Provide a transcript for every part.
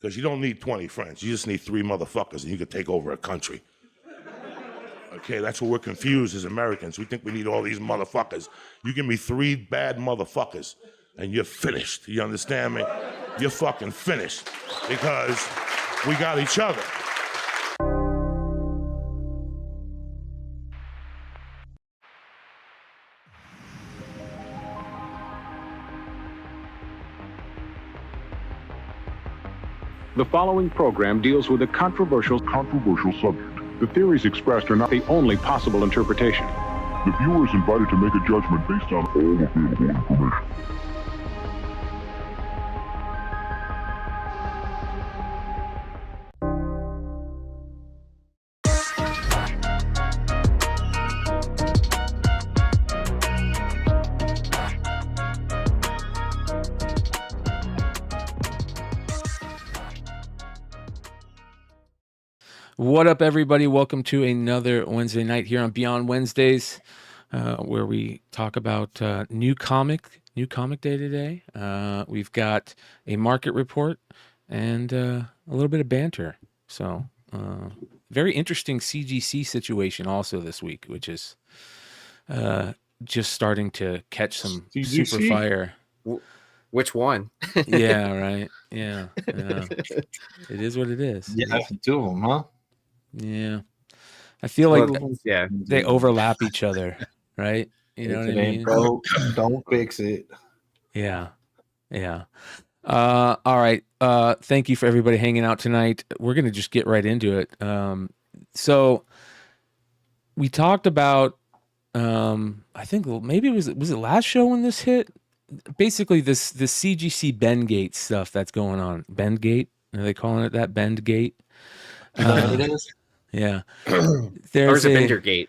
Because you don't need 20 friends. You just need 3 motherfuckers and you can take over a country. Okay, that's what we're confused as Americans. We think we need all these motherfuckers. You give me 3 bad motherfuckers and you're finished. You understand me? You're fucking finished because we got each other. The following program deals with a controversial subject. The theories expressed are not the only possible interpretation. The viewer is invited to make a judgment based on all available information. What up, everybody? Welcome to another Wednesday night here on Beyond Wednesdays, where we talk about new comic day today. We've got a market report and a little bit of banter. So, very interesting CGC situation also this week, which is just starting to catch some CGC? super fire. Which one? Yeah, right. Yeah. It is what it is. Yeah, 2 of them, huh? Yeah. I feel like Yeah, they overlap each other, right? You know If what it I ain't mean? broke, don't fix it. Yeah. All right. Thank you for everybody hanging out tonight. We're going to just get right into it. So we talked about, I think maybe was it last show when this hit? Basically this CGC Bendgate stuff that's going on. Bendgate? Are they calling it that? Bendgate? You know what it is? Yeah. There's a Bendgate.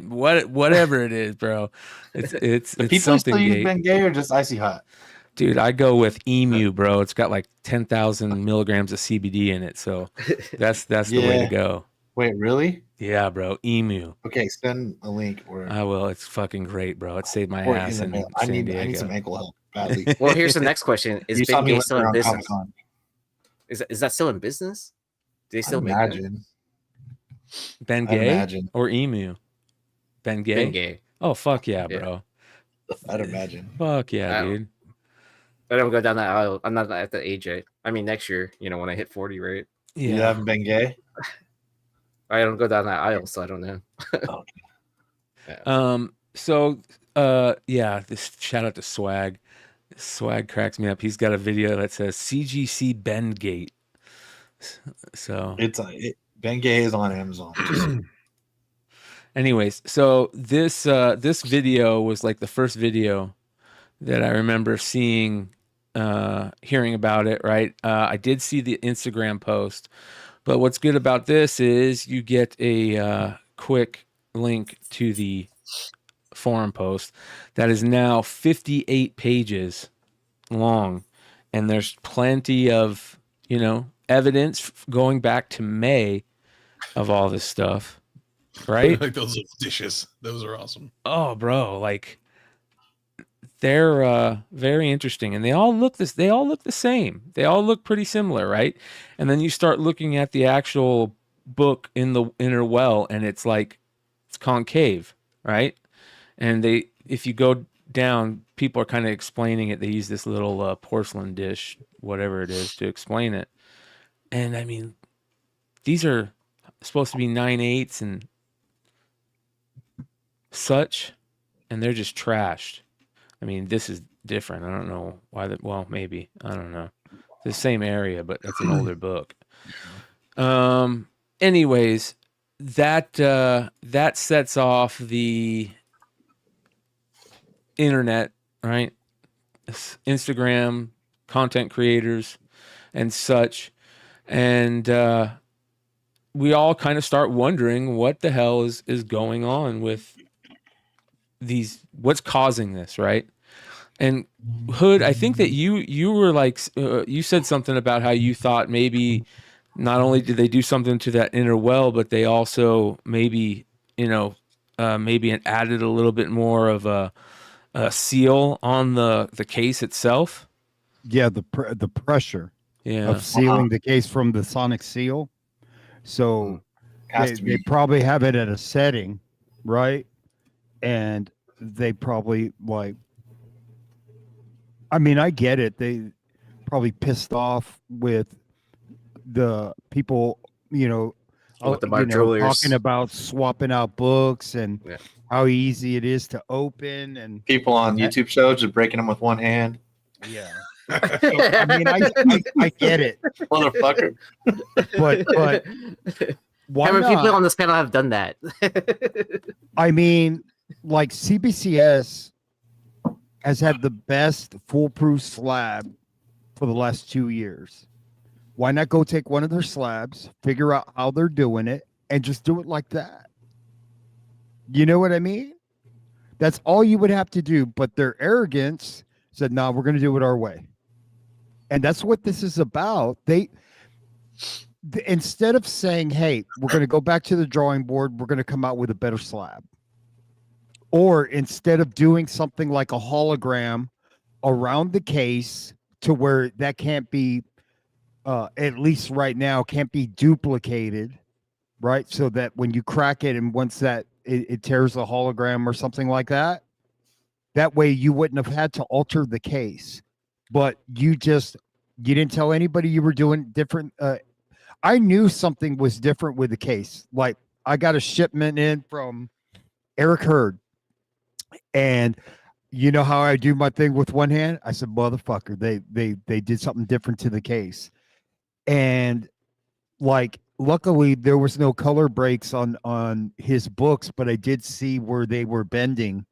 Whatever it is, bro. It's People something still use gate. Bengay or just Icy Hot? Dude, I go with Emu, bro. It's got like 10,000 milligrams of CBD in it, so that's the way to go. Wait, really? Yeah, bro. Emu. Okay, send a link. Or I will. It's fucking great, bro. It saved my or ass in I San need Diego. some ankle help badly. Well, here's the next question: Is You saw me Bendgate still in around business? Comic-Con. Is that still in business? Do they still I'd make that? imagine. Bengay imagine. or Emu? Bengay? Bendgate. Oh, fuck yeah, Yeah. bro. I'd imagine. Fuck yeah, I don't- dude. I don't go down that aisle. I'm not at the age yet. I mean, next year, when I hit 40, right? You Yeah. haven't been gay? I don't go down that aisle, so I don't know. Yeah, this shout out to Swag. Swag cracks me up. He's got a video that says CGC Bendgate. So Bengay is on Amazon. anyways, so this video was like the first video that I remember seeing, hearing about it, right? I did see the Instagram post, but what's good about this is you get a quick link to the forum post that is now 58 pages long, and there's plenty of evidence going back to May of all this stuff, right? Like those dishes, those are awesome. Oh, bro, like they're very interesting, and they all look the same. They all look pretty similar, right? And then you start looking at the actual book in the inner well, and it's like it's concave, right? And if you go down, people are kind of explaining it. They use this little porcelain dish, whatever it is, to explain it. And I mean, these are supposed to be 9/8 and such, and they're just trashed. I mean, this is different. I don't know why well, maybe. I don't know. The same area, but that's an older book. Anyways, that sets off the internet, right? Instagram, content creators, and such. And we all kind of start wondering what the hell is going on with these, what's causing this, right? And Hood, I think that you were like, you said something about how you thought maybe not only did they do something to that inner well, but they also maybe, maybe added a little bit more of a seal on the case itself. Yeah, the pressure. Yeah. of sealing the case from the sonic seal. So Has to they be. probably have it at a setting, right? And they probably like, I mean, I get it. They probably pissed off with the people, With the jewelers. talking about swapping out books and Yeah. how easy it is to open. And People on YouTube shows just breaking them with one hand. yeah, I mean, I get it, Motherfucker. but why How many not? people on this panel have done that? I mean, like CBCS has had the best foolproof slab for the last 2 years. Why not go take one of their slabs, figure out how they're doing it, and just do it like that? You know what I mean? That's all you would have to do. But their arrogance said, "No, we're going to do it our way," and that's what this is about. Instead of saying, "Hey, we're going to go back to the drawing board. We're going to come out with a better slab," or instead of doing something like a hologram around the case to where that can't be, at least right now, can't be duplicated, right? So that when you crack it and once that it tears the hologram or something like that, that way you wouldn't have had to alter the case. But you didn't tell anybody you were doing different. I knew something was different with the case. Like I got a shipment in from Eric Hurd, and you know how I do my thing with one hand? I said, motherfucker, they did something different to the case. And like, luckily there was no color breaks on his books, but I did see where they were bending.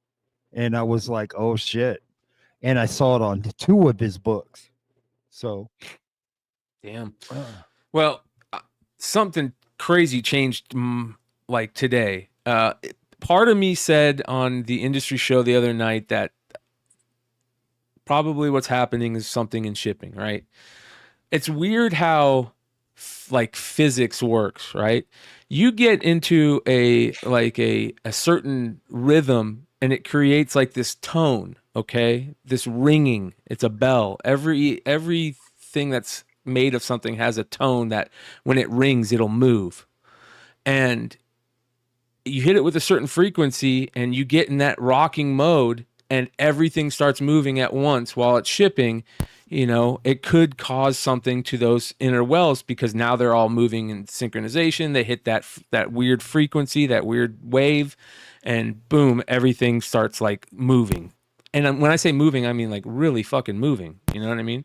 And I was like, oh shit. And I saw it on 2 of his books. So. Damn. Well, something crazy changed like today. Part of me said on the industry show the other night that probably what's happening is something in shipping, right? It's weird how like physics works, right? You get into a certain rhythm and it creates like this tone, okay? This ringing, it's a bell. Everything that's made of something has a tone that when it rings, it'll move. And you hit it with a certain frequency and you get in that rocking mode and everything starts moving at once while it's shipping. It could cause something to those inner wells because now they're all moving in synchronization. They hit that weird frequency, that weird wave, and boom, everything starts like moving. And when I say moving, I mean like really fucking moving. You know what I mean?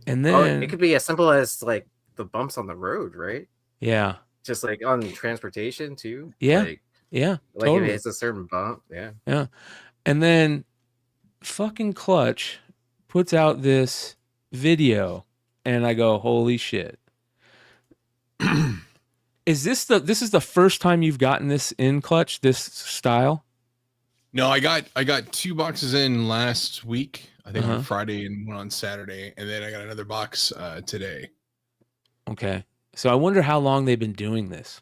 And then it could be as simple as like the bumps on the road, right? Yeah. Just like on transportation too. Yeah. Yeah. Like Totally. if it's a certain bump. Yeah. Yeah. And then fucking Clutch puts out this video and I go, holy shit. This is the first time you've gotten this in Clutch, this style? No, I got 2 boxes in last week. I think Uh-huh. on Friday and one on Saturday, and then I got another box today. Okay. So I wonder how long they've been doing this.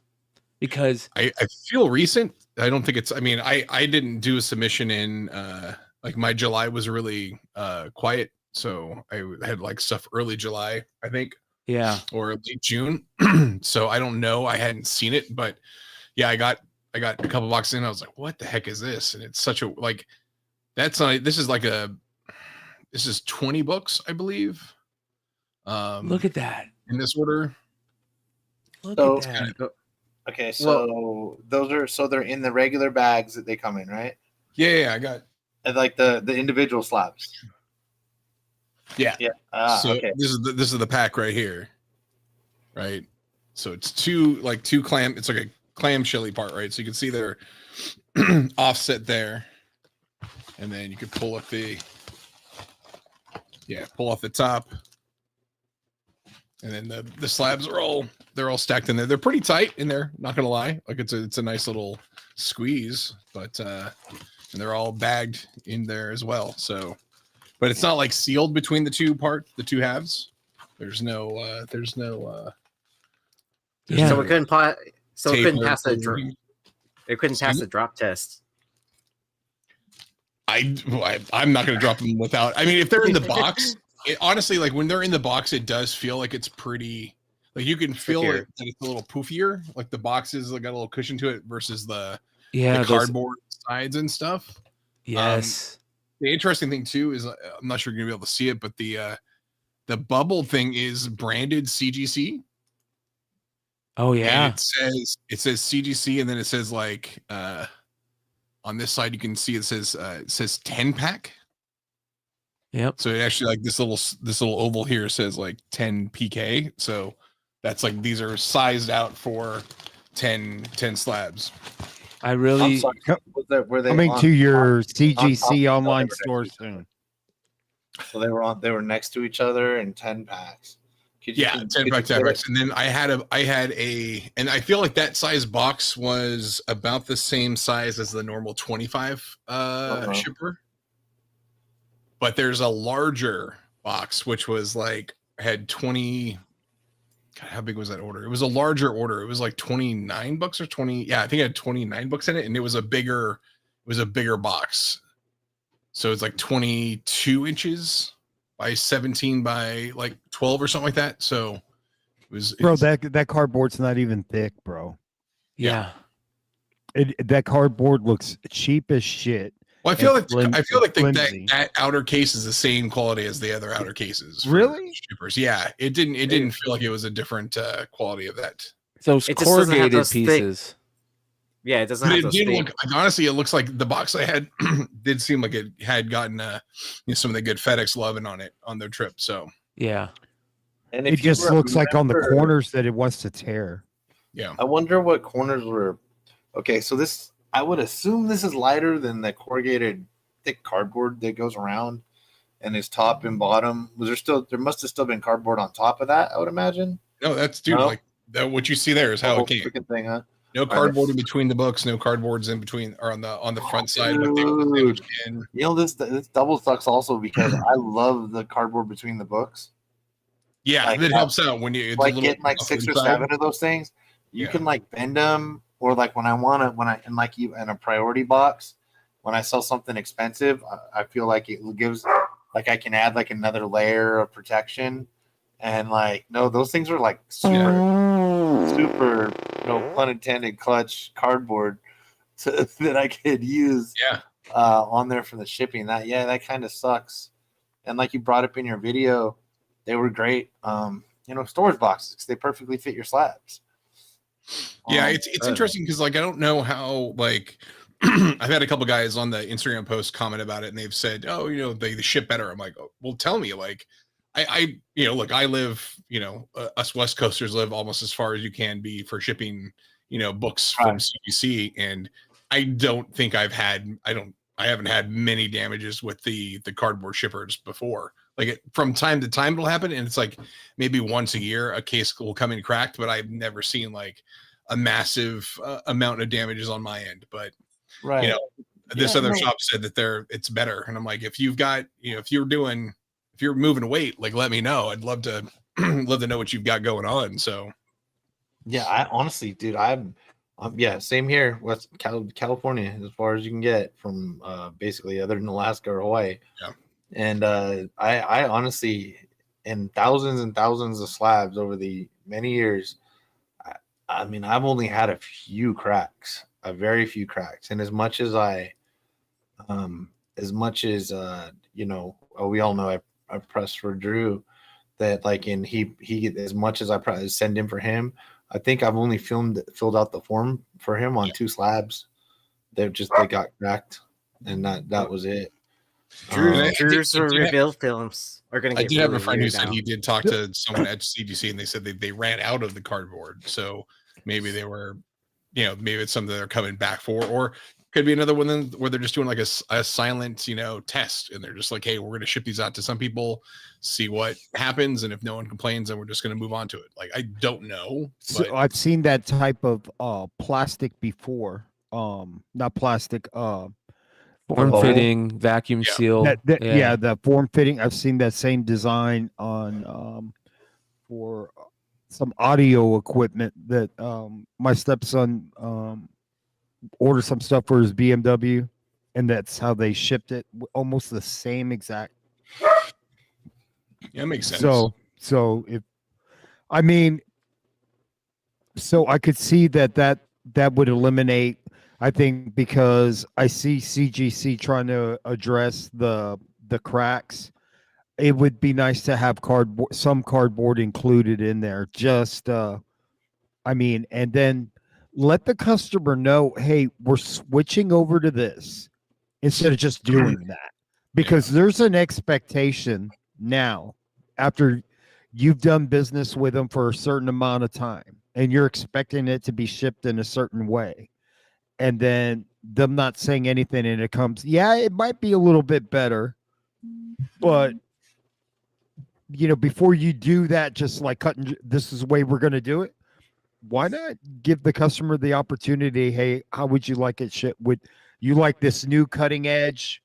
Because I feel recent. I don't think it's, I mean, I didn't do a submission in like my July was really quiet. So I had like stuff early July, I think. yeah. Or late June. So I don't know. I hadn't seen it, but yeah, I got a couple boxes in. I was like, what the heck is this? And it's such a like this is 20 books, I believe. Look at that. In this order. Look So- at that. Okay, so they're in the regular bags that they come in, right? Yeah, I got. And like the individual slabs. Yeah. Yeah. So Okay. this is the pack right here, right? So it's two clam. It's like a clamshelly part, right? So you can see they're offset there, and then you can pull off the top, and then the slabs are all stacked in there. They're pretty tight in there. Not gonna lie, like it's a nice little squeeze, but and they're all bagged in there as well. So. But it's not like sealed between the two halves. There's no Yeah. So it couldn't pass the tape. it couldn't pass the drop test. I'm not going to drop them without. I mean, if they're in the box, honestly, like when they're in the box, it does feel like it's pretty. Like you can feel Stickier. it that it's a little poofier. Like the boxes like got a little cushion to it versus the those- cardboard sides and stuff. Yes. The interesting thing too is I'm not sure you're gonna be able to see it, but the bubble thing is branded CGC. Oh And yeah. it says CGC, and then it says like on this side you can see it says 10 pack. Yep. So it actually like this little oval here says like 10 PK. So that's like these are sized out for 10 slabs. I I'm really. sorry. Were they Coming on to your top of each CGC other online next to store each other? soon. So they were next to each other in 10 packs. Yeah, 10 pack, 10 packs. And then I had and I feel like that size box was about the same size as the normal 25 shipper. But there's a larger box, which was like had 20. God, how big was that order? It was a larger order. It was like $29 or 20. Yeah, I think it had $29 in it, and it was a bigger box. So it's like 22 inches by 17 by like 12 or something like that. So Bro, that cardboard's not even thick, bro. Yeah. That cardboard looks cheap as shit. Well, I feel It's like flimsy. that outer case is the same quality as the other outer cases. for Really? Shippers. Yeah, it didn't feel like it was a different quality of that. Those It just doesn't have corrugated those thick- pieces. Yeah, it doesn't But have it those did thick. look honestly. It looks like the box I had did seem like it had gotten some of the good FedEx loving on it on their trip. So Yeah. And It if you just looks like on the remember- corners that it wants to tear. yeah, I wonder what corners were. Okay, so I would assume this is lighter than the corrugated thick cardboard that goes around and is top and bottom. There must have still been cardboard on top of that, I would imagine. no, that's dude. No? Like that, what you see there is The how whole it came. freaking thing, huh? No cardboard in between the books. No cardboards in between or on the front side. But they were Dude. sandwiched in. You know, this double sucks also because I love the cardboard between the books. Yeah, Like, it helps out when you it's a Like little getting like rough 6 or inside. 7 of those things. You Yeah. can like bend them, or like in a priority box, when I sell something expensive, I feel like it gives like I can add like another layer of protection. And like, no, those things are like super, no pun intended, clutch cardboard that I could use Yeah. on there for the shipping. That kind of sucks. And like you brought up in your video, they were great. Storage boxes, 'cause they perfectly fit your slabs. Yeah, it's interesting because like I don't know how like I've had a couple guys on the Instagram post comment about it, and they've said, "Oh, they ship better." I'm like, oh, "Well, tell me." Like, I look, I live, us West Coasters live almost as far as you can be for shipping, books from CGC, and I don't think I haven't had many damages with the cardboard shippers before. Like from time to time it'll happen, and it's like maybe once a year a case will come in cracked, but I've never seen like a massive amount of damages on my end. But Right. this Yeah, other no. shop said that it's better, and I'm like, if you've got, if you're moving weight, like let me know. I'd love to know what you've got going on. So Yeah, I honestly, dude, I'm same here. West California, as far as you can get from basically other than Alaska or Hawaii. Yeah. And I honestly, in thousands and thousands of slabs over the many years, I mean, I've only had a few cracks, a very few cracks. And as much as we all know I pressed for Drew, that like, and he as much as I send in for him, I think I've only filled out the form for him on 2 slabs. They got cracked, and that was it. Drew's rebuild films are going to I get did have a really friend who weird said now. he did talk to someone at CGC, and they said they ran out of the cardboard. So maybe they were, maybe it's something they're coming back for, or could be another one where they're just doing like a silent, test, and they're just like, hey, we're going to ship these out to some people, see what happens, and if no one complains, then we're just going to move on to it. Like, I don't know. But So I've seen that type of plastic before. Not plastic. Form fitting, vacuum Yeah. seal. Yeah, the form fitting. I've seen that same design on for some audio equipment that my stepson ordered some stuff for his BMW, and that's how they shipped it. Almost the same exact. Yeah, it makes sense. So if I mean, so I could see that would eliminate. I think because I see CGC trying to address the cracks. It would be nice to have some cardboard included in there. Just I mean, and then let the customer know, hey, we're switching over to this instead of just doing that. Because there's an expectation now after you've done business with them for a certain amount of time and you're expecting it to be shipped in a certain way. And then them not saying anything and it comes, yeah, it might be a little bit better, but before you do that, just like cutting, this is the way we're going to do it. Why not give the customer the opportunity? Hey, how would you like it shipped? Would you like this new cutting edge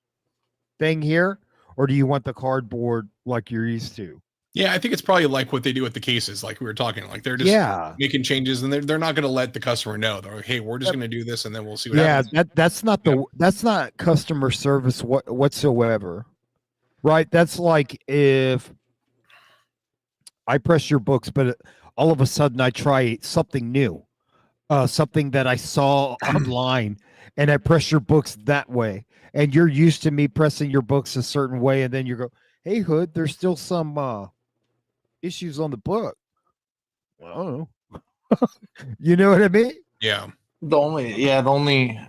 thing here, or do you want the cardboard like you're used to? Yeah, I think it's probably like what they do with the cases, like we were talking. Like they're just making changes, and they're not going to let the customer know. They're like, hey, we're just going to do this, and then we'll see what happens. That's not customer service whatsoever, right? That's like if I press your books, but all of a sudden I try something new, something that I saw online, and I press your books that way. And you're used to me pressing your books a certain way, and then you go, hey, Hood, there's still some issues on the book. Well, I don't know. You know what I mean? Yeah. The only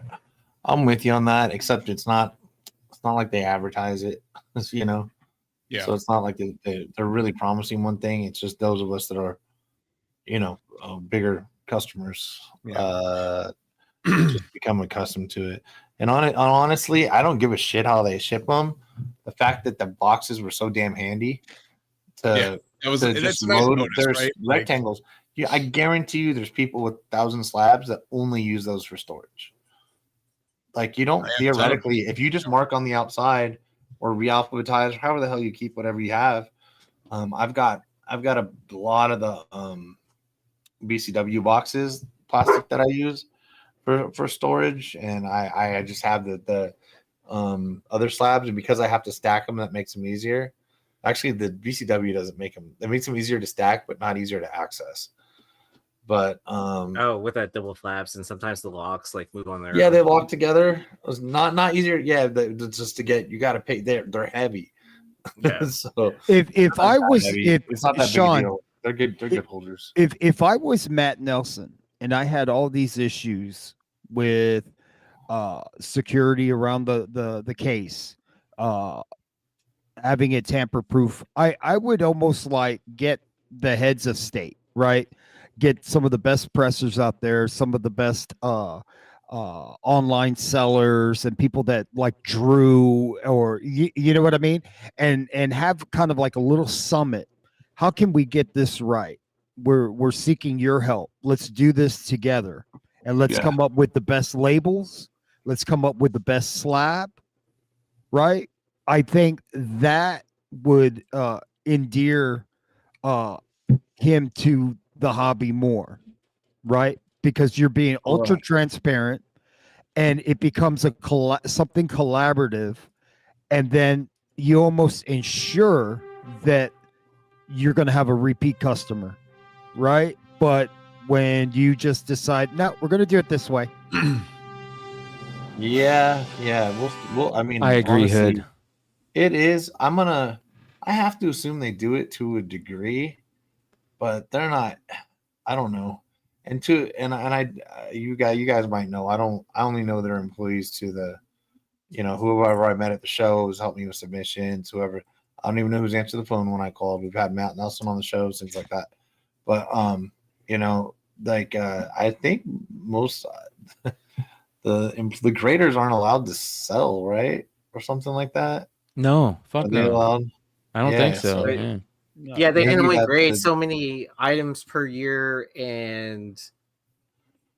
I'm with you on that, except it's not like they advertise it, Yeah. So it's not like they're really promising one thing. It's just those of us that are, bigger customers, just become accustomed to it. And honestly, I don't give a shit how they ship them. The fact that the boxes were so damn handy to that's just a nice load bonus, there's right? rectangles. I guarantee you, there's people with 1,000 slabs that only use those for storage. Like you don't theoretically, if you just mark on the outside or re-alphabetize, or however the hell you keep whatever you have. I've got a lot of the BCW boxes, plastic that I use for storage, and I just have the other slabs, and because I have to stack them, that makes them easier. Actually, the BCW doesn't make them. It makes them easier to stack, but not easier to access. But with that double flaps, and sometimes the locks like move on there. Yeah, they lock together. It was not easier. Yeah, just to get, you got to pay. They're heavy. Yeah. So if I was it's not that Sean, big a deal. They're good. They're good holders. If I was Matt Nelson and I had all these issues with security around the case, having it tamper proof, I would almost like get the heads of state, right? Get some of the best pressers out there, some of the best online sellers and people that like Drew, or you know what I mean, and have kind of like a little summit. How can we get this right? We're seeking your help. Let's do this together, and let's come up with the best labels. Let's come up with the best slab, right? I think that would endear him to the hobby more, right? Because you're being ultra transparent, and it becomes something collaborative, and then you almost ensure that you're going to have a repeat customer, right? But when you just decide, no, we're going to do it this way. Yeah. We'll. I mean, I agree, honestly, Hood. It is. I have to assume they do it to a degree, but they're not. I don't know. You guys might know. I only know their employees to the, whoever I met at the show who's helped me with submissions, whoever. I don't even know who's answered the phone when I called. We've had Matt Nelson on the show, things like that. But I think most the graders aren't allowed to sell, right, or something like that. No, fuck Are they no. allowed? I don't think so. so- Yeah. Yeah, they Maybe can only that's grade the- so many items per year, and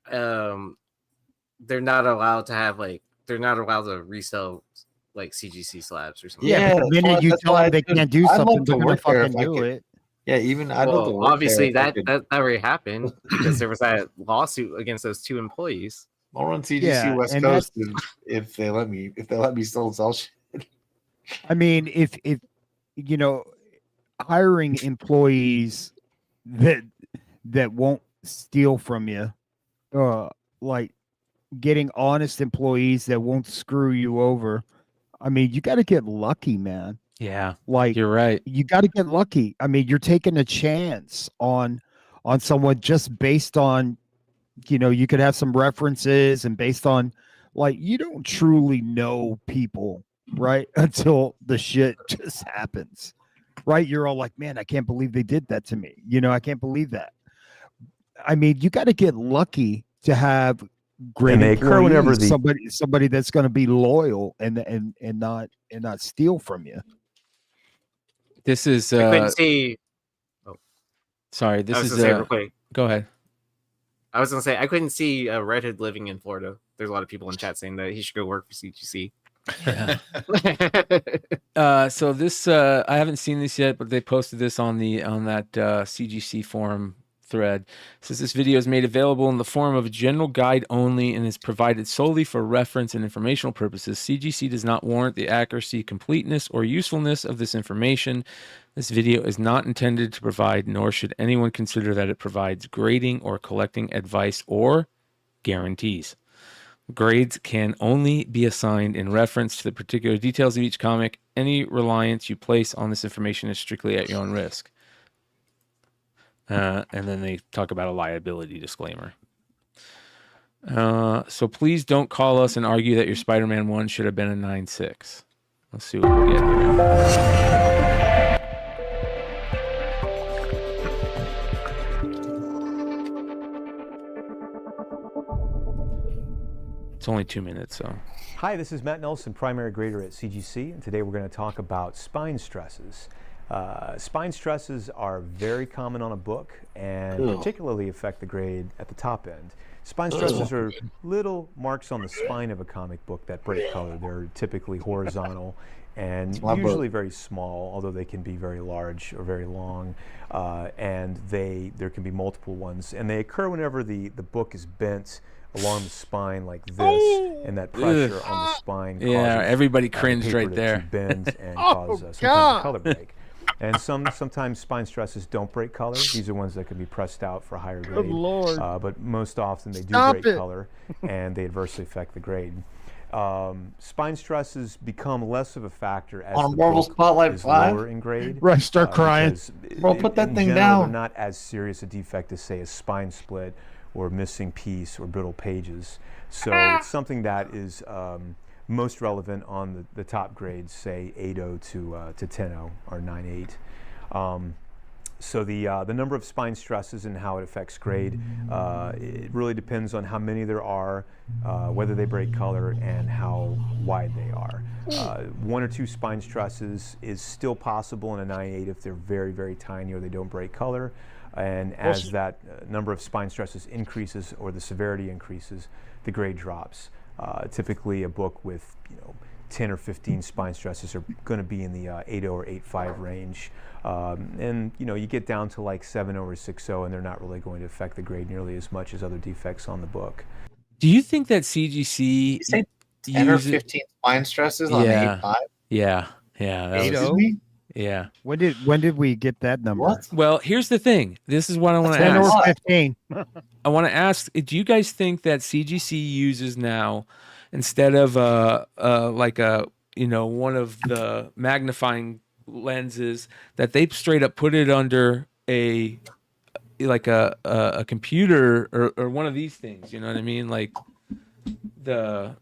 they're not allowed to resell like CGC slabs or something. Yeah, but the minute you tell them they can't do I'd something, love to they're going to work there if fucking I do could. it. Yeah, even I'd love to Well, work obviously there if I that could. already happened because there was that lawsuit against those two employees. I'll run CGC Yeah, West and Coast if they let me still sell shit. I mean, if hiring employees that won't steal from you, like getting honest employees that won't screw you over. I mean, you got to get lucky, man. Yeah, Like you're right. you got to get lucky. I mean, you're taking a chance on someone just based on, you could have some references and based on, like, you don't truly know people, right? Until the shit just happens, right? You're all like, man, I can't believe they did that to me. I can't believe that. I mean, you got to get lucky to have great And they occur whenever employees, somebody that's going to be loyal and not steal from you. This is I couldn't see. sorry. This I was is gonna say real quick. go ahead. I was gonna say I couldn't see Redhood living in Florida. There's a lot of people in chat saying that he should go work for CGC. So this I haven't seen this yet, but they posted this on that CGC forum thread. It says this video is made available in the form of a general guide only and is provided solely for reference and informational purposes. CGC does not warrant the accuracy, completeness, or usefulness of this information. This video is not intended to provide, nor should anyone consider that it provides grading or collecting advice or guarantees. Grades can only be assigned in reference to the particular details of each comic. Any reliance you place on this information is strictly at your own risk. And then they talk about a liability disclaimer. So please don't call us and argue that your Spider-Man 1 should have been a 9.6. Let's see what we get here. It's only 2 minutes, so. Hi, this is Matt Nelson, primary grader at CGC, and today we're going to talk about spine stresses. Spine stresses are very common on a book and particularly affect the grade at the top end. Spine stresses are little marks on the spine of a comic book that break color. They're typically horizontal and usually very small, although they can be very large or very long, and there can be multiple ones. And they occur whenever the book is bent along the spine like this, and that pressure on the spine causes everybody the cringed paper right to there. bend and cause sometimes a color break. And sometimes spine stresses don't break color. These are ones that can be pressed out for a higher grade. Good Lord. But most often they do break color, and they adversely affect the grade. Spine stresses become less of a factor as On the Marvel book Spotlight is 5? lower in grade. Right, start crying. Bro, put that in thing general, down. They're not as serious a defect as, say, a spine split or missing piece or brittle pages. So it's something that is most relevant on the top grades, say 8.0 to 10.0 or 9.8. So the number of spine stresses and how it affects grade, it really depends on how many there are, whether they break color, and how wide they are. 1 or 2 spine stresses is still possible in a 9.8 if they're very, very tiny or they don't break color. And as that number of spine stresses increases or the severity increases, the grade drops. Typically, a book with 10 or 15 spine stresses are going to be in the 8.0 or 8.5 range. And you get down to like 7.0 or 6.0, and they're not really going to affect the grade nearly as much as other defects on the book. Do you think that CGC You say 10 or 15 spine stresses on 8.5? Yeah. That was, Me? yeah. When did we get that number? What? Well, here's the thing. This is what I want to 10 ask. or 15. I want to ask, do you guys think that CGC uses now, instead of like one of the magnifying lenses, that they straight up put it under a computer or one of these things, you know what I mean? Like the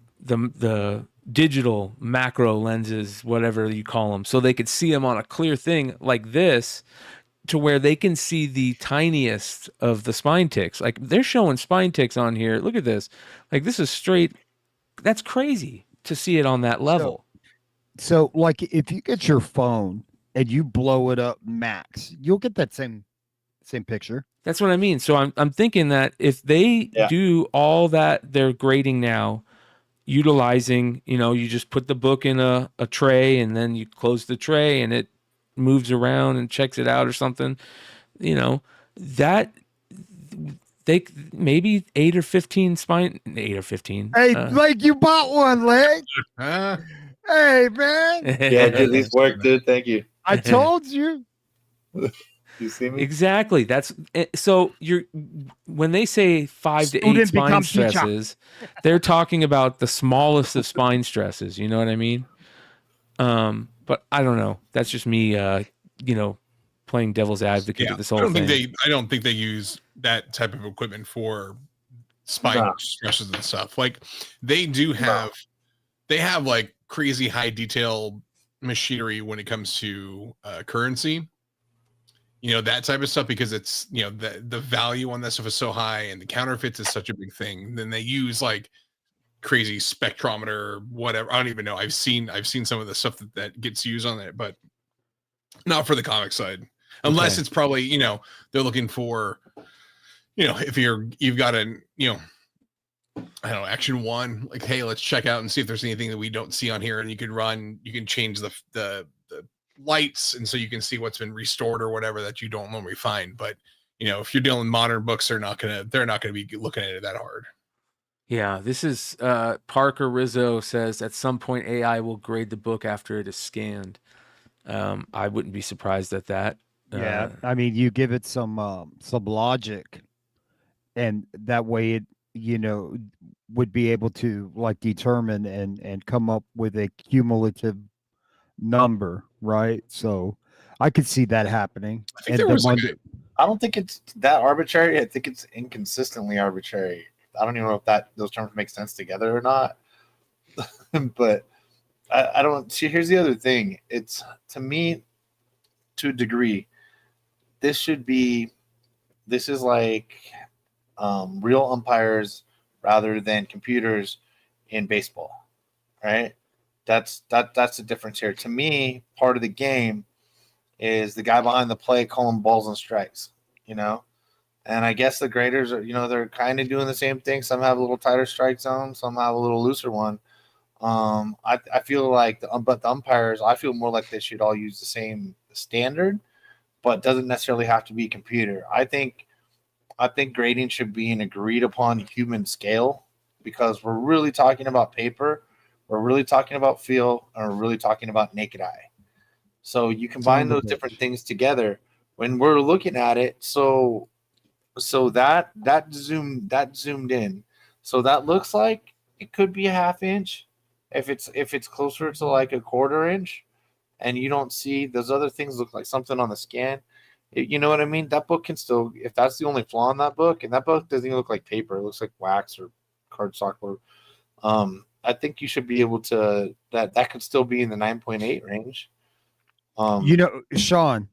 digital macro lenses, whatever you call them, so they could see them on a clear thing like this, to where they can see the tiniest of the spine ticks. Like they're showing spine ticks on here. Look at this. Like this is straight. That's crazy to see it on that level. So like if you get your phone and you blow it up max, you'll get that same picture. That's what I mean. So I'm thinking that if they do all that they're grading now, utilizing, you just put the book in a tray and then you close the tray and it moves around and checks it out or something, that they maybe 8 or 15 spine, 8 or 15. Hey, like you bought one, Leg. Hey, man. Yeah, dude, these work, dude. Thank you. I told you. You see me? Exactly. That's so you're when they say 5 to 8 Student spine become teacher. stresses, they're talking about the smallest of spine stresses. You know what I mean? But I don't know. That's just me. Playing devil's advocate Yeah, to this whole thing. I don't think they use that type of equipment for spine No. stresses and stuff. Like they do have, they have like crazy high detail machinery when it comes to currency. You know, that type of stuff, because it's, you know, the value on that stuff is so high and the counterfeits is such a big thing. Then they use like crazy spectrometer, whatever. I don't even know. I've seen some of the stuff that gets used on it, but not for the comic side. Unless Okay. it's probably, you know, they're looking for, you know, if you've got an, you know, I don't know, Action 1, like, hey, let's check out and see if there's anything that we don't see on here, and you can change the lights, and so you can see what's been restored or whatever that you don't normally find. But you know, if you're dealing with modern books, they're not gonna be looking at it that hard. Yeah, this is Parker Rizzo says at some point AI will grade the book after it is scanned. I wouldn't be surprised at that. Yeah, I mean, you give it some logic, and that way it, would be able to like determine and come up with a cumulative number, right? So I could see that happening. I think there was I don't think it's that arbitrary. I think it's inconsistently arbitrary. I don't even know if those terms make sense together or not. But I don't see. Here's the other thing. It's, to me, to a degree, this is like real umpires rather than computers in baseball, right? That's the difference here. To me, part of the game is the guy behind the plate calling balls and strikes, And I guess the graders are, they're kind of doing the same thing. Some have a little tighter strike zone, some have a little looser one. I feel like the umpires, I feel more like they should all use the same standard, but doesn't necessarily have to be computer. I think grading should be an agreed upon human scale, because we're really talking about paper, we're really talking about feel, and we're really talking about naked eye. So you combine those different things together when we're looking at it. So that zoomed in. So that looks like it could be a half inch. If it's closer to like a quarter inch, and you don't see those other things look like something on the scan, you know what I mean? That book can still, if that's the only flaw in that book, and that book doesn't even look like paper, it looks like wax or cardstock, or I think you should be able to, that could still be in the 9.8 range. Sean,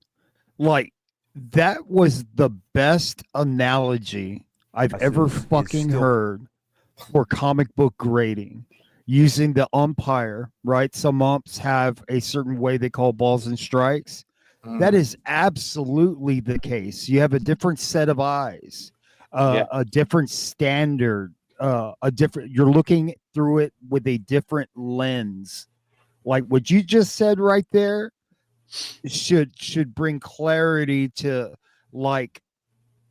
like, that was the best analogy I've ever fucking heard for comic book grading, using the umpire, right? Some umps have a certain way they call balls and strikes. That is absolutely the case. You have a different set of eyes, a different standard, you're looking through it with a different lens. Like what you just said right there should bring clarity to like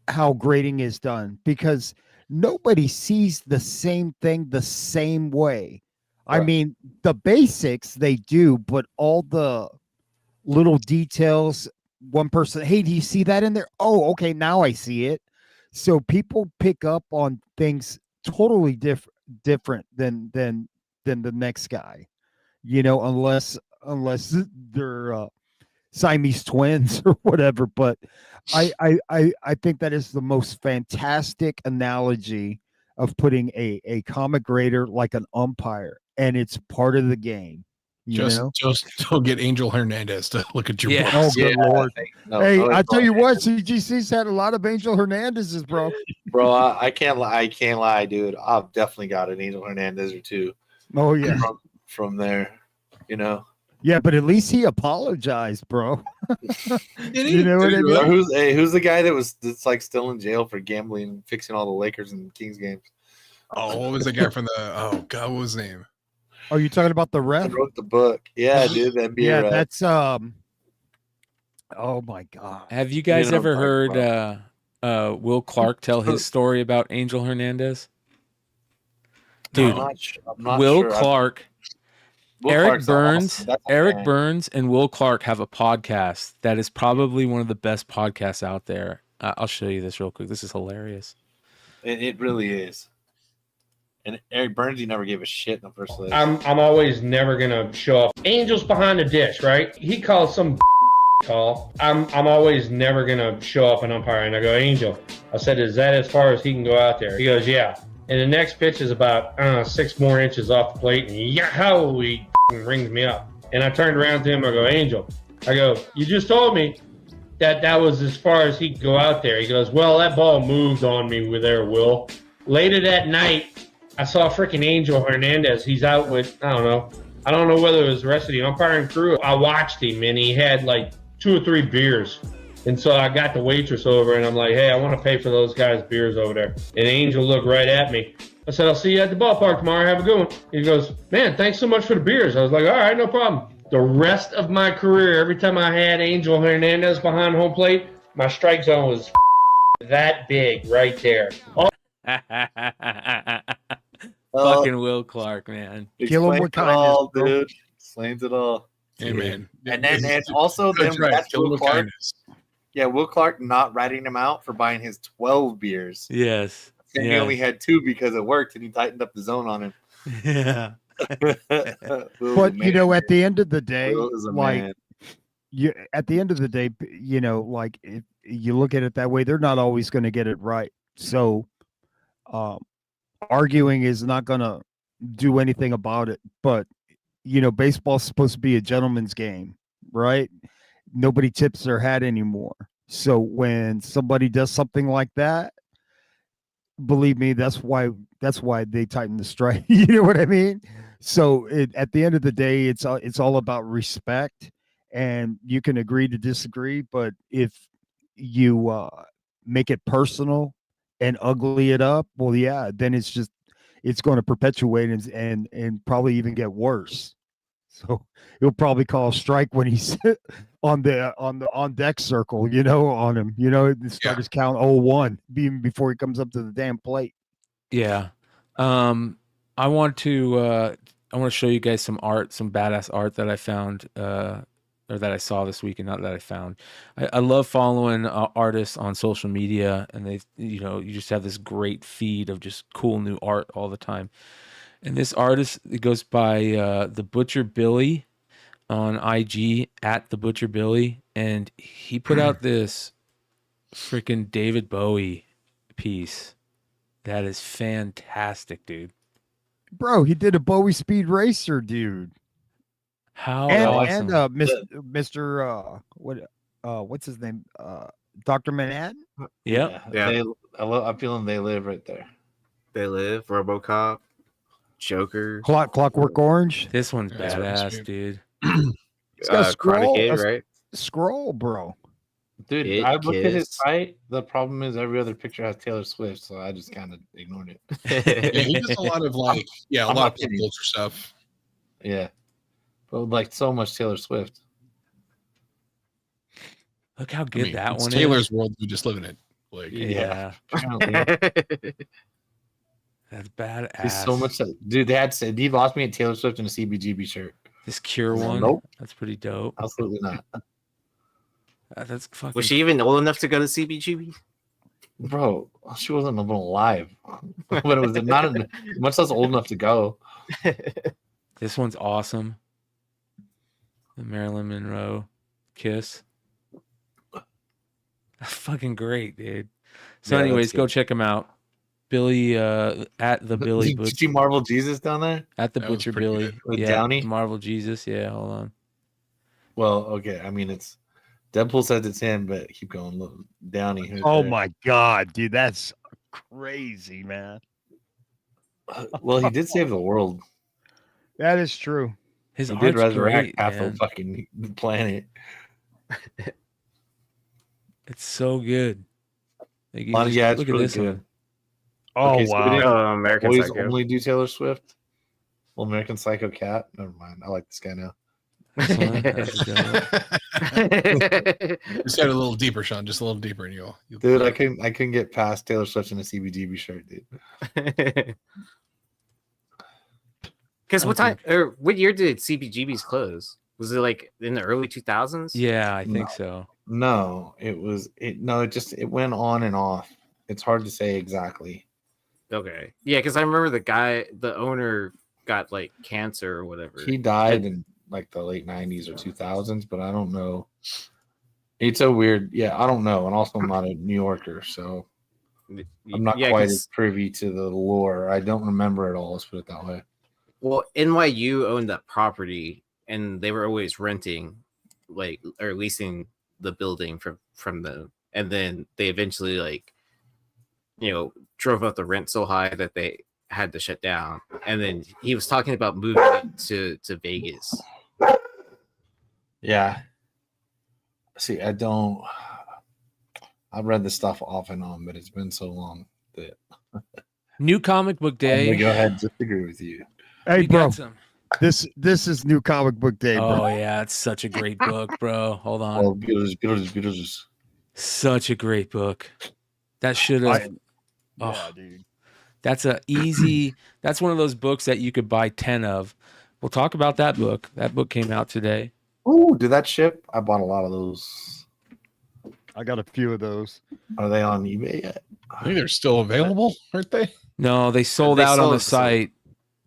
how grading is done, because nobody sees the same thing the same way. Right. I mean, the basics they do, but all the little details, one person, hey, do you see that in there? Oh, okay, now I see it. So people pick up on things totally different than the next guy, unless they're Siamese twins or whatever. But I think that is the most fantastic analogy of putting a comic grader like an umpire, and it's part of the game. Just don't get Angel Hernandez to look at your book. Oh, good Lord. Hey, I tell you what, CGC's had a lot of Angel Hernandez's, bro. Bro, I can't lie, dude. I've definitely got an Angel Hernandez or two. Oh, yeah. From there, Yeah, but at least he apologized, bro. Did he? What I mean? Who's the guy that's like still in jail for gambling and fixing all the Lakers and Kings games? Oh, what was the guy from what was his name? Are you talking about the ref? I wrote the book. Yeah, dude, the NBA ref. That's oh my God. Have you guys ever heard Will Clark tell his story about Angel Hernandez? Dude, I'm not Will sure. Clark Will Eric Clark's Burns, awesome. That's a Eric fan. Burns, and Will Clark have a podcast that is probably one of the best podcasts out there. I'll show you this real quick. This is hilarious. It really is. And Eric Burns, he never gave a shit in the first place. I'm always never gonna show off. Angels behind the dish, right? He calls some call. I'm always never gonna show up an umpire, and I go, Angel. I said, is that as far as he can go out there? He goes, yeah. And the next pitch is about 6 more inches off the plate, and yow, he rings me up. And I turned around to him. I go, Angel. I go, you just told me that was as far as he could go out there. He goes, well, that ball moved on me with there, Will. Later that night, I saw freaking Angel Hernandez. He's out with, I don't know whether it was the rest of the umpiring crew. I watched him, and he had like 2 or 3 beers. And so I got the waitress over, and I'm like, hey, I want to pay for those guys' beers over there. And Angel looked right at me. I said, I'll see you at the ballpark tomorrow. Have a good one. He goes, man, thanks so much for the beers. I was like, all right, no problem. The rest of my career, every time I had Angel Hernandez behind home plate, my strike zone was that big right there. Fucking Will Clark, man. Kill him with kindness, all, bro. dude. Explains it all. Hey, man. And then and also That's then right. that's Kill him Will with Clark. kindness. Yeah, Will Clark not ratting him out for buying his 12 beers. Yes. And he yes. only had 2 because it worked, and he tightened up the zone on him. Yeah. But you know, at the end of the day, Will is a like man. at the end of the day, you know, like if you look at it that way, they're not always going to get it right. So, arguing is not going to do anything about it. But you know, baseball's supposed to be a gentleman's game, right? Nobody tips their hat anymore. So when somebody does something like that, believe me, that's why they tighten the strike. You know what I mean? So at the end of the day, it's all about respect, and you can agree to disagree. But if you make it personal and ugly it up, well, yeah, then it's going to perpetuate and probably even get worse. So he'll probably call a strike when he's on the on deck circle, you know, on him, you know, start his count 0-1 even before he comes up to the damn plate. Yeah. I want to show you guys some badass art that I found or that I saw this week, and not that I found. I love following artists on social media, and they, you know, you just have this great feed of just cool new art all the time. And this artist, it goes by the Butcher Billy on IG at the Butcher Billy, and he put out this freaking David Bowie piece that is fantastic, dude. Bro, he did a Bowie Speed Racer, dude. How and awesome. Mr. What's his name? Dr. Manhattan? Yep. Yeah. I'm feeling They Live right there. They Live, RoboCop, Joker, Clockwork Orange. This one's That's what it's badass, doing. dude. It's got Karate scroll, Kid, right? scroll, bro. Dude, It I looked at his Kiss. site. The problem is every other picture has Taylor Swift, so I just kind of ignored it. Yeah, he does a lot of like, a I'm lot not of pop kidding. culture stuff. Yeah. But like so much Taylor Swift. Look how I good mean, that it's one Taylor's is. world. We just live in it. Like, Yeah. Apparently. That's badass. There's so much. Dude, they said he lost me at Taylor Swift in a CBGB shirt. This Cure one. Nope. That's pretty dope. Absolutely not. That's fucking. Was she even old enough to go to CBGB? Bro, she wasn't even alive. But it was not much less old enough to go. This one's awesome. The Marilyn Monroe kiss. That's fucking great, dude. So, Yeah, that's anyways, go good. check him out. Billy at the Billy Did you Butcher see Marvel Jesus down there? at the That was Butcher pretty Billy. good. With Yeah, Downey? Marvel Jesus. Yeah, hold on. Well, okay. I mean, it's Deadpool says it's him, but keep going. Look, Downey. who's Oh there. my god, dude, that's crazy, man. Well, he did save the world. That is true. His He did art's resurrect great, half man. the fucking planet. It's so good. Like, you Well, just- yeah, it's look at really this good. one. Oh Okay, so we wow. didn't American always Psycho. only do Taylor Swift. Well, American Psycho Cat. Never mind. I like this guy now. This one, that's dope. Just get a little deeper, Sean. Just a little deeper, and you'll Dude, I couldn't get past Taylor Swift in a CBGB shirt, dude. Because what time or what year did CBGB's close? Was it like in the early 2000s? Yeah, I think so. No, it went on and off. It's hard to say exactly. Okay. Yeah, because I remember the owner got like cancer or whatever. He died in like the late 90s or 2000s, but I don't know. It's a weird, I don't know. And also, I'm not a New Yorker, so I'm not quite as privy to the lore. I don't remember it all. Let's put it that way. Well, NYU owned that property, and they were always renting, like, or leasing the building from them. And then they eventually, like, drove up the rent so high that they had to shut down. And then he was talking about moving it to Vegas. Yeah. See, I've read the stuff off and on, but it's been so long that New Comic Book Day. I'm gonna go ahead and disagree with you. Hey, We bro. got some. This is New Comic Book Day, bro. Oh yeah, it's such a great book, bro. Hold on. Oh, Beetlejuice. Such a great book. That should have. Yeah, dude. That's that's one of those books that you could buy 10 of. We'll talk about that book. That book came out today. Ooh, did that ship? I bought a lot of those. I got a few of those. Are they on eBay yet? I think they're still available, aren't they? No, they sold out on the site.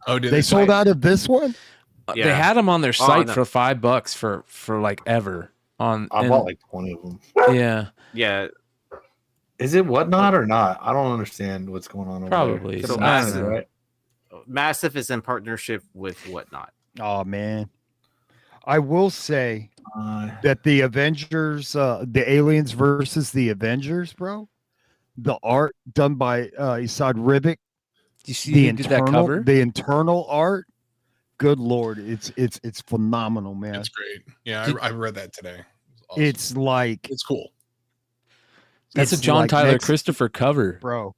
Oh, did They sold out of this one? They had them on their site for $5 for like ever. I bought like 20 of them. Yeah. Yeah. Is it Whatnot or not? I don't understand what's going on over Probably. there. So It's Massive, right? Massive is in partnership with Whatnot. Oh man. I will say that the Avengers, the Aliens versus the Avengers, bro. The art done by Isad Ribic. You see who did that cover? The internal art. Good Lord, it's phenomenal, man. It's great. Yeah, I read that today. Awesome. It's like it's cool. That's a John Tyler Christopher cover, bro.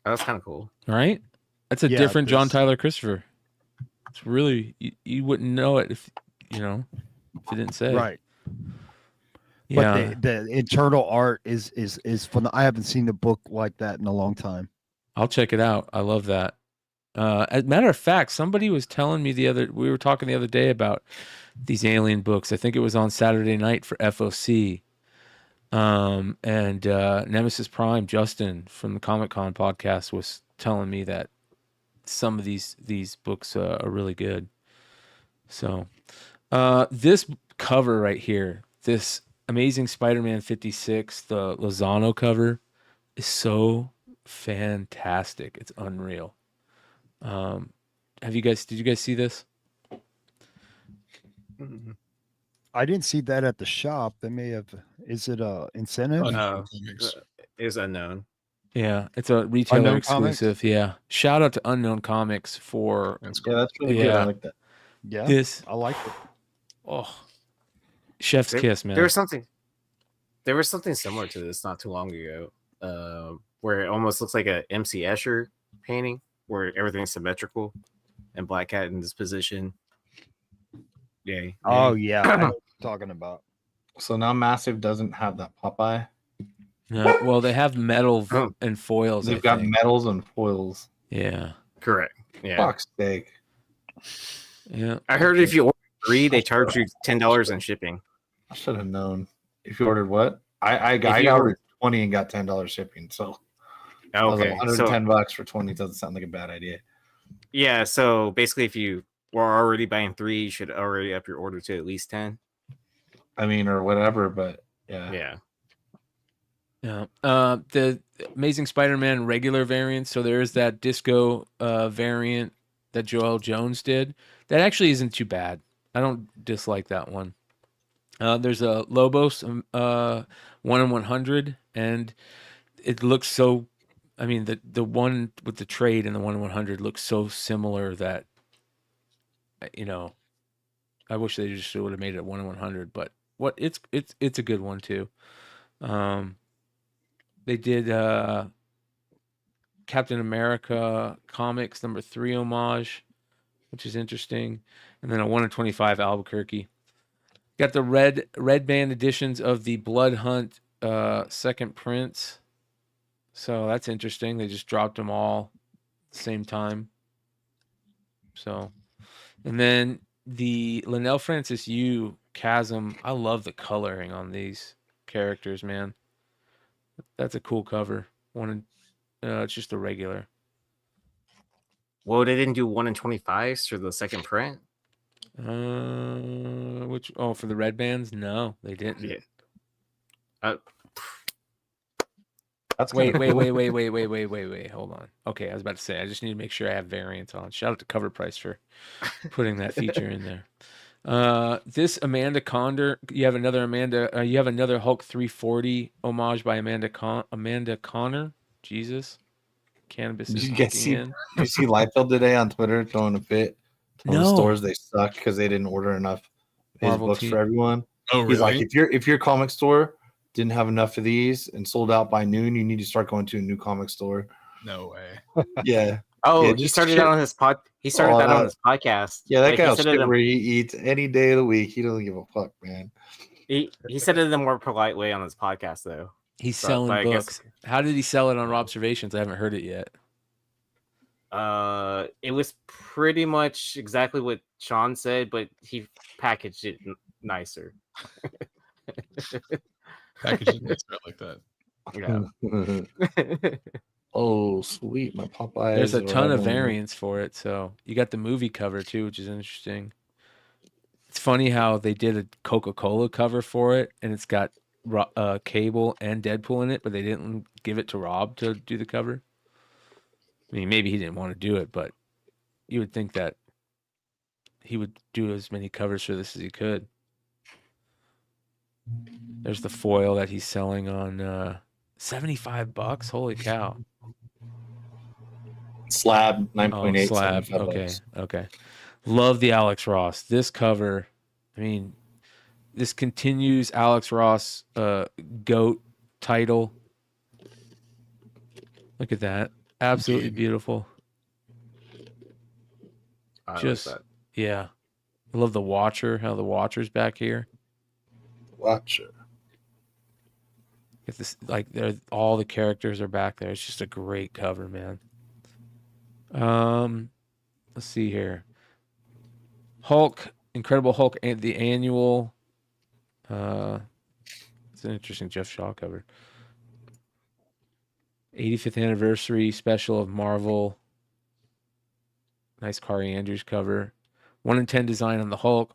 That's kind of cool, right? That's a different John Tyler Christopher. It's really you wouldn't know it if you didn't say right. Yeah, but the internal art is fun. I haven't seen a book like that in a long time. I'll check it out. I love that. As a matter of fact, somebody was telling me we were talking the other day about these alien books. I think it was on Saturday night for FOC. And Nemesis Prime, Justin from the Comic Con podcast, was telling me that some of these books are really good. So this cover right here, this Amazing Spider-Man 56, the Lozano cover, is so fantastic. It's unreal. Did you guys see this? I didn't see that at the shop. They may have. Is it a incentive? No, it's unknown. Yeah, it's a retailer Unknown exclusive. Comics? Yeah, shout out to Unknown Comics for That's really good. I like that. Yeah, I like it. Oh, chef's kiss, man. There was something similar to this not too long ago, where it almost looks like a MC Escher painting, where everything's symmetrical, and Black Cat in this position. Yay! Oh yeah, I know what you're talking about. So now Massive doesn't have that Popeye. No, well, they have metal and foils. They've got metals and foils. Yeah, correct. Yeah, fuck's sake. Yeah, I heard if you order 3, they charge you $10 in shipping. I should have known. If you ordered what? I ordered 20 and got $10 shipping. So okay, $110 for 20 doesn't sound like a bad idea. Yeah, so basically, if you were already buying 3, you should already up your order to at least 10. I mean, or whatever, but yeah. Yeah. The Amazing Spider-Man regular variant. So there's that disco variant that Joel Jones did. That actually isn't too bad. I don't dislike that one. There's a Lobos 1 in 100, and it looks so. I mean, the one with the trade and the 1 in 100 looks so similar that I wish they just would have made it 1 in 100. But it's a good one too. They did Captain America Comics #3 homage, which is interesting, and then a 1 in 25 Albuquerque. Got the red band editions of the Blood Hunt second prints, so that's interesting. They just dropped them all at the same time. So, and then the Linnell Francis Yu Chasm. I love the coloring on these characters, man. That's a cool cover. It's just a regular. Well, they didn't do 1 in 25s for the second print. For the red bands? No, they didn't. Yeah. That's Wait. kinda cool. Wait. Hold on. Okay, I was about to say I just need to make sure I have variants on. Shout out to Cover Price for putting that feature in there. This Amanda Conder, you have another Hulk 340 homage by Amanda Connor. Jesus, cannabis Did is you guys kicking in. did you see Liefeld today on Twitter throwing a fit? Telling No. stores they suck because they didn't order enough his Marvel books team. for everyone. Oh, He's like, really? if your comic store didn't have enough of these and sold out by noon, you need to start going to a new comic store. No way. Yeah. Oh, Yeah, he just started shit. that on his pod. He started that on his podcast. Yeah, that Like, guy he will said shit it in, where he eats any day of the week. He doesn't give a fuck, man. he said it in a more polite way on his podcast, though. He's But- selling but I guess- books. How did he sell it on Observations? I haven't heard it yet. It was pretty much exactly what Sean said, but he packaged it nicer. Packaging nice like that. Yeah. Oh, sweet. My Popeyes. There's a ton of arrival. variants for it. So you got the movie cover too, which is interesting. It's funny how they did a Coca-Cola cover for it, and it's got Cable and Deadpool in it, but they didn't give it to Rob to do the cover. I mean, maybe he didn't want to do it, but you would think that he would do as many covers for this as he could. There's the foil that he's selling on $75. Holy cow. Slab 9.8. Slab. $75. Okay. Love the Alex Ross. This cover, I mean, this continues Alex Ross GOAT title. Look at that. Absolutely beautiful. I like Just that. yeah. I love the Watcher, how the Watcher's back here. Watcher. Get this, like, all the characters are back there. It's just a great cover, man. Let's see here. Hulk, Incredible Hulk, and the annual. It's an interesting Jeff Shaw cover. 85th anniversary special of Marvel. Nice Kari Andrews cover. 1 in 10 design on the Hulk.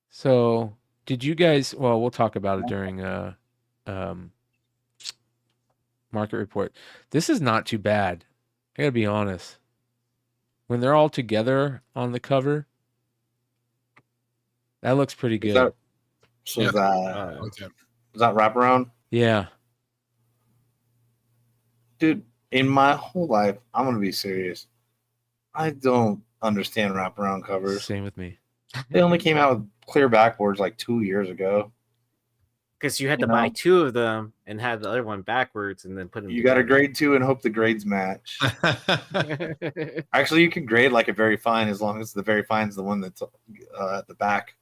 So, did you guys? Well, we'll talk about it during market report. This is not too bad. I gotta be honest. When they're all together on the cover, that looks pretty good. Is Yeah. that Okay. is that wraparound? Yeah. Dude, in my whole life, I'm gonna be serious. I don't understand wraparound covers. Same with me. They only came out with clear backboards like 2 years ago. Because you had You to buy know? 2 of them and have the other one backwards and then put them You got to grade 2 and hope the grades match. Actually, you can grade like a very fine as long as the very fine is the one that's at the back.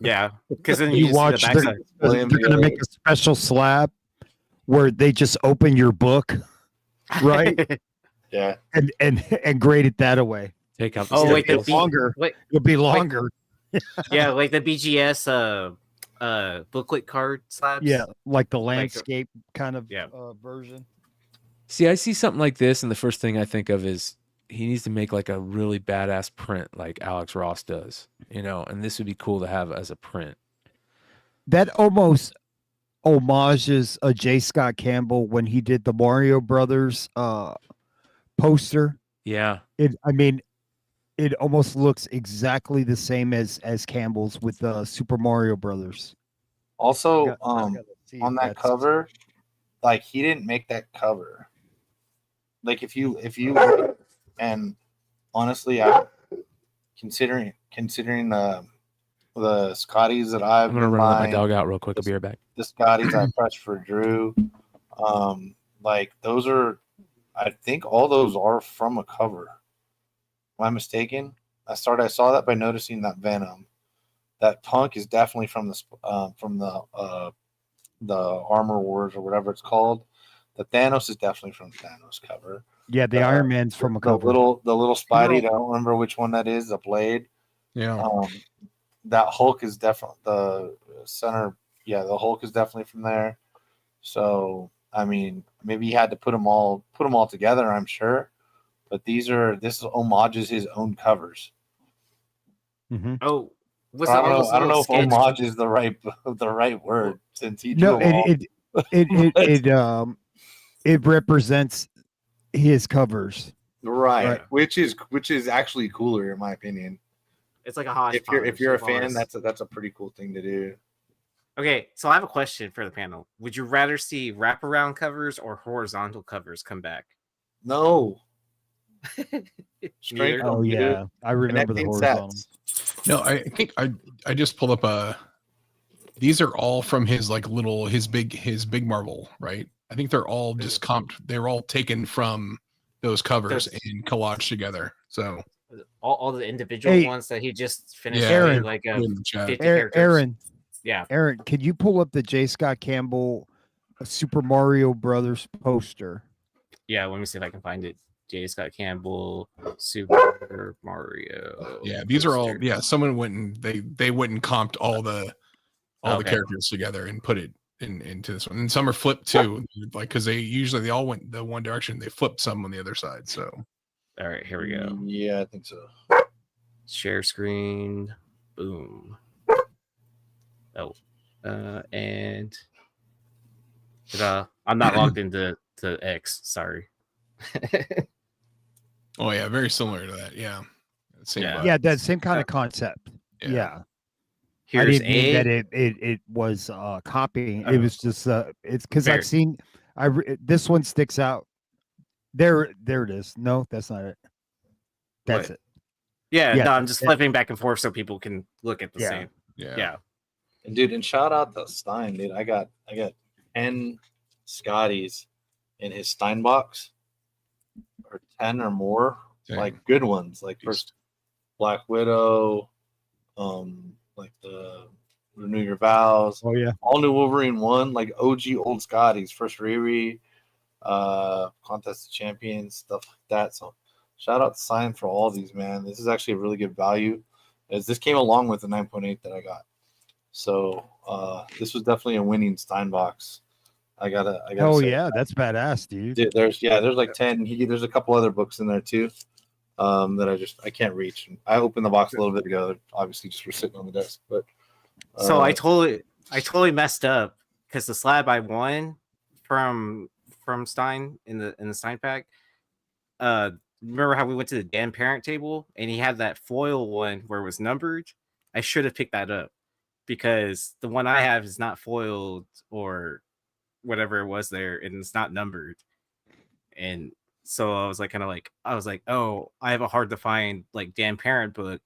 Yeah, because then You you watch, see the they're, backside. they're going to make a special slab where they just open your book, right? Yeah. and grade it that way. Take out the Oh, It'll wait, be the B- longer. wait, It'll be longer. yeah, like the BGS booklet card slabs. Yeah, like the Like- landscape kind of Yeah. version. See, I see something like this, and the first thing I think of is he needs to make like a really badass print like Alex Ross does, and this would be cool to have as a print. That almost homages J. Scott Campbell when he did the Mario Brothers poster. Yeah. It almost looks exactly the same as Campbell's with the Super Mario Brothers. Also, I gotta see on if that that's- cover, like he didn't make that cover. Like if you look, and honestly, considering the Scotties that I've I'm gonna been run let my buying, dog out real quick. I'll be right back. the Scotties I pressed for Drew, like those are, I think all those are from a cover. Am I mistaken? I saw that by noticing that Venom. That Punk is definitely from the Armor Wars or whatever it's called. The Thanos is definitely from Thanos cover. Yeah, the Iron Man's from a The cover. little Spidey. I don't remember which one that is. The Blade. Yeah. That Hulk is definitely the center. Yeah, the Hulk is definitely from there. So I mean, maybe he had to put them all together. I'm sure, but this is homages his own covers. Oh, was I it all those don't know little if sketch- homage is the right word since he No, drew them all. it represents his covers. Right, which is actually cooler in my opinion. It's like a hodgepodge. If you're a of fan, ours. that's a pretty cool thing to do. Okay, so I have a question for the panel. Would you rather see wraparound covers or horizontal covers come back? No. Neither. Oh yeah, I remember the Connecting horizontal. sets. No, I think I just pulled up these are all from his big Marvel, right? I think they're all just comped. They're all taken from those covers and collaged together. So All the individual ones that he just finished, Aaron, like in the chat. 50 characters. Aaron, can you pull up the J. Scott Campbell Super Mario Brothers poster? Yeah, let me see if I can find it. J. Scott Campbell, Super Mario. Yeah, these are all. poster. Yeah, someone went and they went and comped all the characters together and put it into this one. And some are flipped too, like because they all went the one direction. They flipped some on the other side. So All right, here we go. Yeah, I think so. Share screen. Boom. Oh, and I'm not logged into X. Sorry. oh yeah, very similar to that. Yeah, same Yeah. vibe. Yeah, that same kind of concept. Yeah. I Here's didn't mean that it was copying. It was just it's because I've seen this one sticks out. There it is. No, that's not it. That's What? it. Yeah, Yeah, no, I'm just flipping back and forth so people can look at the Yeah. same. Yeah. Yeah. And dude, and shout out to Stein, dude. I got 10 Scotties in his Stein box, or 10 or more, Dang. like good ones, like first Black Widow, like the Renew Your Vows, Oh yeah. all new Wolverine 1, like OG old Scotties, first Riri, Contest of Champions, stuff like that. So shout out to Stein for all these, man. This is actually a really good value, as this came along with the 9.8 that I got. So this was definitely a winning Stein box. I gotta Oh say yeah, that. that's badass, dude. Dude, there's like 10. There's a couple other books in there too, that I can't reach. I opened the box a little bit ago. They're obviously just were sitting on the desk, but So I totally messed up because the slab I won from Stein in the Stein pack. Remember how we went to the Dan Parent table and he had that foil one where it was numbered? I should have picked that up because the one I have is not foiled or whatever it was there, and it's not numbered. And so I was like, oh, I have a hard to find like Dan Parent book,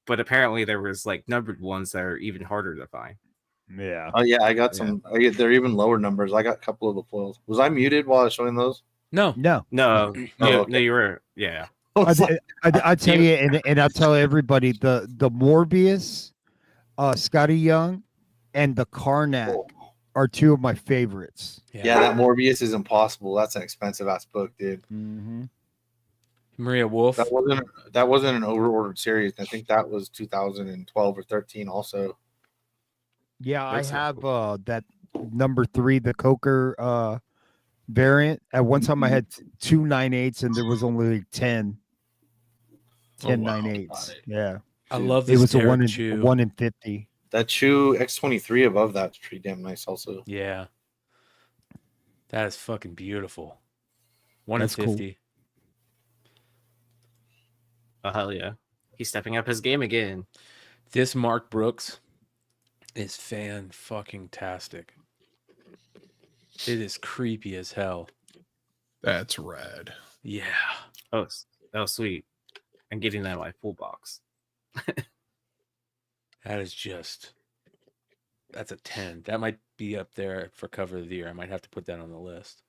but apparently there was like numbered ones that are even harder to find. Yeah. oh yeah, I got some. They're even lower numbers. I got a couple of the foils. Was I muted while I was showing those? No. No. No, Oh, okay. no, you were, yeah. I tell you, and I'll tell everybody the Morbius, Scotty Young, and the Karnak are two of my favorites. Yeah, that Morbius is impossible. That's an expensive ass book, dude. Mm-hmm. Maria Wolf. That wasn't an overordered series. I think that was 2012 or 13 also. Yeah, That's I have that number 3, the Coker variant. At one time I had 2 9/8s and there was only 10 Oh, wow. 9/8s. Yeah. I love It this was a Derek Chew. 1 in 50. That Chew X23 above that's pretty damn nice also. Yeah. That is fucking beautiful. 1 in That's cool. 50. Oh hell yeah, he's stepping up his game again. This Mark Brooks is fan fucking tastic. It is creepy as hell. That's rad. Yeah. Oh, sweet. I'm getting that in my full box. That is just, that's a 10. That might be up there for cover of the year. I might have to put that on the list.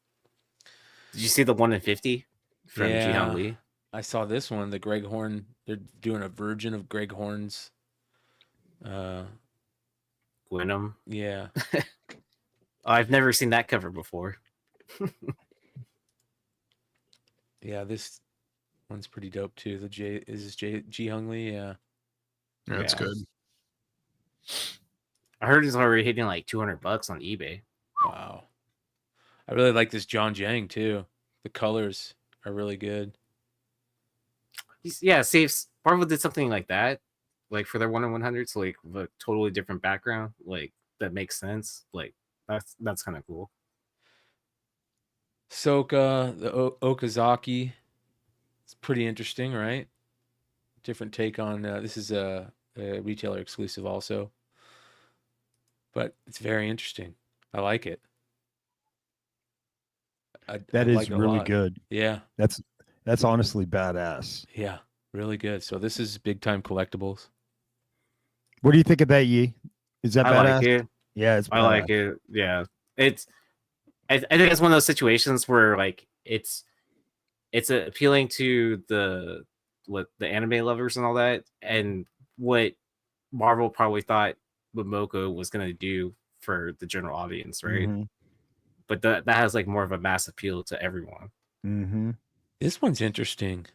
Did you see the 1 in 50 from Jihan Lee? I saw this one, the Greg Horn. They're doing a version of Greg Horn's. Gwynnum. Yeah. I've never seen that cover before. Yeah, this one's pretty dope too. The Ji Hung Lee? Yeah. That's Yeah. good. I heard he's already hitting like $200 on eBay. Wow. I really like this John Jang too. The colors are really good. Yeah, see, if Marvel did something like that, like for their 1/100s, like with a totally different background, like that makes sense. Like that's kind of cool. Soka, the Okazaki. It's pretty interesting, right? Different take on this is a retailer exclusive also. But it's very interesting. I like it. That I is like it a really lot. good. Yeah. That's honestly badass. Yeah. Really good. So this is big time collectibles. What do you think of that, Yee? Is that I badass? like it. Yeah, it's. I badass. like it. Yeah, it's. I think it's one of those situations where like it's appealing to the anime lovers and all that, and what Marvel probably thought what Moko was gonna do for the general audience, right? Mhm. But that has like more of a mass appeal to everyone. Mm-hmm. This one's interesting.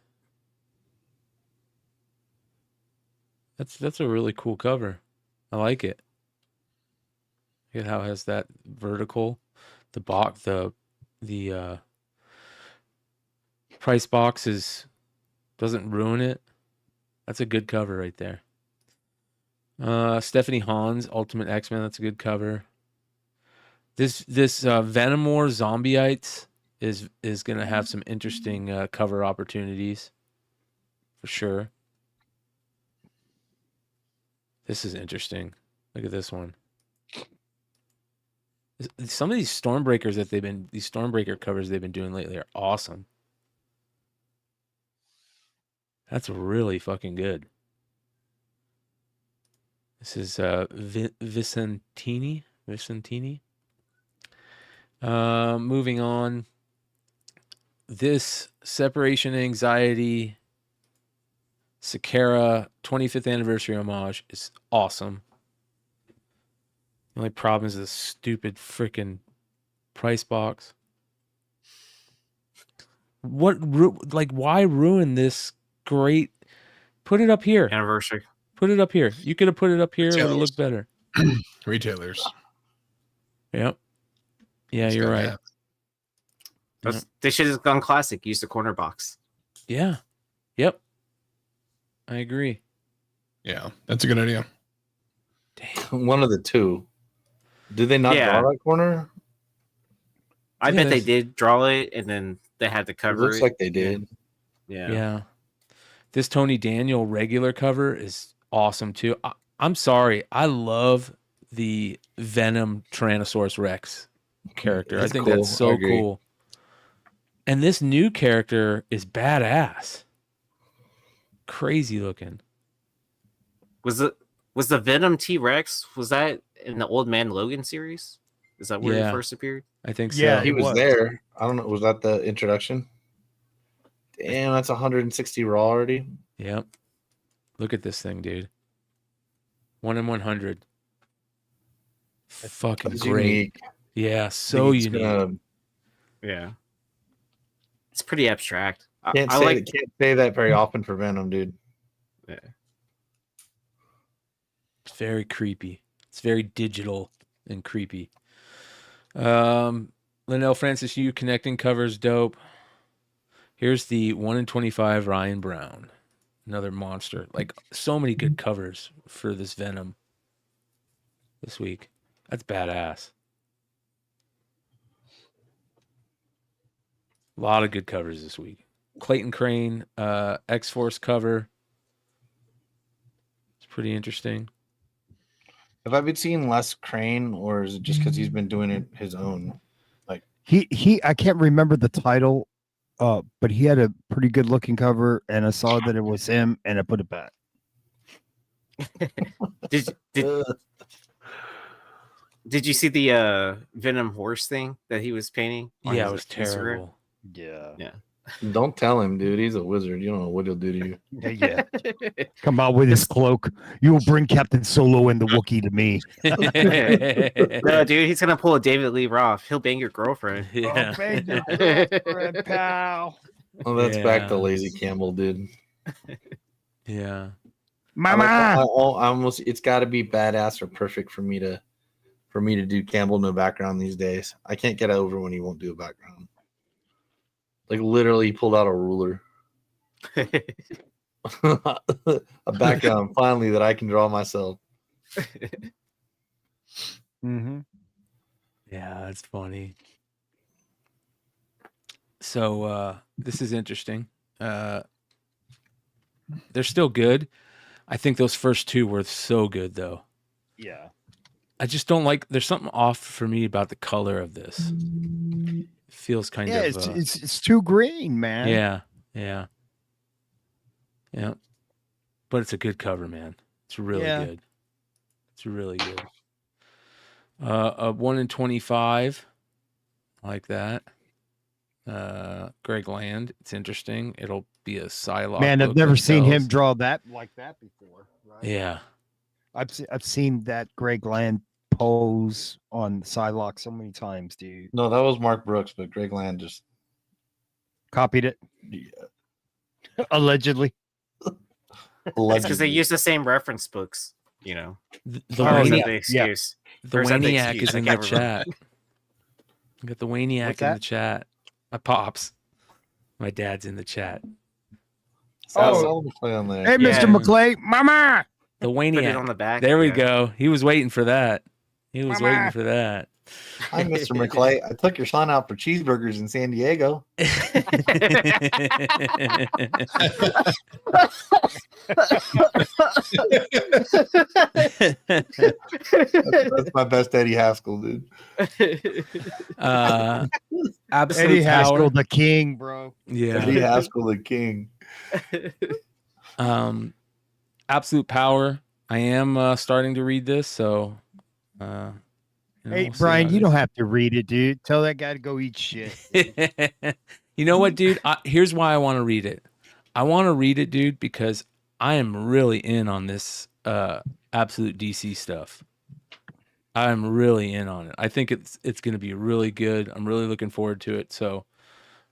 That's a really cool cover. I like it. Look at how it has that vertical, the box, the price box doesn't ruin it. That's a good cover right there. Stephanie Hahn's Ultimate X-Men. That's a good cover. This Venomore Zombieites is gonna have some interesting cover opportunities for sure. This is interesting. Look at this one. Some of these Stormbreakers these Stormbreaker covers they've been doing lately are awesome. That's really fucking good. This is Vicentini. Moving on. This Separation Anxiety Sakara 25th anniversary homage is awesome. The only problem is this stupid freaking price box. Why ruin this great? Put it up here. Anniversary. Put it up here. You could have put it up here. It would have Retailers. looked better. Retailers. Yep. Yeah, It's you're gotta right. They should have gone classic. Use the corner box. Yeah. Yep. I agree. Yeah, that's a good idea. One of the two. Did they not Yeah. draw that corner? I Yeah, bet they there's- did draw it, and then they had to It cover looks it. like they did. Yeah. Yeah. This Tony Daniel regular cover is awesome too. I'm sorry. I love the Venom Tyrannosaurus Rex character. I He's think cool. that's so I agree. cool. And this new character is badass. Crazy looking. Was the Venom T-Rex, was that in the Old Man Logan series? Is that where Yeah. he first appeared? I think so. Yeah, He it was was. there. I don't know. Was that the introduction? Damn, that's 160 raw already. Yep. Look at this thing, dude. 1 in 100. Fucking That's great. unique. Yeah, I so think it's unique. gonna- Yeah. It's pretty abstract. Can't I say like can't say that very often for Venom, dude. It's very creepy. It's very digital and creepy. Linnell Francis, you connecting covers dope. Here's the 1 in 25 Ryan Brown. Another monster. Like so many good covers for this Venom this week. That's badass. A lot of good covers this week. Clayton Crane, X-Force cover. It's pretty interesting. Have I been seeing less Crane, or is it just because he's been doing it his own? He I can't remember the title, but he had a pretty good looking cover, and I saw that it was him, and I put it back. Did you see the Venom horse thing that he was painting? on Yeah, it his was Instagram? terrible. Yeah. Don't tell him, dude. He's a wizard. You don't know what he'll do to you. Yeah. Come out with his cloak. You will bring Captain Solo and the Wookiee to me. No, dude, he's gonna pull a David Lee Roth. He'll bang your girlfriend. Yeah. Bang your girlfriend, pal. Well, that's back to Yeah. Lazy Campbell, dude. Yeah. I Mama. almost it's got to be badass or perfect for me to do Campbell no background these days. I can't get over when he won't do a background. Like literally, he pulled out a ruler, a background finally that I can draw myself. Mm-hmm. Yeah, that's funny. So this is interesting. They're still good. I think those first two were so good though. Yeah. I just don't like there's something off for me about the color of this. It feels kind Yeah, of it's too green, man. yeah. But it's a good cover, man. It's really good. It's really good. A 1 in 25, like that. Greg Land. It's interesting. It'll be a Psylocke. Man, I've book never that seen him sells. draw that like that before. Right? Yeah. I've seen that Greg Land pose on Psylocke so many times, dude. No, that was Mark Brooks, but Greg Land just Copied it. yeah, Allegedly. It's because they use the same reference books, you know. The Oh, Or is yeah. that the excuse? The Or is that the Waniac excuse? is I in the can't remember. chat. I got the Waniac What's in that? the chat. My pops. My dad's in the chat. Oh, play on there. Hey, Yeah. Mr. McClay, mama. The Put it Waniac. on the back. There we yeah. go. He was waiting for that. He was Mama. waiting for that. Hi, Mr. McClay. I took your son out for cheeseburgers in San Diego. That's my best Eddie Haskell, dude. Absolute Eddie power. Haskell, the king, bro. Yeah. Eddie Haskell, the king. Absolute power. I am starting to read this, so Hey, Brian, you don't have to read it, dude. Tell that guy to go eat shit. You know what, dude? Here's why I want to read it. I want to read it, dude, because I am really in on this absolute DC stuff. I'm really in on it. I think it's going to be really good. I'm really looking forward to it. So,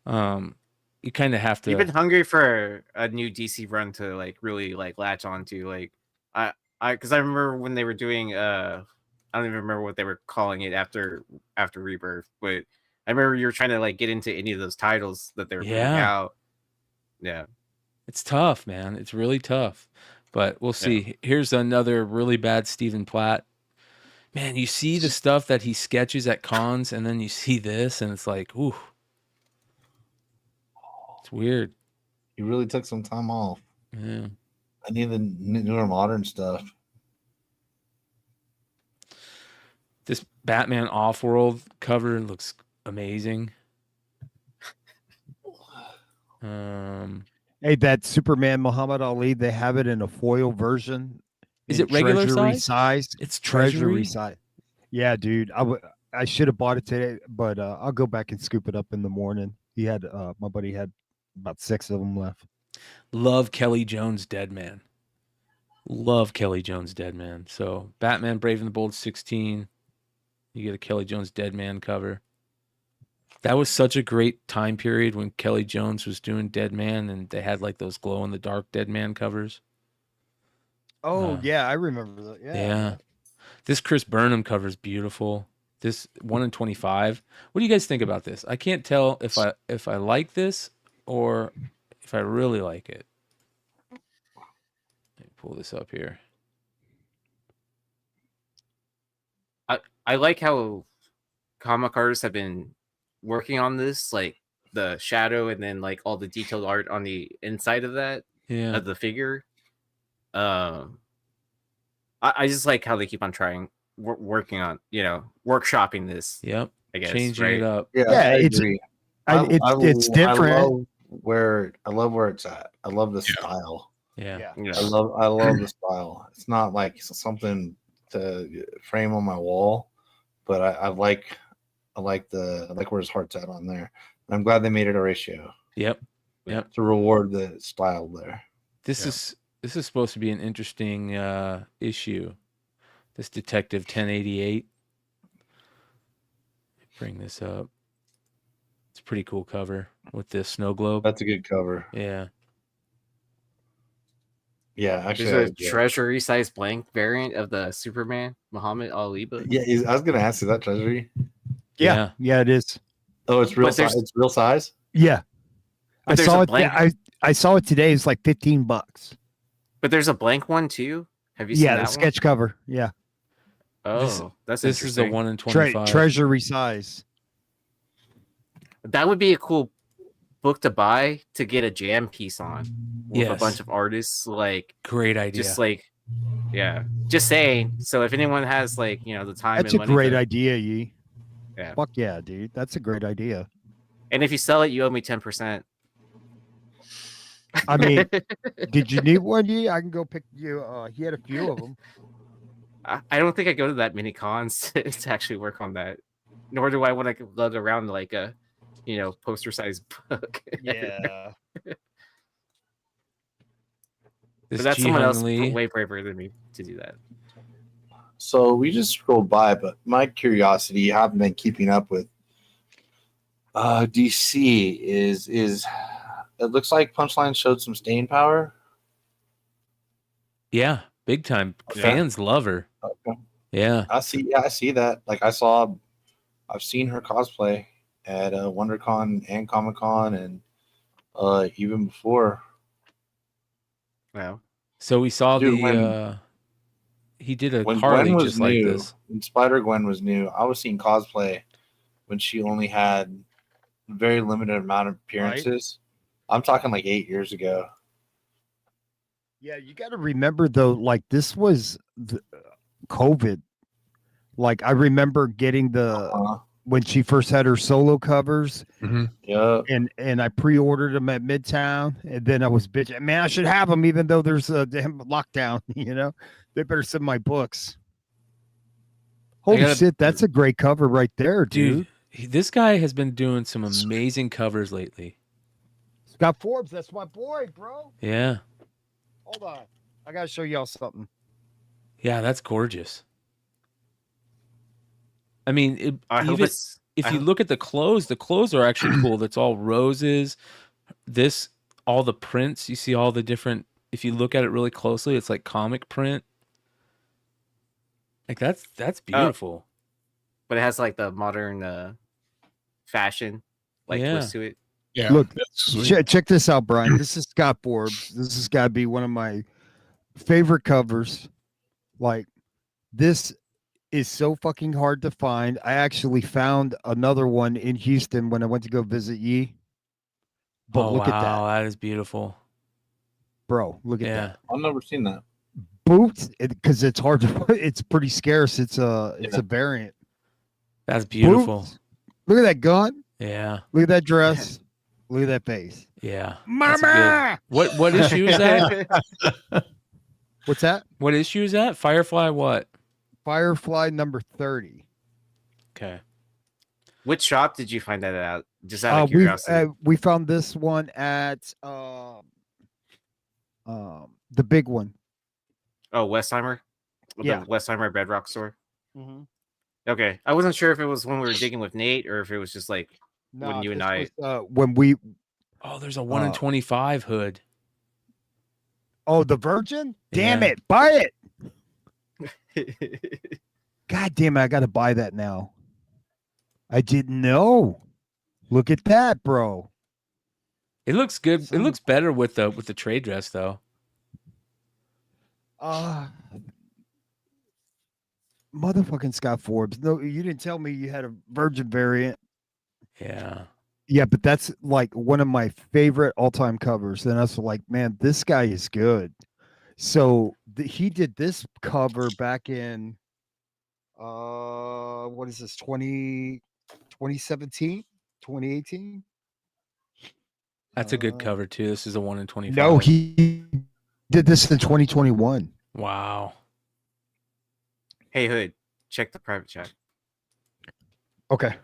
you kind of have to. You've been hungry for a new DC run to like really like latch onto. Like because I remember when they were doing I don't even remember what they were calling it after Rebirth, but I remember you were trying to like get into any of those titles that they were putting out. Yeah. It's tough, man. It's really tough. But we'll see. Yeah. Here's another really bad Stephen Platt. Man, you see the stuff that he sketches at cons, and then you see this, and it's like, ooh. It's weird. He really took some time off. Yeah. I need the newer modern stuff. This Batman Off-World cover looks amazing. Hey, that Superman Muhammad Ali, they have it in a foil version. Is in it regular treasury size? It's treasury treasury size. Yeah, dude. I should have bought it today, but I'll go back and scoop it up in the morning. He had my buddy had about 6 of them left. Love Kelly Jones Dead Man. Love Kelly Jones Dead Man. So Batman Brave and the Bold 16. You get a Kelly Jones Dead Man cover. That was such a great time period when Kelly Jones was doing Dead Man, and they had like those glow in the dark Dead Man covers. Oh yeah, I remember that. Yeah. This Chris Burnham cover is beautiful. This 1 in 25. What do you guys think about this? I can't tell if I like this or if I really like it. Let me pull this up here. I like how comic artists have been working on this, like the shadow and then like all the detailed art on the inside of that, of the figure. I just like how they keep on trying, working on, workshopping this. Yep. I guess Changing right? it up. Yeah, Yeah, I it's agree. it's different. I love where it's at. I love the style. Yeah. Yeah. I love the style. It's not like something to frame on my wall, but I like where his heart's at on there. And I'm glad they made it a ratio. Yep. To reward the style there. This is supposed to be an interesting issue. This Detective 1088. Bring this up. It's a pretty cool cover with this snow globe. That's a good cover. Yeah. Yeah, actually, There's a treasury size blank variant of the Superman Muhammad Ali book. yeah. I was gonna ask, is that treasury? Yeah, it is. Oh, it's real But there's- size. It's real size. Yeah, But I there's saw a it. blank- I saw it today. It's like $15. But there's a blank one too. Have you seen Yeah, that the sketch cover. Yeah, one? Oh, that's This is a interesting. 1 in 25. treasury size. That would be a cool book to buy to get a jam piece on with a Yes. bunch of artists. Like, Great idea. just like, yeah, just saying. So if anyone has like, the time, That's and a money great to- idea, Yee. Yeah. Fuck yeah, dude. That's a great idea. And if you sell it, you owe me 10%. I mean, did you need one, Yee? I can go pick you. He had a few of them. I don't think I go to that many cons to actually work on that. Nor do I want to load around like a, poster sized book. Yeah. But This that's Ji someone else Hung Lee. way braver than me to do that. So we just scrolled by, but my curiosity, I haven't been keeping up with DC is it looks like Punchline showed some staying power. Yeah, big time. Okay. Fans love her. Okay. Yeah. I see that. Like I've seen her cosplay at WonderCon and Comic Con and even before. Wow. So we saw Dude, he did a When Harley Gwen was just like new, this. when Spider-Gwen was new, I was seeing cosplay when she only had a very limited amount of appearances. I'm talking like 8 years ago. Yeah, you got to remember though, like this was the COVID. Like I remember getting when she first had her solo covers, Yeah. and I pre-ordered them at Midtown, and then I was bitching, man, I should have them even though there's a damn lockdown. They better send my books. Holy gotta- shit, that's a great cover right there, Dude, dude. this guy has been doing some amazing covers lately. Scott Forbes, that's my boy, bro. Yeah. Hold on, I gotta show y'all something. Yeah, that's gorgeous. I mean, I hope even it's. if I you hope- look at the clothes are actually cool. That's all roses. All the prints, you see all the different, if you look at it really closely, it's like comic print. Like that's beautiful. But it has like the modern fashion twist to it. Yeah. Look, that's sweet. check this out, Brian. This is Scott Forbes. This has got to be one of my favorite covers. Like, this is so fucking hard to find. I actually found another one in Houston when I went to go visit Yee. But Oh look at wow, that, that is beautiful. bro. Look at Yeah. that. I've never seen that. Boots, because it's hard to. It's pretty scarce. It's a variant. That's beautiful. Boots. Look at that gun. Yeah. Look at that dress. Look at that face. Yeah. That's a good- Mama. What issue is that? What's that? What issue is that? Firefly what? Firefly number 30. Okay. Which shop did you find that at? Just out of We curiosity. we found this one at the big one. Oh, Westheimer? Yeah. The Westheimer Bedrock store? Mhm. Okay. I wasn't sure if it was when we were digging with Nate or if it was just like when you and this I. was, when we Oh, there's a 1 in 25 hood. the Virgin. Damn Yeah. it! Buy it. God damn it! I got to buy that now. I didn't know. Look at that, bro. It looks good. It looks better with the trade dress though. Motherfucking Scott Forbes. No, you didn't tell me you had a Virgin variant. Yeah. Yeah, but that's like one of my favorite all-time covers. And I was like, man, this guy is good. So he did this cover back in what is this, 2017, 2018? That's a good cover too. This is a 1 in 25. No, he did this in 2021. Wow. Hey, Hood, check the private chat. Okay.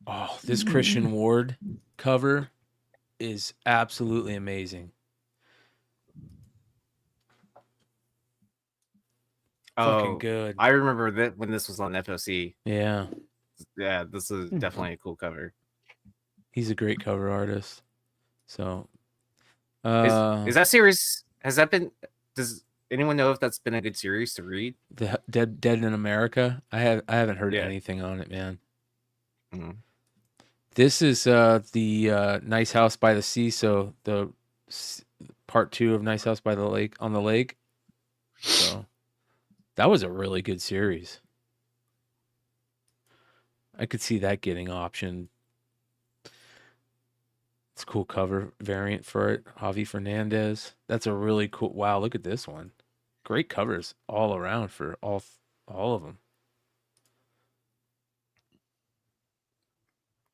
Oh, this Christian Ward cover is absolutely amazing. Oh, Fucking good. I remember that when this was on FOC. Yeah. Yeah, this is definitely a cool cover. He's a great cover artist. So, Is that series? Has that been? Does anyone know if that's been a good series to read? the Dead in America? I haven't heard Yeah. anything on it, man. Mhm. This is the Nice House by the Sea. So the part 2 of Nice House by the Lake on the lake. So that was a really good series. I could see that getting optioned. It's a cool cover variant for it. Javi Fernandez. That's a really cool. Wow, look at this one. Great covers all around for all of them.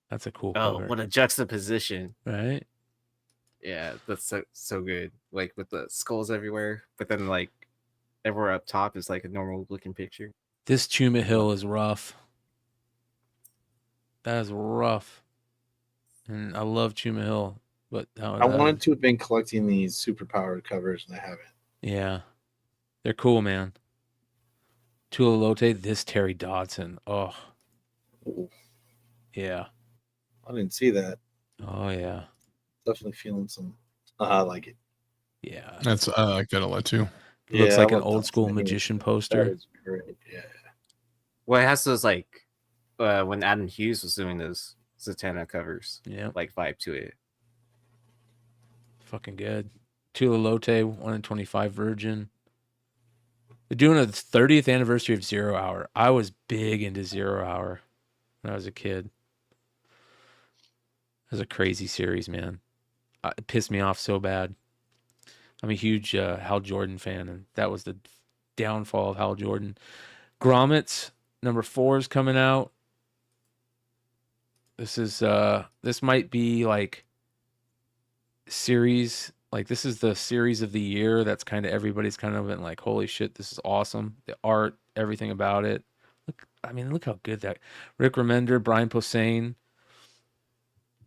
That's a cool Oh, cover. what a juxtaposition! Right? Yeah, that's so good. Like with the skulls everywhere, but then like everywhere up top is like a normal looking picture. This Chuma Hill is rough. That is rough. And I love Chuma Hill, but I wanted to have been collecting these superpowered covers, and I haven't. Yeah. They're cool, man. Tula Lote, this Terry Dodson. Oh. Ooh, Yeah. I didn't see that. Oh, yeah. Definitely feeling some. I like it. Yeah. That's I like that a lot too. It looks Yeah, like I an love old school Dodson. magician That poster. is great. Yeah. Well, it has those like when Adam Hughes was doing those Zatanna covers, Yeah. like vibe to it. Fucking good. Tula Lote, 1 in 25 Virgin. They're doing a 30th anniversary of Zero Hour. I was big into Zero Hour when I was a kid. It was a crazy series, man. It pissed me off so bad. I'm a huge Hal Jordan fan, and that was the downfall of Hal Jordan. Grommets, number 4 is coming out. This might be like series, like this is the series of the year. That's kind of everybody's kind of been like, holy shit, this is awesome. The art, everything about it. Look how good that Rick Remender, Brian Posehn.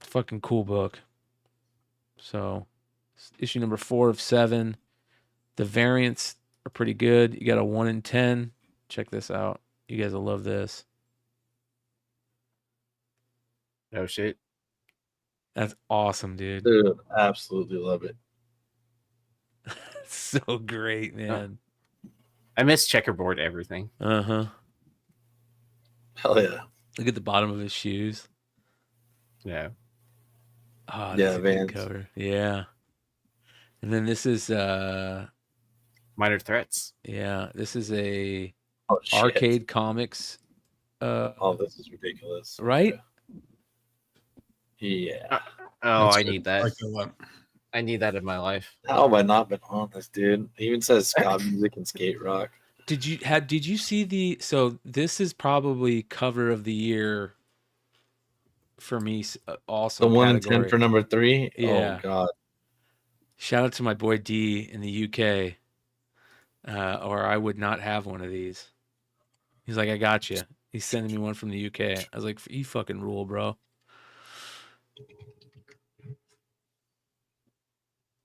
Fucking cool book. So issue number 4 of 7. The variants are pretty good. You got a 1 in 10. Check this out. You guys will love this. Oh shit! That's awesome, dude. Dude, absolutely love it. So great, man. I miss checkerboard everything. Uh-huh. Hell yeah. Look at the bottom of his shoes. Yeah. Oh, that's Yeah, a Vans. good cover. Yeah. And then this is Minor Threats. yeah, this is a Oh, shit. arcade comics. Oh, this is ridiculous. Right? Yeah. Oh, That's I good. need I that. like that a lot. I need that in my life. How have I not been on this, dude? It even says ska music and skate rock. Did you see so this is probably cover of the year for me also The 1 in 10 category. for number 3? Yeah. Oh, God. Shout out to my boy D in the UK. Or I would not have one of these. He's like, I got you. He's sending me one from the UK. I was like, you fucking rule, bro.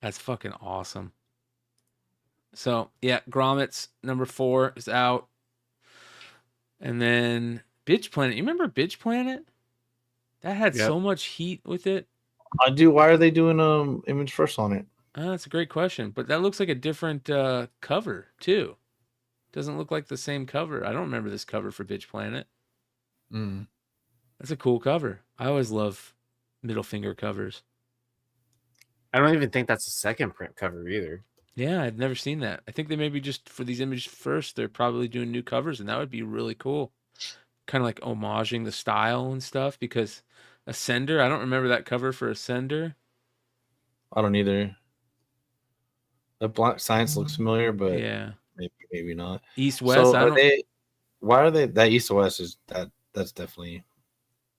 That's fucking awesome. So, yeah, Grommets, number 4 is out. And then Bitch Planet. You remember Bitch Planet? That had Yep. so much heat with it. I do. Why are they doing image first on it? That's a great question. But that looks like a different cover, too. Doesn't look like the same cover. I don't remember this cover for Bitch Planet. Mm. That's a cool cover. I always love middle finger covers. I don't even think that's a second print cover either. Yeah, I've never seen that. I think they maybe just for these images first, they're probably doing new covers, and that would be really cool. Kind of like homaging the style and stuff, because Ascender, I don't remember that cover for Ascender. I don't either. The Black Science looks familiar, but Yeah. maybe not. East West, So I are don't they? Why are they? That East to West is that's definitely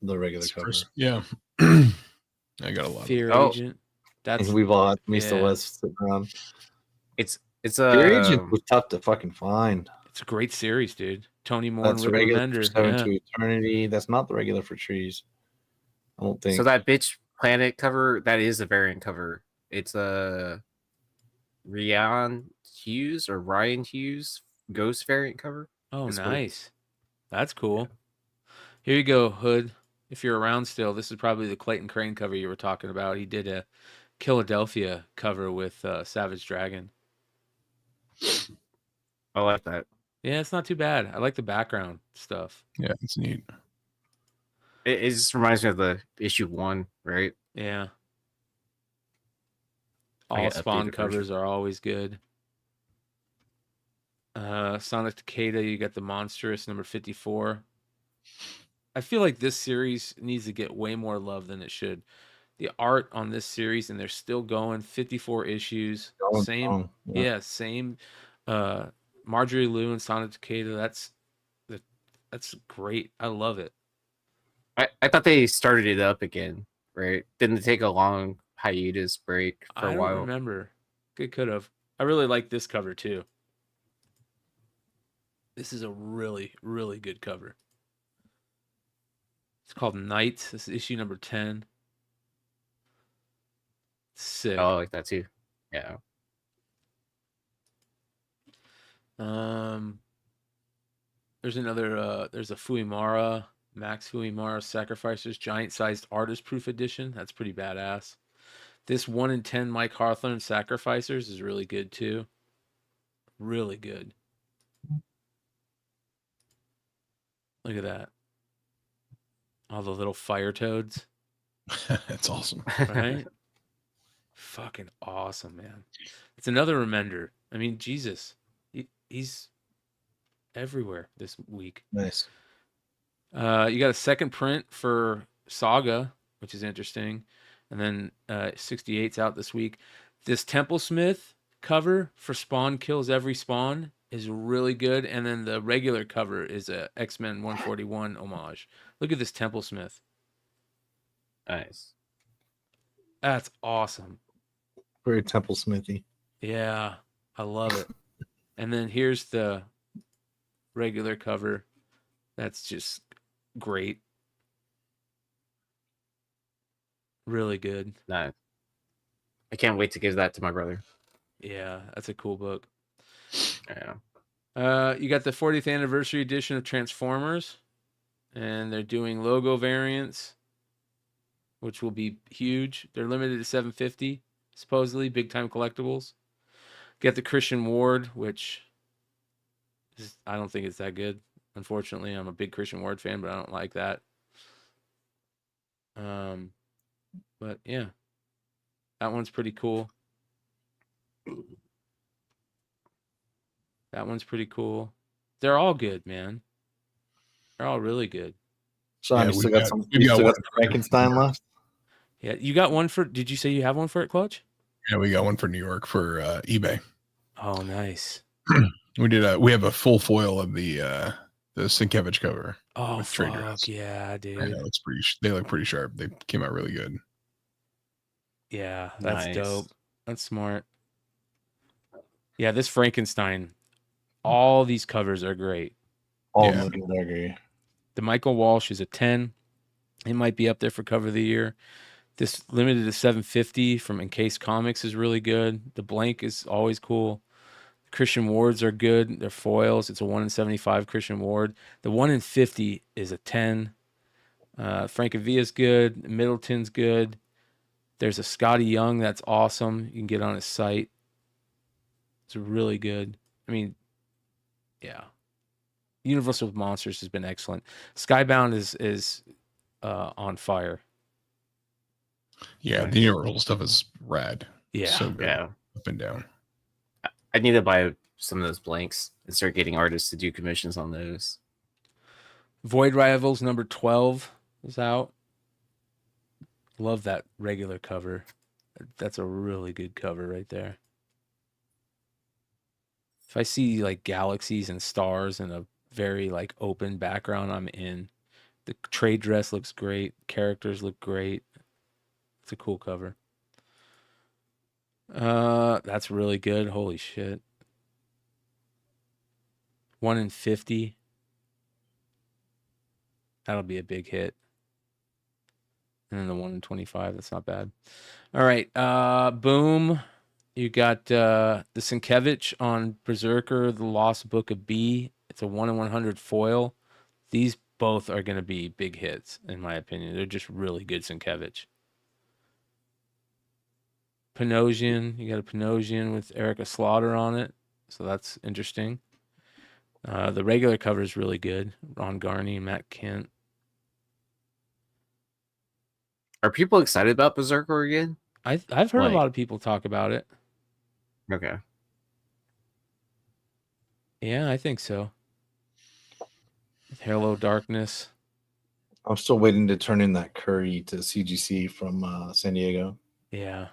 the regular It's cover. first- yeah. I got a lot. Fear Oh. Agent. That's We've all had East to yeah. West sitting around. It's Fear Agent was tough to fucking find. it's a great series, dude. Tony Moore That's and the Rick regular for Remender. Seven Yeah. to Eternity. That's not the regular for Trees. I don't think. so that Bitch Planet cover, that is a variant cover. It's a Ryan Hughes Ghost variant cover. Oh, It's cool. nice. That's cool. Here you go, Hood. If you're around still, this is probably the Clayton Crane cover you were talking about. He did a Philadelphia cover with Savage Dragon. I like that. Yeah, it's not too bad. I like the background stuff. Yeah, it's neat. It just reminds me of the issue 1, right? Yeah. Like All an Spawn updated covers version. are always good. Sonic Takeda, you got the Monstrous number 54. I feel like this series needs to get way more love than it should. The art on this series, and they're still going 54 issues. Going Same, strong, yeah, same. Marjorie Liu and Sonic Takeda. That's great. I love it. I thought they started it up again, right? Didn't it take a long hiatus break for I a don't while? remember. It could have. I really like this cover too. This is a really, really good cover. It's called Night. This is issue number 10. Sick. Oh, I like that too. Yeah. There's another. There's a Fuimara, Max Fuimara Sacrificers Giant Sized Artist Proof Edition. That's pretty badass. This 1 in 10 Mike Hawthorne Sacrificers is really good too. Really good. Look at that. All the little fire toads. That's awesome. Right? Fucking awesome, man. It's another Remender. I mean, Jesus. He's everywhere this week. Nice. You got a second print for Saga, which is interesting. And then 68's out this week. This Templesmith cover for Spawn Kills Every Spawn is really good. And then the regular cover is a X-Men 141 homage. Look at this Templesmith. Nice. That's awesome. Very Temple Smithy. Yeah, I love it. And then here's the regular cover. That's just great. Really good. Nice. I can't wait to give that to my brother. Yeah, that's a cool book. Yeah. You got the 40th anniversary edition of Transformers, and they're doing logo variants, which will be huge. They're limited to 750, supposedly, big time collectibles. Get the Christian Ward, which I don't think it's that good. Unfortunately, I'm a big Christian Ward fan, but I don't like that. But yeah, that one's pretty cool. That one's pretty cool. They're all good, man. They're all really good. Sean, Yeah, you still we got got- we got one. some Frankenstein left? Yeah, you got one for. Did you say you have one for it, Clutch? Yeah, we got one for New York for eBay. Oh, nice. We have a full foil of the Sienkiewicz cover. Oh, with Trader fuck Joe's. yeah, dude. I know, they look pretty sharp. They came out really good. Yeah, that's Nice. dope. That's smart. Yeah, this Frankenstein, all these covers are great. All Yeah. moving, I agree. The Michael Walsh is a 10. It might be up there for cover of the year. This limited to 750 from Encased Comics is really good. The blank is always cool. Christian Wards are good. They're foils. It's a 1 in 75 Christian Ward. The 1 in 50 is a 10. Francovilla's good. Middleton's good. There's a Scotty Young that's awesome. You can get on his site. It's really good. I mean, yeah. Universal Monsters has been excellent. Skybound is on fire. Yeah, the Universal stuff is rad. Yeah. So good. Yeah. Up and down. I need to buy some of those blanks and start getting artists to do commissions on those. Void Rivals number 12 is out. Love that regular cover. That's a really good cover right there. If I see like galaxies and stars and a very like open background, I'm in. The trade dress looks great. Characters look great. It's a cool cover. That's really good. Holy shit. 1 in 50. That'll be a big hit. And then the 1 in 25. That's not bad. All right. Boom. You got the Sienkiewicz on Berserker, The Lost Book of B. It's a 1 in 100 foil. These both are going to be big hits, in my opinion. They're just really good Sienkiewicz. Panosian, you got a Panosian with Erica Slaughter on it, so that's interesting. The regular cover is really good. Ron Garney, Matt Kent. Are people excited about Berserker again? I've heard a lot of people talk about it. Okay. Yeah, I think so. Hello, Darkness. I'm still waiting to turn in that Curry to CGC from San Diego. Yeah.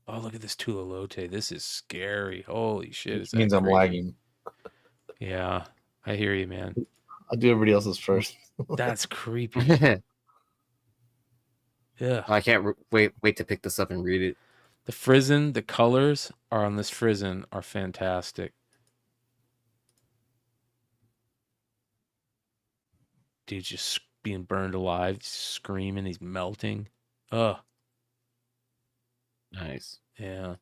Oh, look at this Tula Lote. This is scary. Holy shit. Which means I'm lagging. Yeah, I hear you, man. I'll do everybody else's first. That's creepy. Yeah. I can't wait to pick this up and read it. The Frizzen, the colors are on this Frizzen are fantastic. Dude's just being burned alive, screaming, he's melting. Ugh. Nice. Yeah.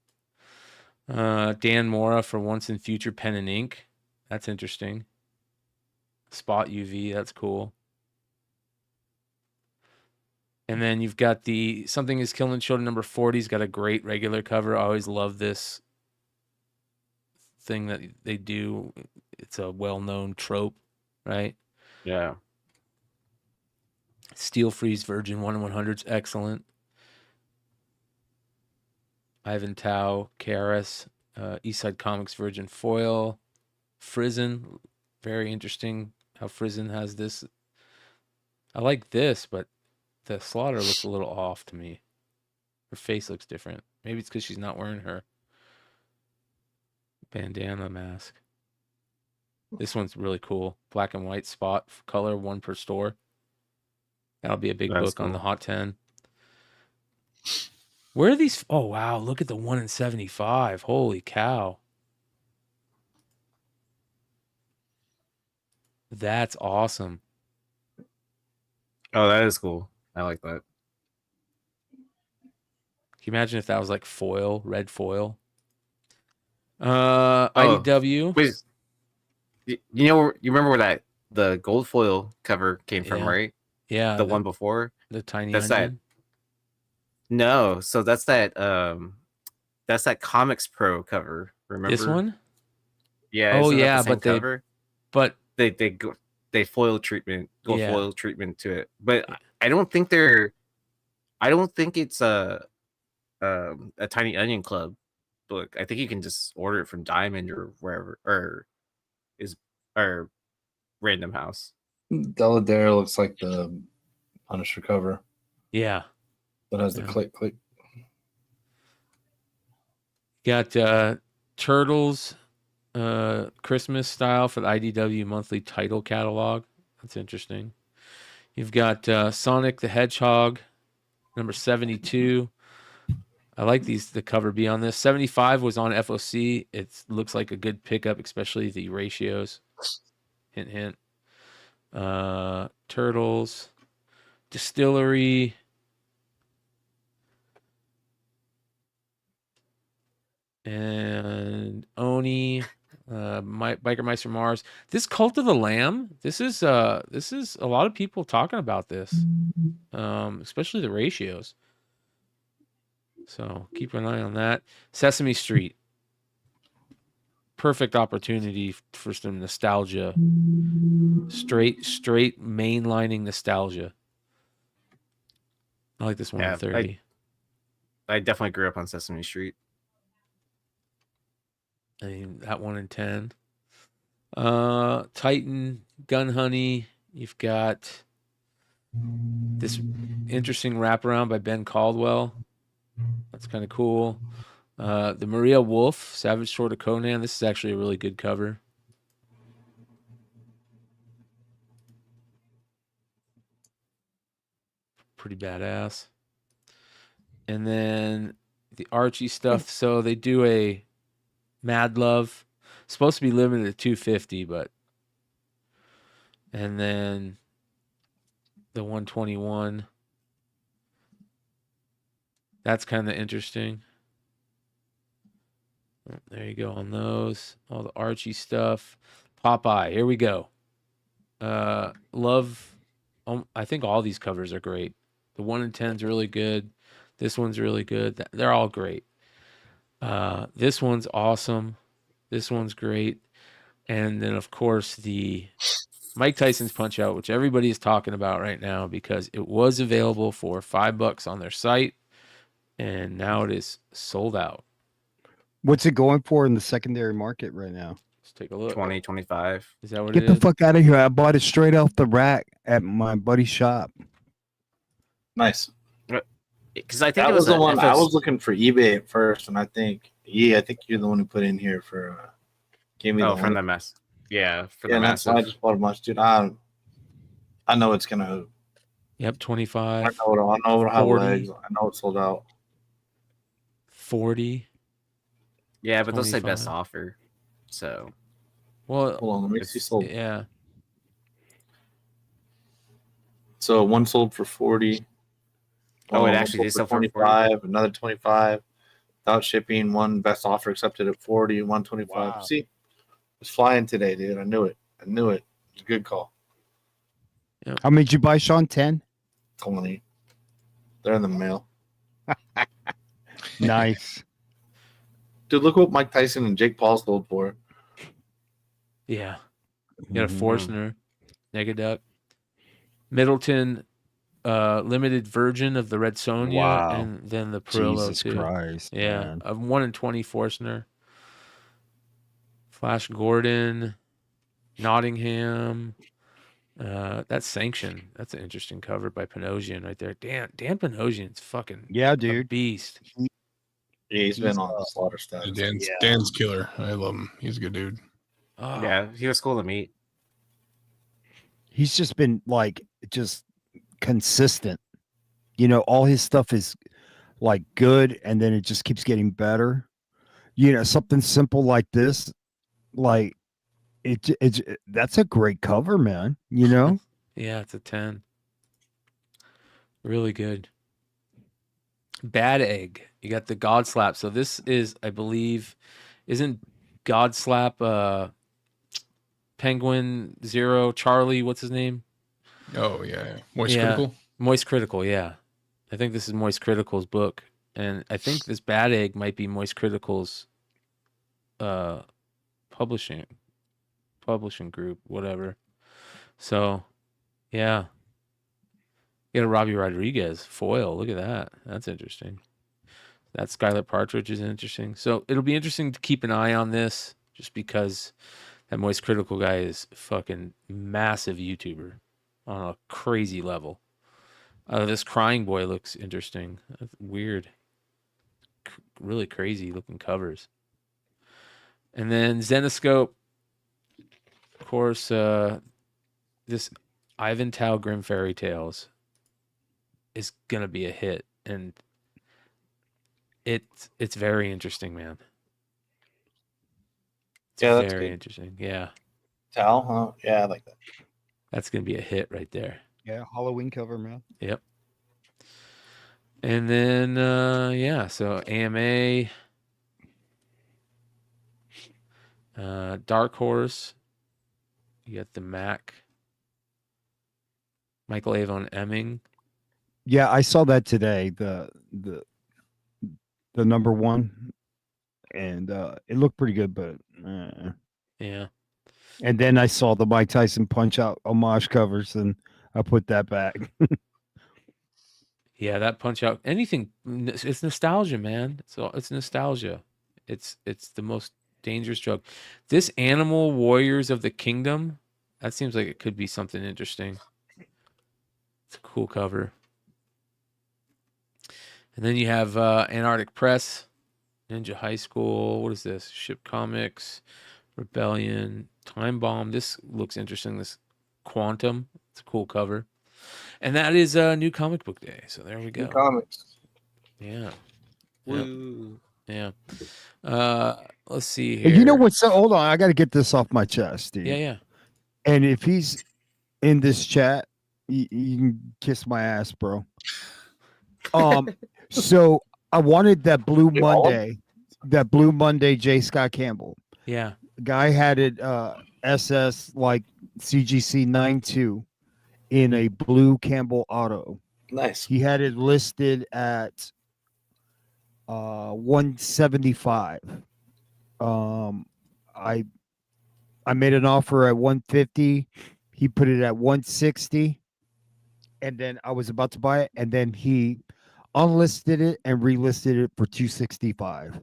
Dan Mora for Once and Future Pen and Ink. That's interesting. Spot UV, that's cool. And then you've got the Something is Killing Children number 40. He's got a great regular cover. I always love this thing that they do. It's a well-known trope, right? Yeah. Steel Freeze Virgin 1/100's excellent. Ivan Tao, Karis, Eastside Comics Virgin Foil, Frizzen, very interesting how Frizzen has this. I like this, but the Slaughter looks a little off to me. Her face looks different. Maybe it's because she's not wearing her bandana mask. This one's really cool. Black and white spot color, one per store. That'll be a big book on the Hot 10. Where are these? Oh, wow. Look at the 1 in 75. Holy cow. That's awesome. Oh, that is cool. I like that. Can you imagine if that was like foil, red foil? IDW. Wait, you remember where the gold foil cover came from, right? Yeah. The one before? The tiny That's onion? No, so that's that Comix Pro cover. Remember This one? Yeah. Oh isn't that yeah, the same but cover? They foil treatment, foil treatment to it. But I don't think it's a Tiny Onion Club book. I think you can just order it from Diamond or wherever, or Random House. Deladare looks like the Punisher cover. Yeah. That has the click. Got Turtles Christmas style for the IDW monthly title catalog. That's interesting. You've got Sonic the Hedgehog number 72. I like the cover B on this. 75 was on FOC. It looks like a good pickup, especially the ratios. Hint, hint. Turtles, Distillery. And Oni, Biker Meister Mars. This Cult of the Lamb. This is a lot of people talking about this, especially the ratios. So keep an eye on that. Sesame Street. Perfect opportunity for some nostalgia. Straight mainlining nostalgia. I like this one. Yeah, 30. I definitely grew up on Sesame Street. I mean, that 1 in 10. Titan, Gun Honey. You've got this interesting wraparound by Ben Caldwell. That's kind of cool. The Maria Wolf, Savage Sword of Conan. This is actually a really good cover. Pretty badass. And then the Archie stuff. So they do a Mad Love. Supposed to be limited to 250, but. And then the 121. That's kind of interesting. There you go on those. All the Archie stuff. Popeye. Here we go. Love. I think all these covers are great. The 1 in 10's really good. This one's really good. They're all great. This one's awesome. This one's great. And then, of course, the Mike Tyson's Punch Out, which everybody is talking about right now because it was available for $5 on their site, and now it is sold out. What's it going for in the secondary market right now? Let's take a look. 20, 25. Is that what Get it the is? fuck out of here. I bought it straight off the rack at my buddy's shop. Nice. Because I think That it was the a one I FS was looking for eBay at first, and I think you're the one who put in here for gave me Oh, the from link. the mess. Yeah, for Yeah, the and that's why I massive. just bought a bunch, dude. I know it's gonna. Yep, 25. I know it'll have 40. legs. I know it's sold out. 40. Yeah, but they'll say best 25. offer. So Well, Hold on, let me see sold. yeah. So one sold for 40. Oh, it one actually sold did sell for 25. Another 25 without shipping. One best offer accepted at 40. 125. Wow. See, it's flying today, dude. I knew it. It's a good call. How many did you buy, Sean? 10? 20. They're in the mail. Nice. Dude, look what Mike Tyson and Jake Paul sold for. Yeah. You got a Mhm. Forstner, Negaduck, Middleton, limited version of the Red Sonja, Wow. and then the Perillo Jesus too. Christ. Yeah, man. a 1 in 20 Forstner, Flash Gordon, Nottingham. That's Sanction. That's an interesting cover by Panosian right there. Dan Panosian's fucking Yeah, a dude. beast. Yeah, he's been He's, on the slaughter stats. Dan's killer. I love him. He's a good dude. Oh, yeah, he was cool to meet. He's just been just consistent. You know, all his stuff is good, and then it just keeps getting better. You know, something simple like this, it's that's a great cover, man. You know, yeah, it's a 10. Really good. Bad Egg. You got the God Slap. So this is, I believe, isn't God Slap Penguin Zero Charlie? What's his name? Oh yeah, Moist Yeah. Critical. Moist Critical. Yeah, I think this is Moist Critical's book, and I think this Bad Egg might be Moist Critical's publishing group, whatever. So, yeah. You got a Robbie Rodriguez foil. Look at that. That's interesting. That Scarlet Partridge is interesting. So it'll be interesting to keep an eye on this, just because that Moist Critical guy is fucking massive YouTuber on a crazy level. This Crying Boy looks interesting. That's weird. Really crazy looking covers. And then Zenoscope, of course, this Ivan Tao Grim Fairy Tales is gonna be a hit, and it's very interesting, man. It's Yeah, that's very good. interesting. Yeah, Tal, huh? Yeah, I like that. that's gonna be a hit right there. yeah, Halloween cover, man. Yep. And then yeah, so AMA, Dark Horse. You got the Mac, Michael Avon Emming. Yeah, I saw that today. The number one, and it looked pretty good, but. Yeah. And then I saw the Mike Tyson Punch Out homage covers, and I put that back. Yeah, that Punch Out. Anything. It's nostalgia, man. It's nostalgia. It's the most dangerous drug. This Animal Warriors of the Kingdom. That seems like it could be something interesting. It's a cool cover. And then you have Antarctic Press, Ninja High School. What is this? Ship Comics, Rebellion, Time Bomb. This looks interesting. This Quantum. It's a cool cover. And that is New Comic Book Day. So there we go. New comics. Yeah. Woo. Yeah. Let's see here. And you know what's hold on, I got to get this off my chest, dude. Yeah, yeah. And if he's in this chat, you can kiss my ass, bro. So I wanted that Blue Monday J. Scott Campbell. Yeah. Guy had it SS CGC 92 in a blue Campbell Auto. Nice. He had it listed at 175. I made an offer at 150. He put it at 160, and then I was about to buy it, and then he unlisted it and relisted it for 265.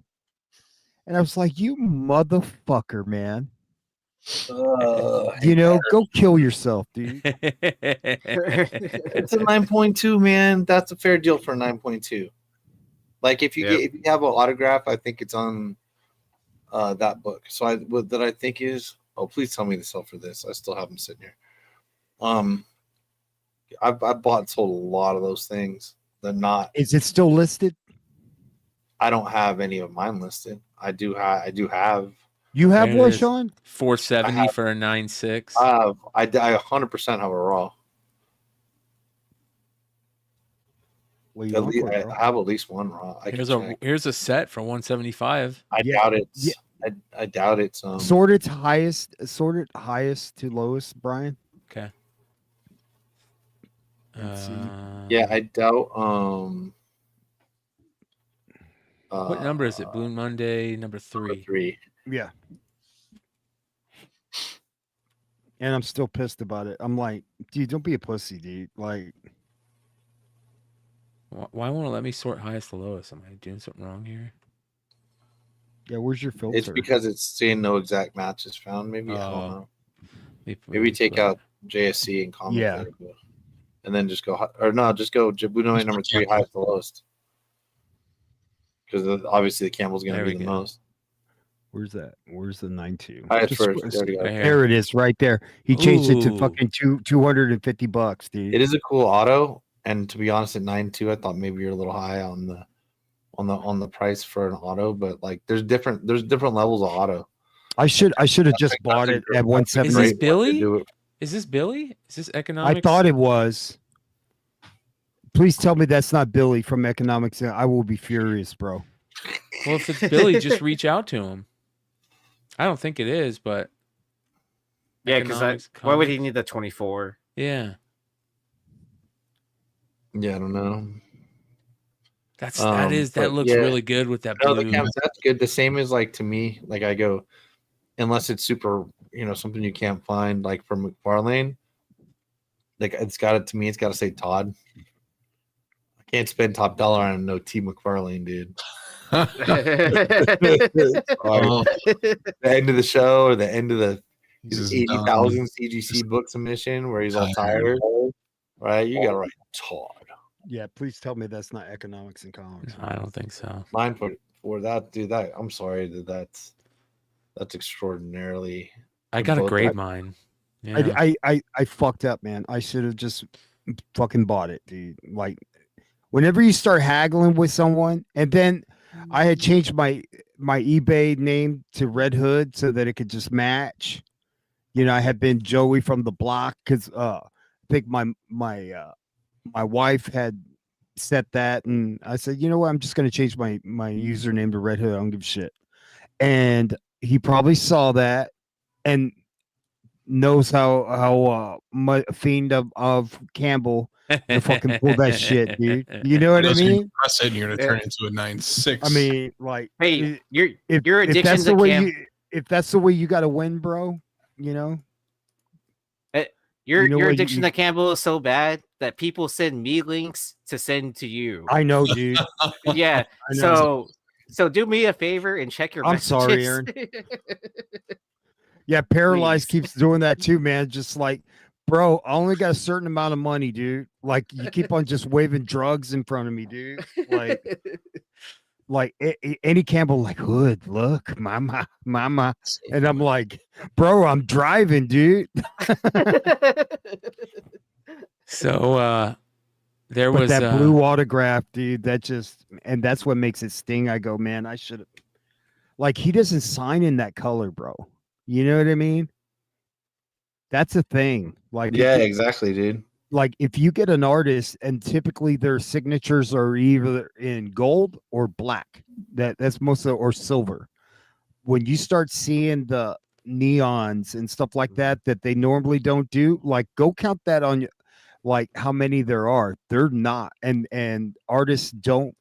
And I was like, "You motherfucker, man! You know, go kill yourself, dude." It's a 9.2, man. That's a fair deal for a 9.2. Like if you if you have an autograph, I think it's on that book. So what that I think is, oh, please tell me to sell for this. I still have them sitting here. I bought and sold a lot of those things. They're not. Is it still listed? I don't have any of mine listed. I do have. You have There it one, is. Sean? 470 for a 9.6. I 100% have a raw. What you At want least, for it, bro? I have at least one raw. Here's a set for 175. I Yeah, doubt it. yeah. I doubt it's Sorted highest to lowest, Brian. Okay. Let's see. yeah, I doubt What number is it? Blue Monday, number 3. 3. Yeah. And I'm still pissed about it. I'm like, dude, don't be a pussy, dude. Like, Why won't it let me sort highest to lowest? Am I doing something wrong here? yeah, where's your filter? It's because it's saying no exact matches found. Maybe I don't Oh. know. Let me Maybe take out JSC and comment. Yeah. And then just go just go Jabuno number 3 highest to lowest. Because obviously the Campbell's going to There be we the go. most. Where's that? Where's the 9.2? Highest Just first. squ- There we go. Right here. There it is, right there. He changed it to Ooh. fucking $250, dude. It is a cool auto, and to be honest, at 9.2, I thought maybe you're a little high on the price for an auto, but like there's different levels of auto. I should have just That's bought a it great- at that's a 170. Is great this way to Billy? do it. Is this Billy? Is this I economics? thought it was. Please tell me that's not Billy from Economics. I will be furious, bro. Well, if it's Billy, just reach out to him. I don't think it is, but Yeah, because Economics, why would he Comix. need the 24? Yeah, Yeah, I don't know. that but looks yeah. really good with that No, blue. that's good. The same as like to me, like I go, unless it's super, something you can't find, like from McFarlane. Like it's got to me, it's got to say Todd. I can't spend top dollar on no T McFarlane, dude. Sorry. The end of the show or the end of the He's just 80,000 CGC book submission where he's all tired, right? You got to write Todd. Yeah, please tell me that's not Economics and Comics. I don't think so. Mine for that, dude. That I'm sorry that that's extraordinarily. I got to both grade that- mine. Yeah. I fucked up, man. I should have just fucking bought it, dude. Like, whenever you start haggling with someone, and then I had changed my eBay name to Red Hood so that it could just match. I had been Joey from the block because I think my wife had set that, and I said, you know what, I'm just gonna change my username to Red Hood. I don't give a shit. And he probably saw that and knows how much fiend of Campbell to fucking pull that shit, dude. You know what I Unless you mean? press it and you're gonna turn it into a 9.6. I mean, like, Hey, if your addiction that's to the way Cam- if that's the way you got to win, bro, your you know your what, addiction to Campbell is so bad that people send me links to send to you. I know, dude. Yeah. I know. So do me a favor and check your I'm messages. sorry, Aaron. Yeah, Paralyzed Please. keeps doing that too, man. Just like, bro, I only got a certain amount of money, dude. Like, you keep on just waving drugs in front of me, dude. Like any Campbell, like, Hood, look, mama, and I'm like, bro, I'm driving, dude. So there But was that blue autograph, dude. And that's what makes it sting. I go, man, I should have. Like, he doesn't sign in that color, bro. You know what I mean? That's a thing. Like, Yeah, exactly, dude. Like, if you get an artist and typically their signatures are either in gold or black, that's most of, or silver. When you start seeing the neons and stuff like that they normally don't do. Like, go count that on like how many there are. They're not, and artists don't.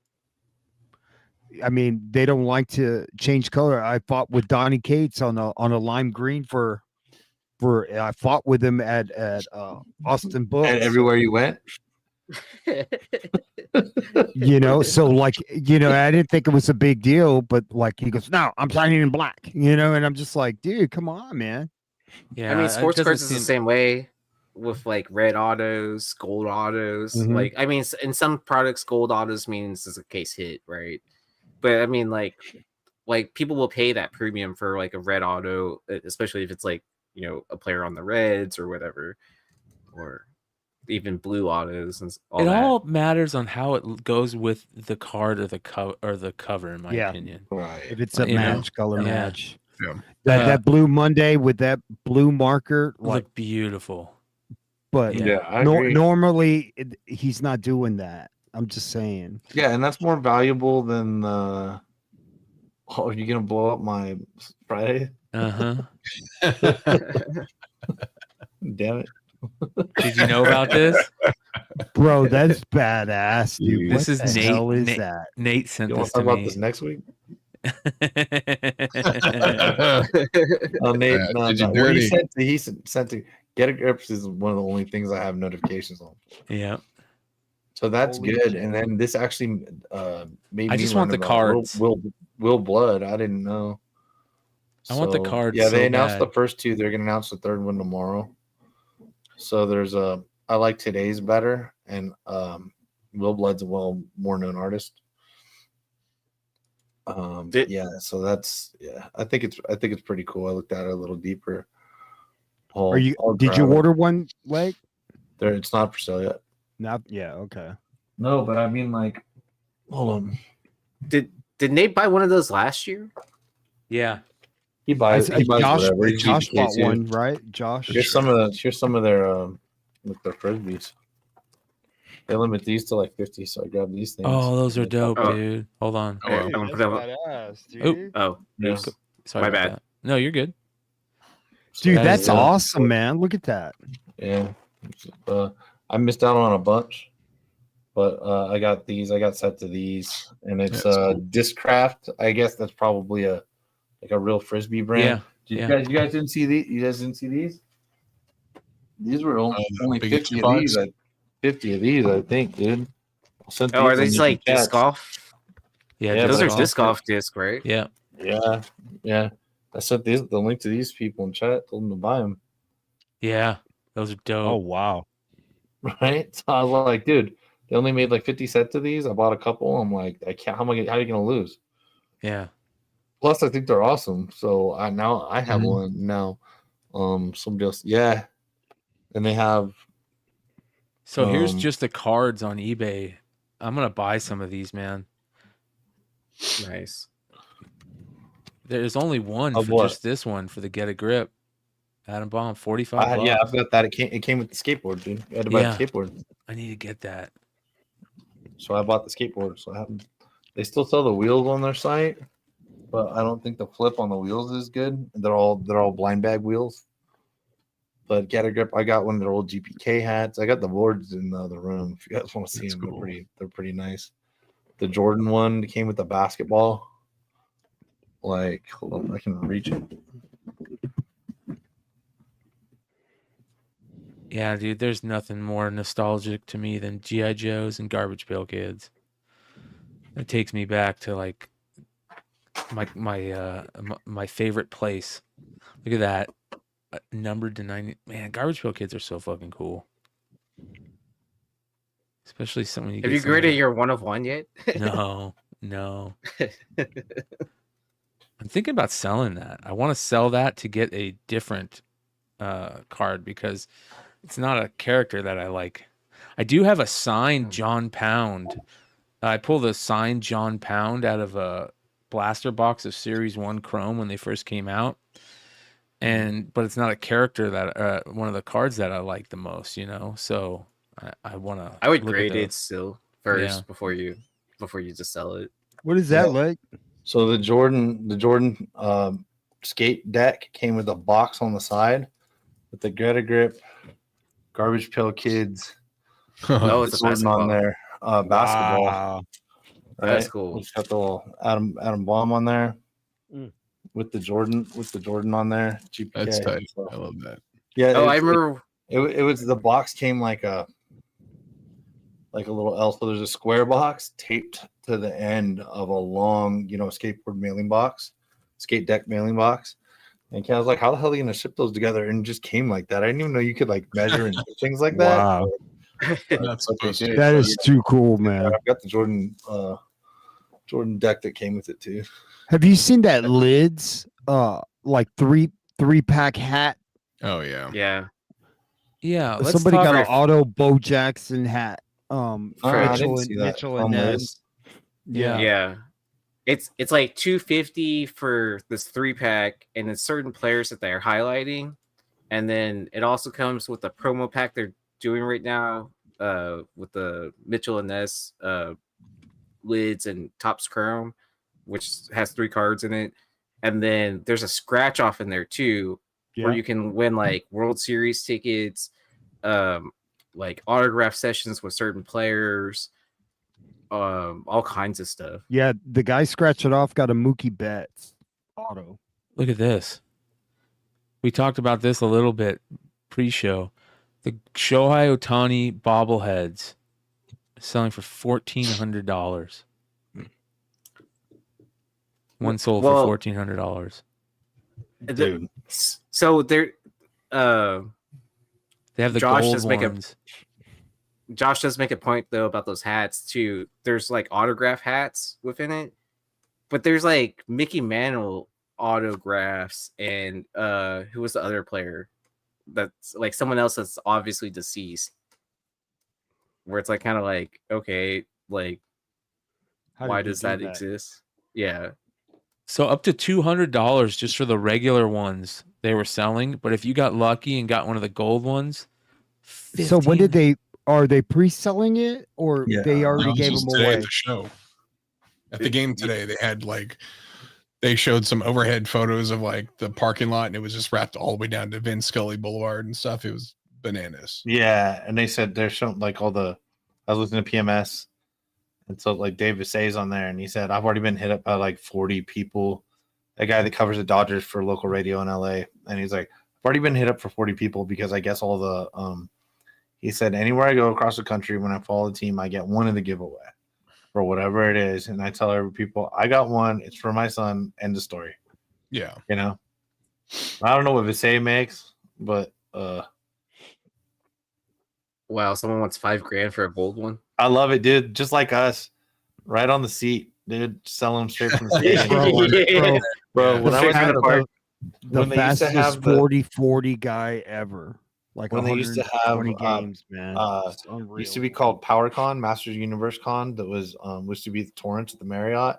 I mean, they don't like to change color. I fought with Donnie Cates on a lime green for I fought with him at Austin Books. And everywhere you went. So like, I didn't think it was a big deal, but like he goes, no, I'm signing in black, and I'm just like, dude, come on, man. Yeah, I mean, it sports doesn't cards is seem- the same way with like red autos, gold autos. Mhm. Like, I mean, in some products, gold autos means it's a case hit, right? But I mean, like people will pay that premium for like a red auto, especially if it's like a player on the Reds or whatever, or even blue autos and all It that. all matters on how it goes with the card or the cover, in my opinion. Right. If it's a You know? match, color Yeah. match. Yeah. That Blue Monday with that blue marker, like, Look beautiful. but Yeah. I agree. normally he's not doing that. I'm just saying. Yeah, and that's more valuable than oh, are you gonna blow up my Friday? Uh-huh. Damn it. Did you know about this? Bro, that's badass, dude. This What is the Nate. hell is Nate, that? Nate sent You want this to to talk about me. this next week? Yeah, Oh, Nate, no, did you no. What he dirty? sent to Get a Grips is one of the only things I have notifications on. Yeah. So that's Holy good. shit. And then this actually made I me just learn want the about cards. Will Blood. I didn't know. I want the So, cards Yeah, they so announced the bad. first two. They're gonna announce the third one tomorrow. So there's I like today's better, and Will Blood's a more known artist. Yeah, so that's I think it's pretty cool. I looked at it a little deeper. Did you grab it. order one, Leg? There, it's not for sale yet. Not, yeah, okay. No, but I mean, like, hold on. Did Nate buy one of those last year? Yeah. He buys Josh, whatever. He's Josh GPK bought too. one, right? Josh. Here's some of their like their frisbees. They limit these to like 50, so I grabbed these things. Oh, those are dope, Oh. dude. Hold on. Oh, I'm gonna put them up. badass, dude. Oh, Yeah. oops. Sorry My about bad. that. No, you're good. Dude, That that's is, awesome, man. Look at that. Yeah. I missed out on a bunch, but I got these. I got set to these, and it's Discraft. I guess that's probably a real frisbee brand. Yeah. You guys didn't see these? You guys didn't see these? These were only big 50 of box? these. 50 of these, I think, dude. Oh, are these like disc golf? Yeah, Yeah, Those but are it's disc golf disc, right? Yeah. Yeah. I sent the link to these people in chat. Told them to buy them. Yeah. Those are dope. Oh, wow. Right? So I was like, dude, they only made like 50 sets of these. I bought a couple. I'm like, I can't. How are you gonna lose? Yeah. Plus, I think they're awesome. So I have Mhm. one now. Somebody else, yeah, and they have. So here's Um, just the cards on eBay. I'm gonna buy some of these, man. Nice. There's only one Of for what? just this one for the Get a Grip. Atom Bomb, 45 Yeah, bucks. I've got that. It came with the skateboard, dude. I had to buy Yeah. the skateboard, I need to get that. so I bought the skateboard. So I haven't. They still sell the wheels on their site, but I don't think the flip on the wheels is good. They're all blind bag wheels. But Get a Grip, I got one of their old GPK hats. I got the boards in the other room. If you guys want to see That's them, cool. they're pretty nice. The Jordan one came with the basketball. Like, hold on, I can reach it. Yeah, dude, there's nothing more nostalgic to me than G.I. Joes and Garbage Pail Kids. It takes me back to like my favorite place. Look at that. Numbered to 90. Man, Garbage Pail Kids are so fucking cool. Especially when you Have get you some of graded the- your 1 of 1 yet? No. I'm thinking about selling that. I want to sell that to get a different card because it's not a character that I like. I do have a signed John Pound. I pulled a signed John Pound out of a blaster box of Series 1 Chrome when they first came out. But it's not a character that one of the cards that I like the most, So I want to. I would grade it still first Yeah. before you just sell it. What is that Yeah. like? So the Jordan skate deck came with a box on the side with the Greta Grip, Garbage Pail Kids, Oh, it's a Jordan basketball. on there, basketball. Wow. Right? That's cool. It's got the little Adam Bomb on there Mm. with the Jordan on there. GPK. That's tight. So, I love that. yeah. Oh, I remember. It was the box came like a little L. So there's a square box taped to the end of a long, skateboard mailing box, skate deck mailing box. And I was like, how the hell are you gonna ship those together? And it just came like that. I didn't even know you could like measure and do things like that. Wow. That's supposed to. That is too cool, man. I've got the Jordan deck that came with it too. Have you seen that lids like three pack hat? Oh yeah. Yeah. Yeah, let's Somebody talk got an about- Auto Bo Jackson hat. I didn't Mitchell see and that Mitchell on and the Ness. list. Yeah. Yeah. It's like $250 for this 3-pack, and it's certain players that they're highlighting. And then it also comes with a promo pack they're doing right now, with the Mitchell and Ness lids and Topps Chrome, which has 3 cards in it. And then there's a scratch off in there too, where you can win like World Series tickets, like autograph sessions with certain players, all kinds of stuff. Yeah, the guy scratched it off, got a Mookie Betts auto. Look at this. We talked about this a little bit pre-show. The Shohei Ohtani bobbleheads selling for $1,400. One sold Well, for $1,400. Dude. So there, They have the Josh gold does make a- ones. Josh does make a point though about those hats too. There's like autograph hats within it, but there's like Mickey Mantle autographs and who was the other player? That's like someone else that's obviously deceased. Where it's like kind of like, okay, like How why did you does do that exist? Yeah. So up to $200 just for the regular ones they were selling. But if you got lucky and got one of the gold ones, So when did they are they pre-selling it or Yeah. they already No, gave this is them today away? at the show. At the game today, they had like they showed some overhead photos of like the parking lot, and it was just wrapped all the way down to Vin Scully Boulevard and stuff. It was bananas. Yeah, and they said they're showing like all the. I was listening to PMS, and so like Dave Visay's on there, and he said I've already been hit up by like 40 people. A guy that covers the Dodgers for local radio in LA, and he's like, I've already been hit up for 40 people because I guess all the he said anywhere I go across the country when I follow the team, I get one of the giveaway for whatever it is, and I tell every people I got one. It's for my son. End of story. Yeah. You know, I don't know what Visay makes, but Wow, someone wants $5,000 for a gold one. I love it, dude. Just like us, right on the seat, dude. Sell them straight from the stadium. Bro, when I was in the park, The when they used to fastest have the 40-40 guy ever. Like when they used to have 120 games, man. It's unreal. used to be called PowerCon, Masters Universe Con, that was used to be the Torrance at the Marriott,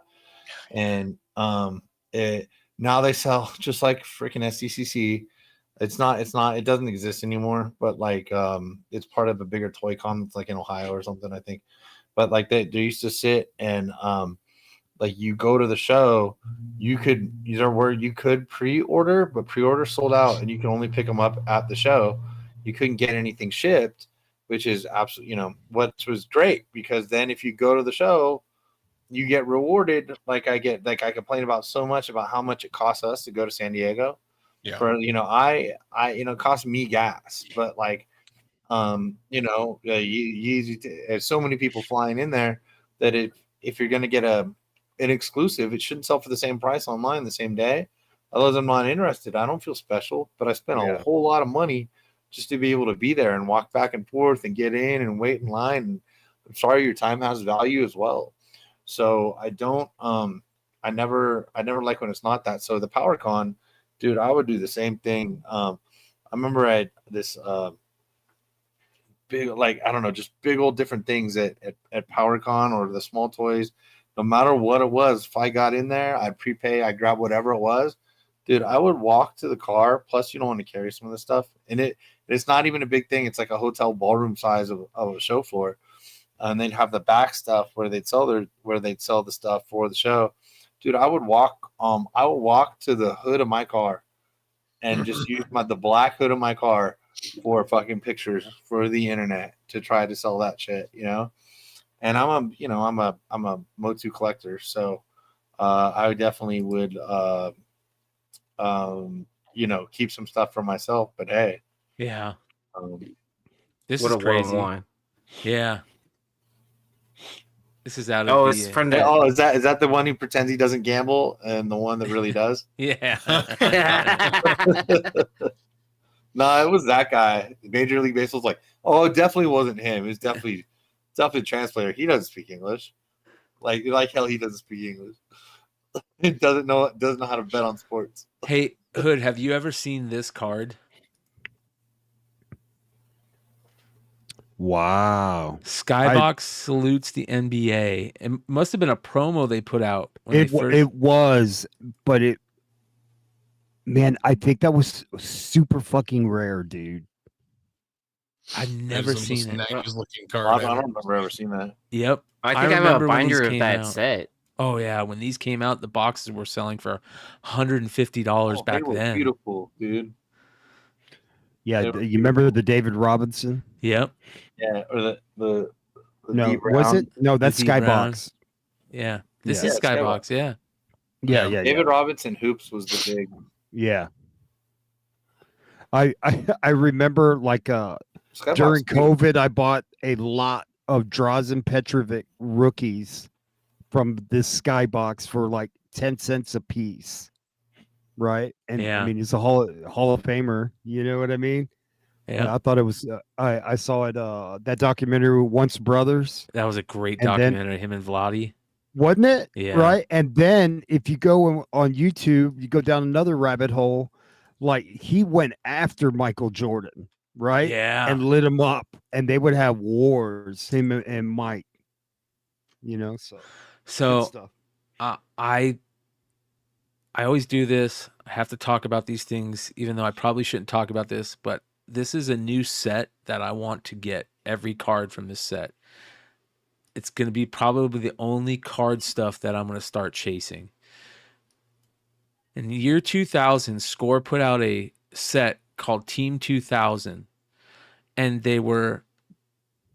and now they sell just like freaking SDCC. It doesn't exist anymore, but like it's part of a bigger toy con that's like in Ohio or something, I think. But like they used to sit and like you go to the show, you could pre-order, but pre-order sold out, and you can only pick them up at the show. You couldn't get anything shipped, which is absolutely, what was great, because then if you go to the show, you get rewarded. Like I complain about so much about how much it costs us to go to San Diego. Yeah. For it costs me gas, but like there's so many people flying in there that if you're going to get an exclusive, it shouldn't sell for the same price online the same day. Otherwise, I'm not interested. I don't feel special, but I spent a whole lot of money just to be able to be there and walk back and forth and get in and wait in line. And I'm sorry, your time has value as well. So I don't, I never like when it's not that. So the PowerCon, dude, I would do the same thing. I remember I had this big, like, I don't know, just big old different things at PowerCon or the small toys. No matter what it was, if I got in there, I'd prepay, I'd grab whatever it was. Dude, I would walk to the car. Plus, you don't want to carry some of the stuff. And it's not even a big thing. It's like a hotel ballroom size of a show floor. And they'd have the back stuff where they'd sell the stuff for the show. dude, I would walk to the hood of my car and just use the black hood of my car for fucking pictures for the internet to try to sell that shit, you know. And I'm a Motu collector, so I definitely would keep some stuff for myself. But hey, Yeah. um, This What is a one crazy. one. Yeah. This is out of Oh, the it's from the. oh, is that the one who pretends he doesn't gamble and the one that really does? yeah. No, it was that guy. Major League Baseball's like, oh, it definitely wasn't him. It was definitely a translator. He doesn't speak English. Like hell, he doesn't speak English. He doesn't know how to bet on sports. Hey, Hood, have you ever seen this card? Wow. Skybox salutes the NBA. It must have been a promo they put out when It was, but man, I think that was super fucking rare, dude. I've never seen it. Nice looking I card. don't remember ever seeing that. Yep. I think I have a remember when binder these of came that out. set. Oh yeah, when these came out, the boxes were selling for $150 back They were then. beautiful, dude. Yeah, They were you remember the David Robinson? Yep. Yeah, or the No, D was Brown. it? No, that's D Brown. Skybox. Yeah. This Yeah. is Yeah, Skybox, yeah. Yeah. David Robinson Hoops was the big. Yeah. I remember like Skybox during too. COVID, I bought a lot of Drazen Petrovic rookies from this Skybox for like 10 cents a piece. Right. And Yeah. I mean, he's a Hall of Famer. You know what I mean? And Yeah. I thought it was, I saw it, that documentary, Once Brothers. That was a great And then- documentary, him and Vladi. Wasn't it? Yeah. Right. And then if you go on YouTube, you go down another rabbit hole. Like he went after Michael Jordan, right? Yeah. And lit him up, and they would have wars, him and Mike. You know, so good So stuff. I always do this. I have to talk about these things, even though I probably shouldn't talk about this, but this is a new set that I want to get every card from this set. It's going to be probably the only card stuff that I'm going to start chasing. In the year 2000, Score put out a set called Team 2000, and they were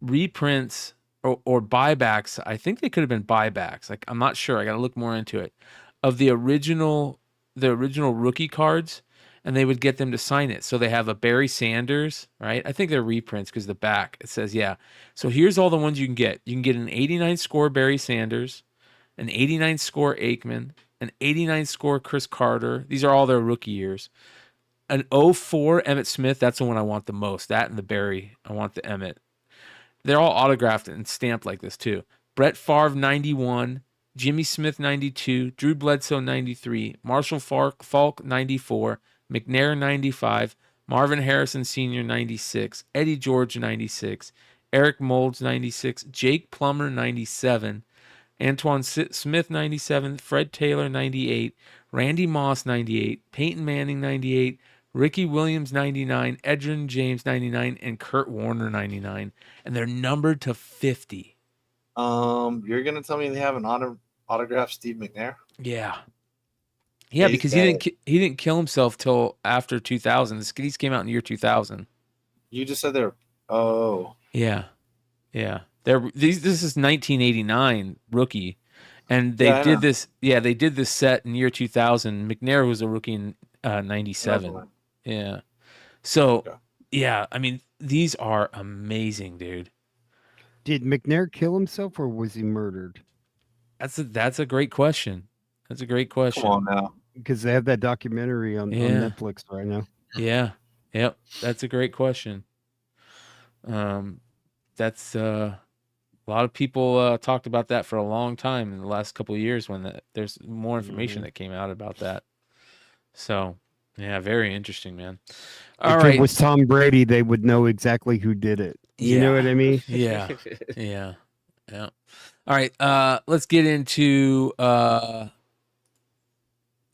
reprints or buybacks. I think they could have been buybacks. Like, I'm not sure. I got to look more into it. Of the original rookie cards, and they would get them to sign it. So they have a Barry Sanders, right? I think they're reprints because the back, it says, yeah. So here's all the ones you can get. You can get an 89 score Barry Sanders, an 89 score Aikman, an 89 score Chris Carter. These are all their rookie years. An 04 Emmitt Smith, that's the one I want the most. That and the Barry, I want the Emmitt. They're all autographed and stamped like this too. Brett Favre 91, Jimmy Smith 92, Drew Bledsoe 93, Marshall Falk 94, McNair 95, Marvin Harrison Sr. 96, Eddie George 96, Eric Moulds 96, Jake Plummer 97, Antoine Smith 97, Fred Taylor 98, Randy Moss 98, Peyton Manning 98, Ricky Williams 99, Edgerrin James 99, and Kurt Warner 99. And they're numbered to 50. You're gonna tell me they have an autographed Steve McNair? Yeah. Yeah, Yeah, because he didn't kill himself till after 2000. These came out in the year 2000. You just said they're. Oh. Yeah. Yeah. This is 1989 rookie. And they did this. Yeah, they did this set in year 2000. McNair was a rookie in 97. Yeah. So, yeah, I mean, these are amazing, dude. Did McNair kill himself or was he murdered? That's a great question. That's a great question. Come on now. Because they have that documentary on Netflix right now. Yeah. Yep. That's a great question. That's a lot of people talked about that for a long time in the last couple of years when there's more information that came out about that. So, yeah, very interesting, man. All if right. it was Tom Brady, they would know exactly who did it. You know what I mean? Yeah. Yeah. Yeah. All right. Let's get into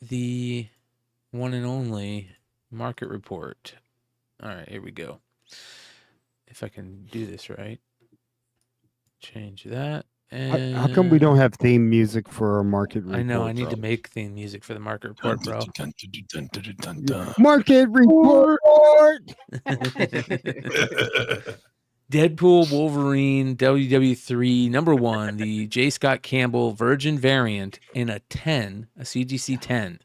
the one and only market report. All right, here we go. If I can do this right. Change that. How come we don't have theme music for our market report? I know. I need bro? to make theme music for the market report, bro. Market report. Deadpool Wolverine WW3 #1, the J. Scott Campbell Virgin variant in a CGC 10,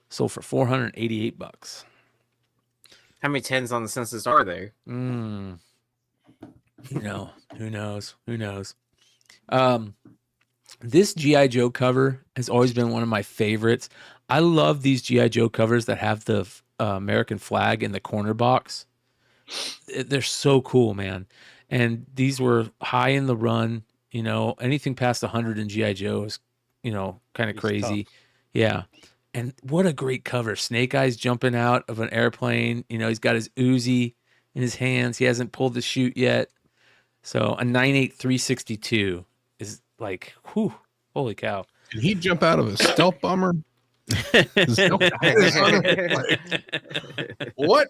sold for $488. How many 10s on the census are there? Who knows? This G.I. Joe cover has always been one of my favorites. I love these G.I. Joe covers that have the American flag in the corner box. They're so cool, man. And these were high in the run. Anything past 100 in G.I. Joe is, kind of crazy. tough. Yeah. And what a great cover. Snake Eyes jumping out of an airplane. He's got his Uzi in his hands. He hasn't pulled the chute yet. So a 9.8 362 is like, whew, holy cow. Did he jump out of a stealth bomber? What?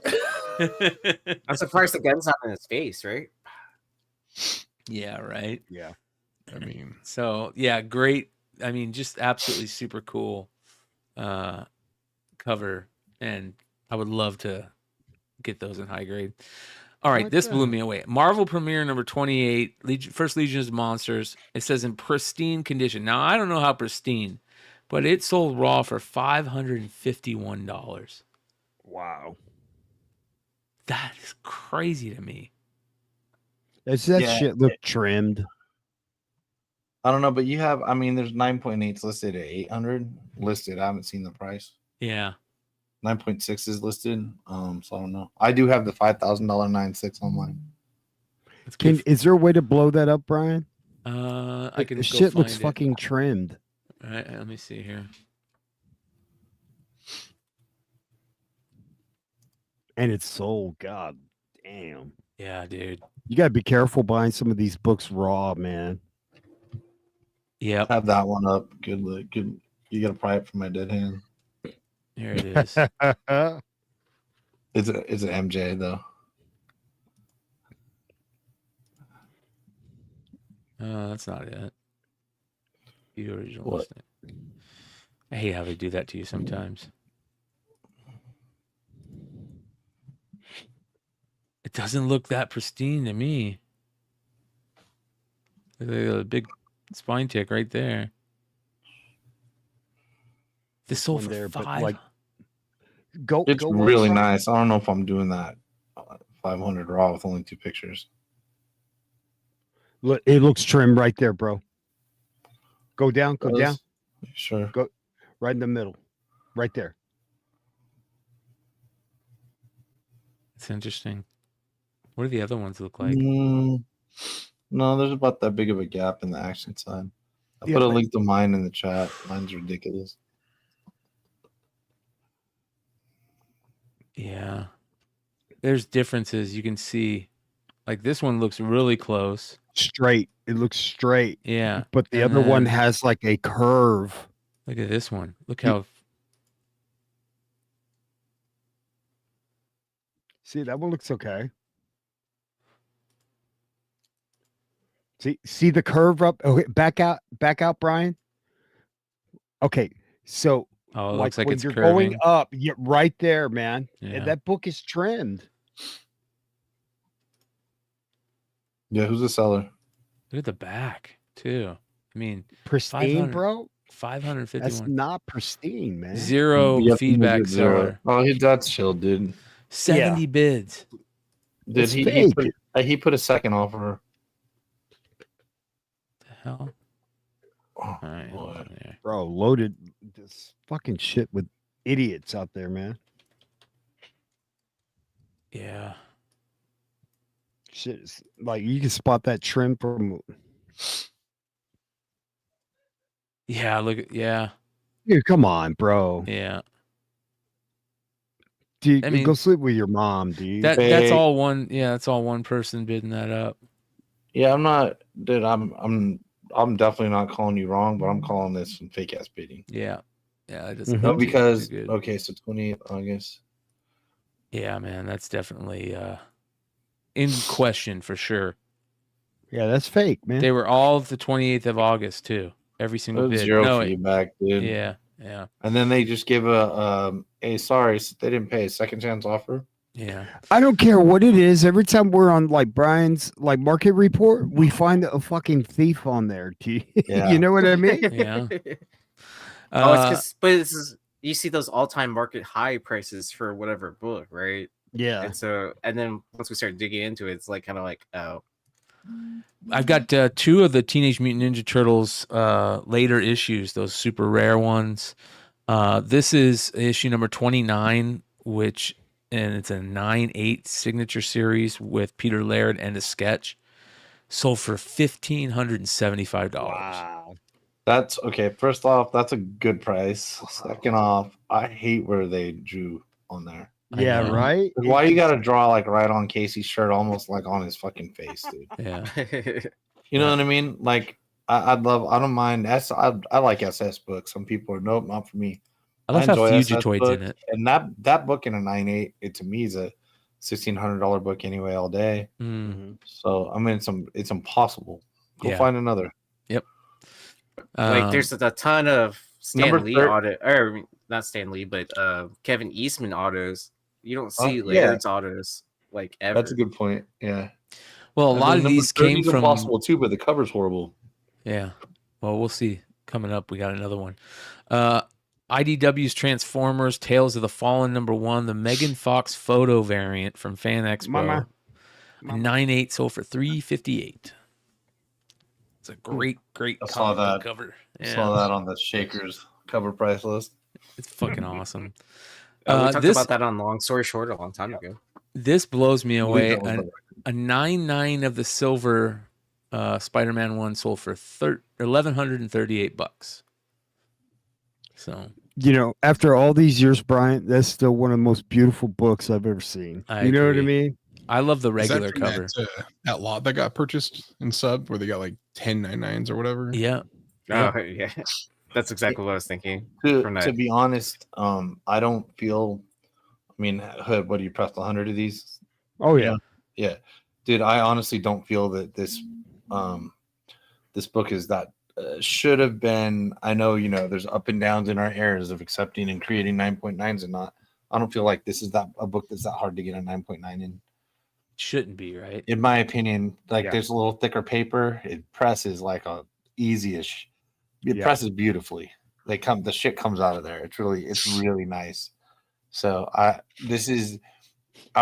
I'm surprised the gun's not in his face, right? Yeah, right. Yeah. I mean, So yeah, great. I mean, just absolutely super cool cover, and I would love to get those in high grade. All right, this blew me away. Marvel Premiere number 28, First Legion of Monsters. It says in pristine condition. Now I don't know how pristine, but it sold raw for $551. Wow. That is crazy to me. Does that Yeah. shit look trimmed? I don't know, but you have. I mean, there's 9.8s listed at 800 listed. I haven't seen the price. Yeah. 9.6 is listed. So I don't know. I do have the $5,000 9.6 online. Is there a way to blow that up, Brian? I can. The go shit looks find it. fucking trimmed. All right, let me see here. And it's sold. God damn. Yeah, dude. You gotta be careful buying some of these books raw, man. Yep. Have that one up. Good look. Good. You gotta pry it from my dead hand. Here it is. It's an MJ though. That's not it. The original What? listing. I hate how they do that to you sometimes. It doesn't look that pristine to me. Look at the big spine tick right there. This sold one for there, but, five. like, Go. It's go really Brian. nice. I don't know if I'm doing that 500 raw with only 2 pictures. Look, it looks trim right there, bro. Go down. Go Does? down. Sure. Go right in the middle. Right there. It's interesting. What do the other ones look like? No, there's about that big of a gap in the action side. I Yeah, put a but- link to mine in the chat. Mine's ridiculous. Yeah. There's differences you can see. Like this one looks really close. Straight. It looks straight. Yeah. But the And other one then- has like a curve. Look at this one. Look how See, that one looks okay. See the curve up. Okay, back out, Brian. Okay, so it looks like when it's you're curving. going up, you're right there, man. Yeah. And that book is trimmed. Yeah, who's the seller? Look at the back too. I mean, Pristine, 500 bro. That's 551. not pristine, man. Zero Yep, feedback he's a zero. seller. Oh, that's chill, dude. 70 bids. Did It's he fake. put a second offer? The hell? Oh, All right, hold boy. on there. Bro, loaded this fucking shit with idiots out there, man. Yeah. Shit is like you can spot that trim from. Yeah, look at Dude, come on, bro. yeah. Dude, I mean, go sleep with your mom, dude. That's Fake. all one. Yeah, that's all one person bidding that up. Yeah, I'm not, dude. I'm definitely not calling you wrong, but I'm calling this some fake ass bidding. Yeah, yeah. It Mhm. doesn't No, look too because good. okay, so 28th August. Yeah, man, that's definitely in question for sure. Yeah, that's fake, man. They were all the 28th of August too. Every single bid. Zero No, feedback, dude. yeah. And then they just give sorry, they didn't pay a second chance offer. Yeah. I don't care what it is. Every time we're on like Brian's like market report, we find a fucking thief on there. Yeah. You know what I mean? Yeah. It's just, you see those all-time market high prices for whatever book, right? Yeah. And then once we start digging into it, it's like kind of like, oh, I've got 2 of the Teenage Mutant Ninja Turtles later issues, those super rare ones. This is issue number 29, and it's a 9/8 signature series with Peter Laird and a sketch. Sold for $1,575. Wow. That's okay. First off, that's a good price. Second off, I hate where they drew on there. Yeah, right. Why you gotta draw like right on Casey's shirt, almost like on his fucking face, dude? Yeah. You know what I mean? Like I don't mind I like SS books. Some people are nope, not for me. I love how enjoy SS Fugitoid's books, in it. and that book in a 9/8, it to me is a $1,600 book anyway all day. So I mean, it's impossible. Go find another. Yep. like there's a ton of Stan number Lee thir- auto, or not Stan Lee, but Kevin Eastman autos. You don't see yeah. Laird's autos like ever. That's a good point. Yeah. Well, a And lot then of number these 30 came is from Impossible too, but the cover's horrible. Yeah. Well, we'll see. Coming up, we got another one. IDW's Transformers Tales of the Fallen #1, the Megan Fox photo variant from Fan Expo. Mama. 9/8 sold for $358. It's a great I saw comic book that. cover. Saw that on the Shakers cover price list. It's fucking awesome. We talked about that on Long Story Short a long time ago. This blows me away. that was A 9/9 of the silver Spider-Man 1 sold for $1,138. So, You know, after all these years, Brian, that's still one of the most beautiful books I've ever seen. You know what I agree. mean? I love the Is that regular from cover. that lot that got purchased in sub where they got like 10 9/9s or whatever. Yeah. Oh yeah, that's exactly what I was thinking. To be honest, I don't feel. I mean, Hood, what do you press 100 of these? Oh yeah. Yeah, dude. I honestly don't feel that this book is that should have been. I know there's up and downs in our eras of accepting and creating 9.9s and not. I don't feel like this is a book that's that hard to get a 9.9 in. Shouldn't be, right? In my opinion, Yeah. there's a little thicker paper. It presses like a easy-ish. It presses beautifully. The shit comes out of there. It's really nice. So I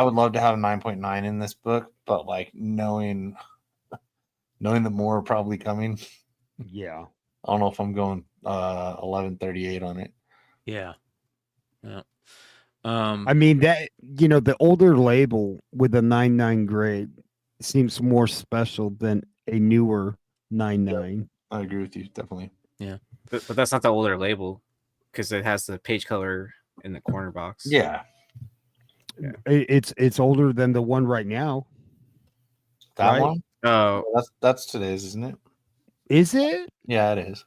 would love to have a 9.9 in this book, but like knowing that more are probably coming, Yeah. I don't know if I'm going 1138 on it. Yeah. Yeah. I mean that the older label with a 9/9 grade seems more special than a newer 9/9. I agree with you, definitely. But that's not the older label because it has the page color in the corner box. Yeah. It's older than the one right now. That Right. one? Oh, That's today's, isn't it? Is it? Yeah, it is.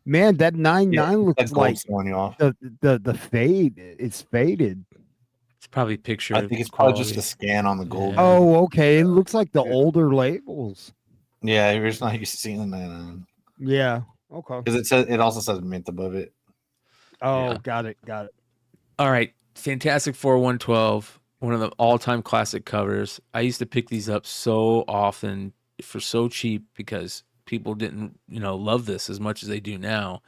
Man, that 9/9 looks That like gold's throwing you off. the fade. It's faded. It's probably picture. I think it's probably just quality. the scan on the gold. Yeah. Oh, okay. It looks like the older labels. Yeah, you're just not used to seeing the 9 Yeah. Okay. because it also says mint above it. Oh, Yeah. got it. All right. Fantastic Four 112, one of the all-time classic covers. I used to pick these up so often for so cheap because people didn't, love this as much as they do now.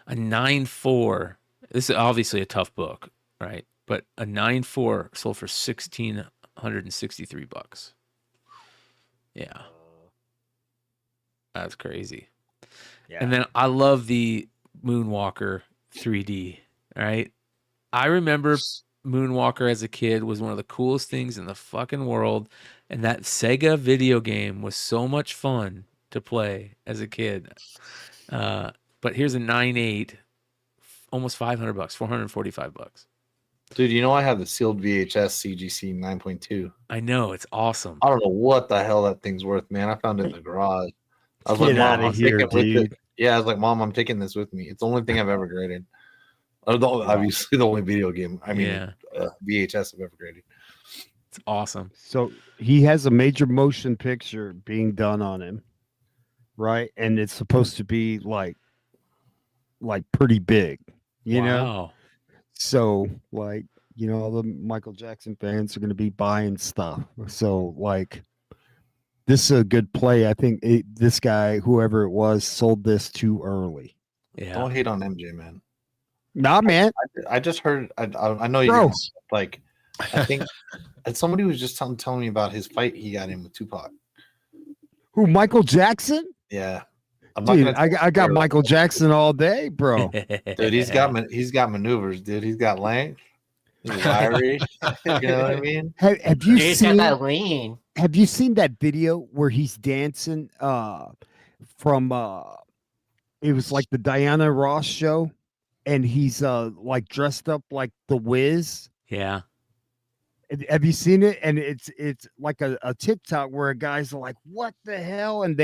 A 9/4. This is obviously a tough book, right? But a 9/4 sold for $1,663. Yeah. That's crazy. Yeah. And then I love the Moonwalker 3D, right? I remember Moonwalker as a kid was one of the coolest things in the fucking world. And that Sega video game was so much fun to play as a kid. But here's a 9/8, almost $500, $445. Dude, I have the sealed VHS CGC 9.2. I know, it's awesome. I don't know what the hell that thing's worth, man. I found it in the garage. I was Get like, Mom, outta I'm here, taking it with dude. it. Yeah, I was like, Mom, I'm taking this with me. It's the only thing I've ever graded. Obviously, the only video game. I mean, Yeah. VHS I've ever graded. It's awesome. So he has a major motion picture being done on him, right? And it's supposed to be like pretty big, you know? Wow. So like, all the Michael Jackson fans are going to be buying stuff. So like, this is a good play. I think this guy, whoever it was, sold this too early. Yeah. Don't hate on MJ, man. Nah, man. I just heard. I know you. Bro. Like, I think and somebody was just telling me about his fight he got in with Tupac. Who, Michael Jackson? Yeah, Dude, I got Michael Jackson all day, bro. Dude, he's got maneuvers, dude. He's got length. He's wiry. You know what I mean? Have you He's seen got that lean. Have you seen that video where he's dancing from it was like the Diana Ross show, and he's like dressed up like the Wiz? Yeah. Have you seen it? And it's like a TikTok where a guy's like, "What the hell?" And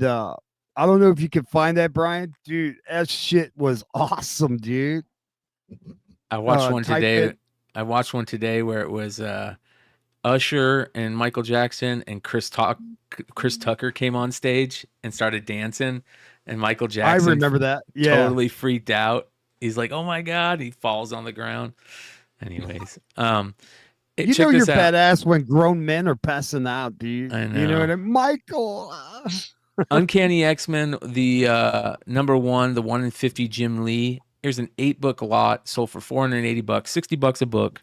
I don't know if you can find that, Brian. Dude, that shit was awesome, dude. I watched one type today. it. I watched one today where it was Usher and Michael Jackson and Chris Tucker came on stage and started dancing, and Michael Jackson I remember that. Yeah. totally freaked out. He's like, "Oh my god!" He falls on the ground. Anyways, You know you're badass when grown men are passing out, dude. I You know know. what I mean? Michael. Uncanny X-Men, the number 1, the 1 in 50 Jim Lee. Here's an 8-book lot, sold for $480, $60 a book.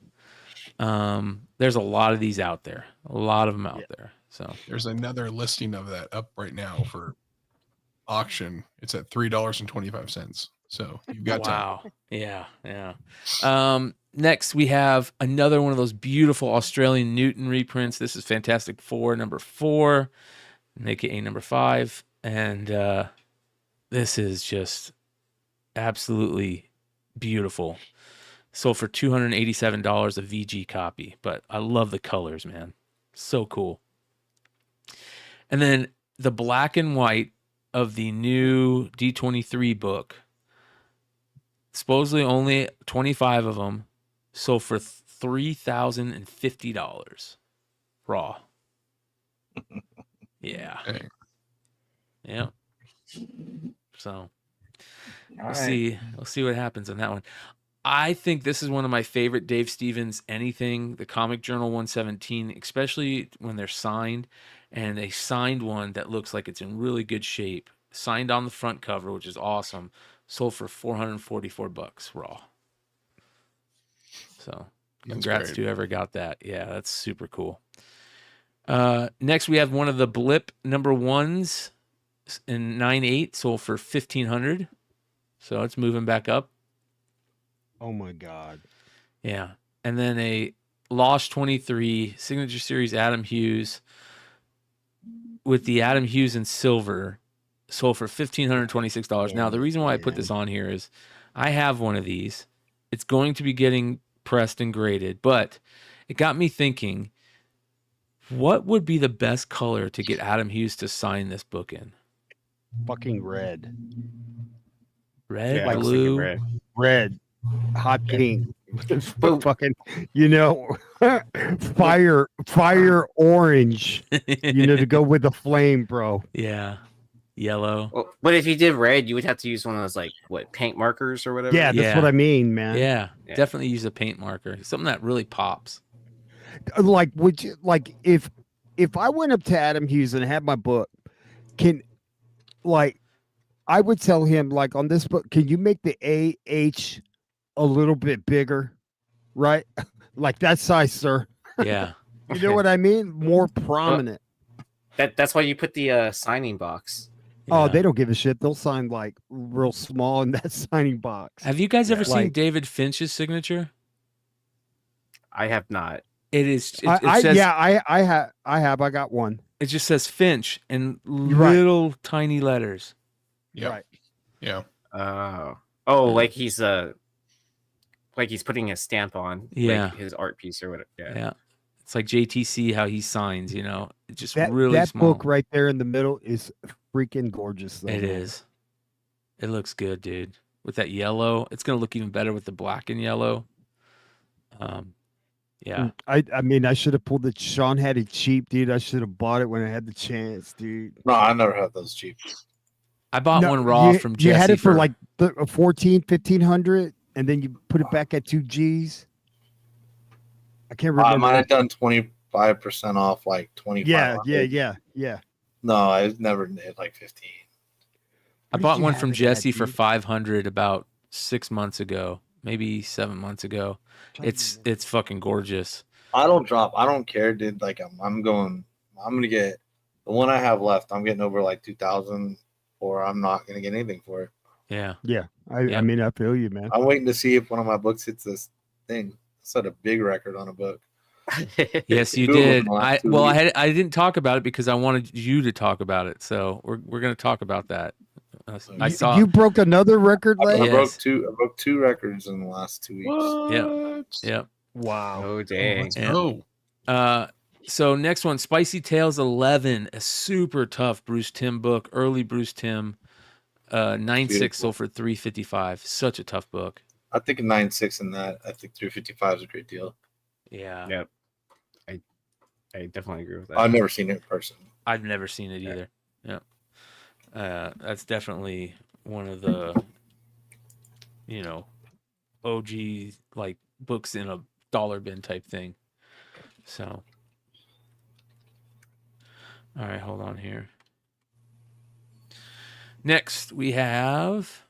There's a lot of these out there. A lot of them out there. So There's another listing of that up right now for auction. It's at $3.25. So you've got wow. Yeah. Next, we have another one of those beautiful Australian Newton reprints. This is Fantastic Four, number 4, aka number 5. And this is just absolutely beautiful. Sold for $287, a VG copy. But I love the colors, man. So cool. And then the black and white of the new D23 book. Supposedly only 25 of them. Sold for $3,050 raw. Yeah. Dang. Yeah. So we'll right. see. We'll see what happens on that one. I think this is one of my favorite Dave Stevens anything, the Comic Journal 117, especially when they're signed, and they signed one that looks like it's in really good shape. Signed on the front cover, which is awesome. Sold for $444 raw. So congrats to whoever got that. Yeah, that's super cool. Next, we have one of the Blip number 1s in 9/8, sold for $1,500. So it's moving back up. Oh my God. Yeah. And then a Lost 23 Signature Series Adam Hughes with the Adam Hughes in silver, sold for $1,526. Now, the reason why I put this on here is I have one of these. It's going to be getting pressed and graded, but it got me thinking, what would be the best color to get Adam Hughes to sign this book in? Fucking red. Red, Yeah, I was blue, thinking Red. Hot pink. Fucking, fire orange. To go with the flame, bro. Yeah. Yellow. Well, but if you did red, you would have to use one of those paint markers or whatever. Yeah, that's what I mean, man. Yeah, Yeah. definitely use a paint marker. Something that really pops. Like, would you if I went up to Adam Hughes and had my book, I would tell him, on this book, can you make the AH a little bit bigger? Right? Like that size, sir. Yeah. You know what I mean? More prominent. That's why you put the signing box. Oh, they don't give a shit. They'll sign real small in that signing box. Have you guys ever seen David Finch's signature? I have not. It is. I have. I got one. It just says Finch in right. little tiny letters. Yep. Right. Yeah. Like he's putting a stamp on his art piece or whatever. Yeah. It's like JTC how he signs, It's just that, really that small. book right there in the middle is freaking gorgeous. Though, It is. It looks good, dude. With that yellow, it's gonna look even better with the black and yellow. Yeah. I mean, I should have pulled it. Sean had it cheap, dude. I should have bought it when I had the chance, dude. No, I never had those cheap. I bought No, one raw you, from you had Jesse it for like 14, 1500, and then you put it back at 2 G's. I can't remember. I might have done 25% off, like 25. Yeah. No, I never did like 15. I What did bought you one have from it at, Jesse for dude? 500 about 6 months ago, maybe 7 months ago. It's fucking gorgeous. I don't care, dude. Like I'm gonna get the one I have left. I'm getting over like 2,000, or I'm not gonna get anything for it. Yeah. Yeah. I Yep. mean, I feel you, man. I'm waiting to see if one of my books hits this thing. I set a big record on a book. Yes, you Two of them did. in the last 2 Well, weeks. I didn't talk about it because I wanted you to talk about it. So we're going to talk about that. I saw You broke another record, I Lay? broke Yes. two records in the last 2 weeks. What? Yep. Wow. Oh dang. Let's Yeah. go. So next one, Spicy Tales 11, a super tough Bruce Timm book, early Bruce Timm, 9.6 sold for $355. Such a tough book. I think a 9.6 in that. I think 355 is a great deal. Yeah. Yep. I definitely agree with that. I've never seen it in person. I've never seen it either. Yeah. That's definitely one of the, OG like books in a dollar bin type thing. So, all right, hold on here. Next, we have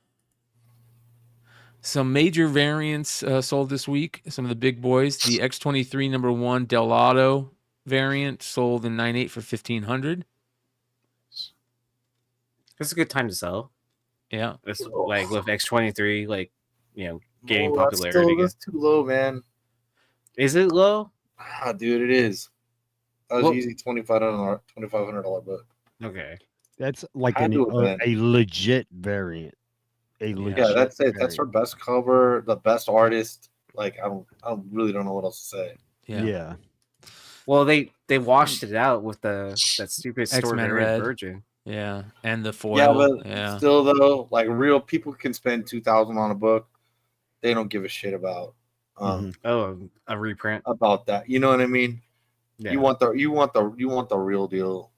some major variants sold this week. Some of the big boys. The X23 #1 Del Auto variant sold in 9.8 for $1,500. It's a good time to sell. Yeah. It's like with X23, like gaining Oh, popularity. That's too low, man. Is it low? Ah, dude, it is. That was Well- easy $2,500 book. Okay. That's like I do it, man. a legit variant. A legit Yeah, that's it. That's her variant. best cover, the best artist. Like I really don't know what else to say. Yeah. Well, they washed it out with that stupid store X-Men variant Red. version. Yeah. And the foil. Yeah, but Yeah. still though, like real people can spend 2,000 on a book. They don't give a shit about Oh, a reprint. about that. You know what I mean? Yeah. You want the real deal.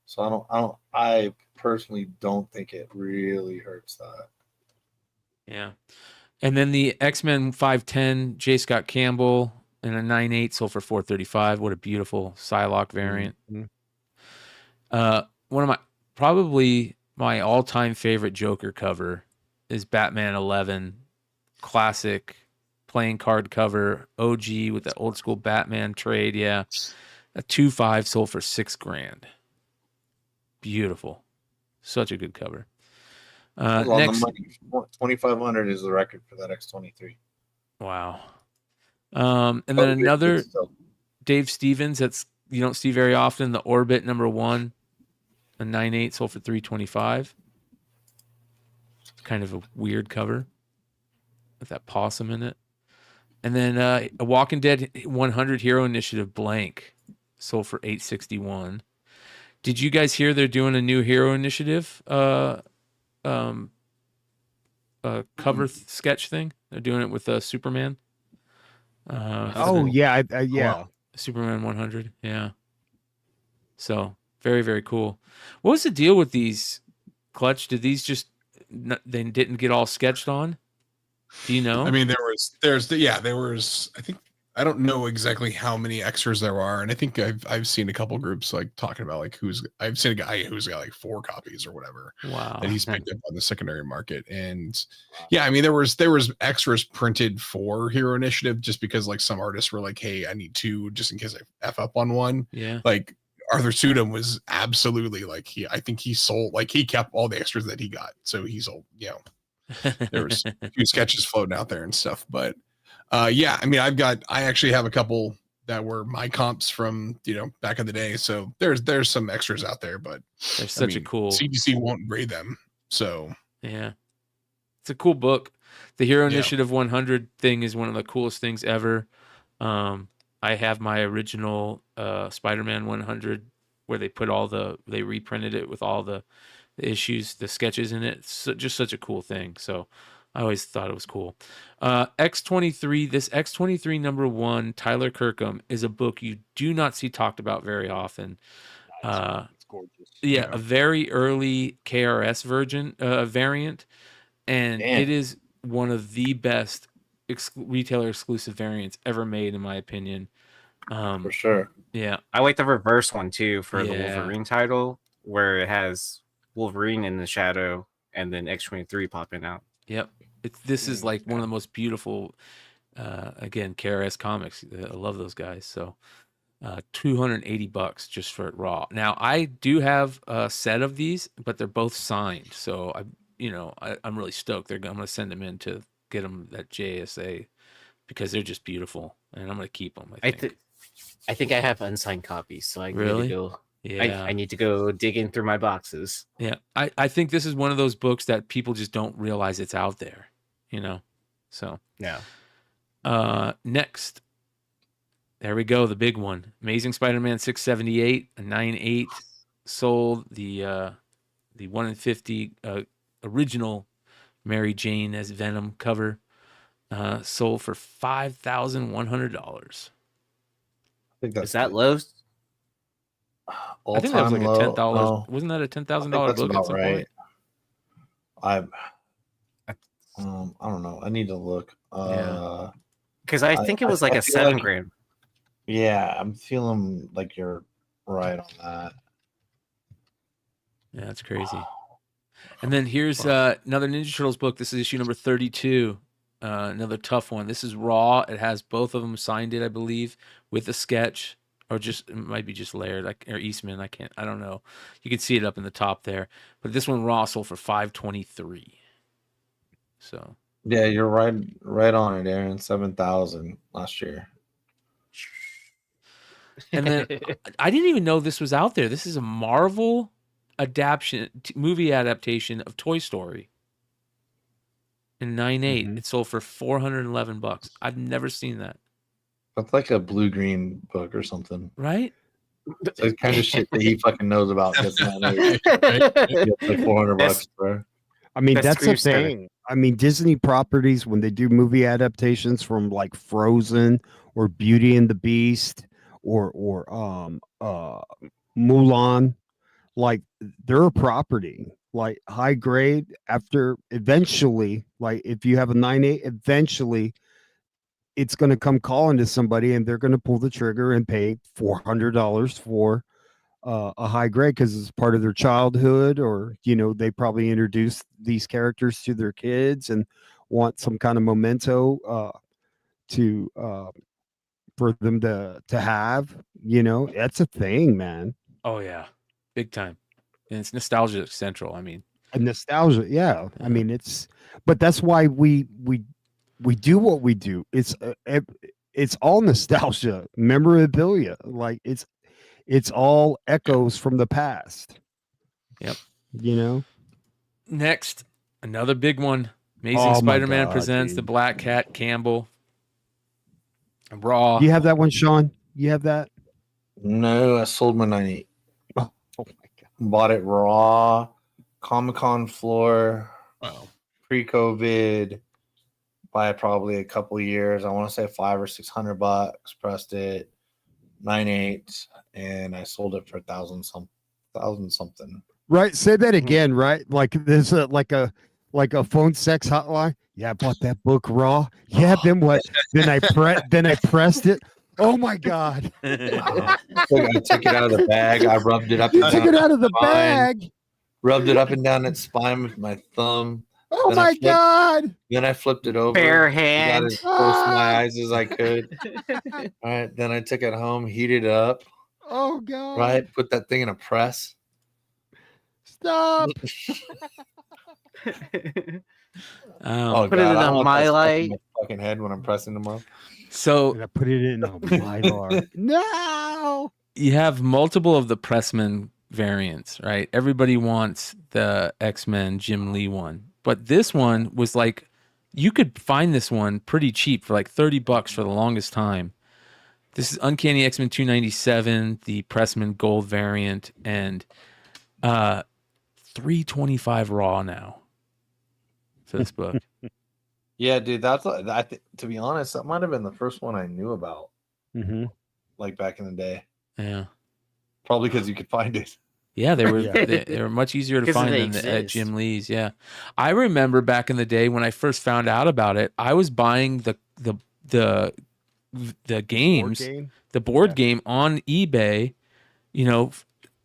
So I personally don't think it really hurts that. Yeah. And then the X-Men 510 J. Scott Campbell in a 9.8 sold for $435. What a beautiful Psylocke variant. One of probably my all-time favorite Joker cover is Batman 11, classic playing card cover, OG with the old school Batman trade. Yeah. A 2.5 sold for $6,000. Beautiful. Such a good cover. Next, 2,500 is the record for that X23. wow. And then another Dave Stevens that's you don't see very often, the Orbit #1, a 9.8 sold for $325. Kind of a weird cover with that possum in it. And then a Walking Dead 100 Hero Initiative blank sold for $861. Did you guys hear they're doing a new Hero Initiative cover sketch thing? They're doing it with Superman. Yeah. Superman 100. Yeah. So very, very cool. What was the deal with these, Clutch? Did these just they didn't get all sketched on? Do you know? I mean, there was. I think I don't know exactly how many extras there are, and I think I've seen a couple groups like talking about like I've seen a guy who's got like 4 copies or whatever. Wow. That he's picked up on the secondary market, and yeah, I mean there was extras printed for Hero Initiative just because like some artists were like, hey, I need 2 just in case I F up on one. Yeah. Like Arthur Sudam was absolutely like I think he sold like he kept all the extras that he got, so he sold. There was a few sketches floating out there and stuff, but yeah, I mean I actually have a couple that were my comps from back in the day, so there's some extras out there, but There's such a cool CGC won't grade them, so yeah, it's a cool book. The Hero Initiative 100 thing is one of the coolest things ever. I have my original Spider-Man 100 where they reprinted it with all the issues, the sketches in it. It's just such a cool thing. So I always thought it was cool. X23, this X23 #1, Tyler Kirkham, is a book you do not see talked about very often. It's gorgeous. Yeah, a very early KRS variant, and Damn. it is one of the best retailer exclusive variants ever made, in my opinion. For sure. Yeah, I like the reverse one too for the Yeah. Wolverine title, where it has Wolverine in the shadow and then X-23 popping out. yep. This is like one of the most beautiful, again, KRS comics. I love those guys. So, $280 just for it raw. Now, I do have a set of these, but they're both signed. So I'm really stoked. I'm going to send them in to get them that JSA because they're just beautiful, and I'm going to keep them. I think I have unsigned copies, so I Really? need to go. Yeah. I need to go digging through my boxes. Yeah, I think this is one of those books that people just don't realize it's out there, So Yeah. Next, there we go, the big one, Amazing Spider-Man 678, a 9.8, sold the 1 in 50 original Mary Jane as Venom cover, sold for $5,100. Is that low? I think that was like a $10. No, Wasn't that a I think $10,000 that's book at about some right. point? I don't know. I need to look. Yeah. Because I think it was like I a feel $7 like- grand. Yeah, I'm feeling like you're right on that. Yeah, that's crazy. And then here's another Ninja Turtles book. This is issue number 32. Another tough one. This is raw. It has both of them signed it, I believe, with a sketch, or just it might be just layered, or Eastman. I don't know. You can see it up in the top there. But this one raw sold for $523. So Yeah, you're right on it, Aaron. 7,000 last year. and then I didn't even know this was out there. This is a Marvel movie adaptation of Toy Story. In 9.8, it sold for $411. I've never seen that. That's like a blue-green book or something. Right? It's the kind of shit that he fucking knows about. Gets like $400 for. I mean, That that's the screams to- thing. I mean, Disney properties, when they do movie adaptations from like Frozen or Beauty and the Beast or Mulan, like they're a property, like high grade. After eventually, like if you have a 9.8, eventually it's going to come calling to somebody and they're going to pull the trigger and pay $400 for a high grade because it's part of their childhood, or they probably introduced these characters to their kids and want some kind of memento for them to have. That's a thing, man. Oh yeah, big time. And it's nostalgia central. I mean, A nostalgia, yeah. I mean, but that's why we do what we do. It's all nostalgia, memorabilia. Like it's all echoes from the past. Yep. Next, another big one. Amazing Oh my Spider-Man God, presents the dude. Black Cat Campbell. Raw. You have that one, Sean? You have that? No, I sold my 98. Oh my God. Bought it raw, Comic-Con floor, Wow. pre-COVID, by probably a couple years. I want to say $500 or $600. Pressed it, 9.8, and I sold it for $1,000 something. Right. Say that again, right? Like there's like a phone sex hotline. Yeah, I bought that book raw. Yeah, then what? Then I pressed it. Oh my God. I took it out of the bag. I rubbed it up. You and took down it out of the its spine, bag. Rubbed it up and down its spine with my thumb. Oh Then I my flipped- God. Then I flipped it over. Bare Got hand. as close to my eyes as I could. All right. Then I took it home, heated it up. Oh God. Right. Put that thing in a press. Stop. Oh, Put it God, in I a don't want that stuff My in my fucking head when I'm pressing them up. So And I put it in a Mylar. No. you have multiple of the Pressman variants, right? Everybody wants the X-Men Jim Lee one, but this one was like, you could find this one pretty cheap for like $30 for the longest time. This is Uncanny X-Men 297, the Pressman Gold variant, and $325 raw now for this book. Yeah, dude, to be honest, that might have been the first one I knew about, Mm-hmm. like back in the day. Yeah. Probably because you could find it. Yeah, they were Yeah. they were much easier to 'Cause find they than at exist. Jim Lee's. Yeah, I remember back in the day when I first found out about it, I was buying the games, game? the board Yeah. game on eBay,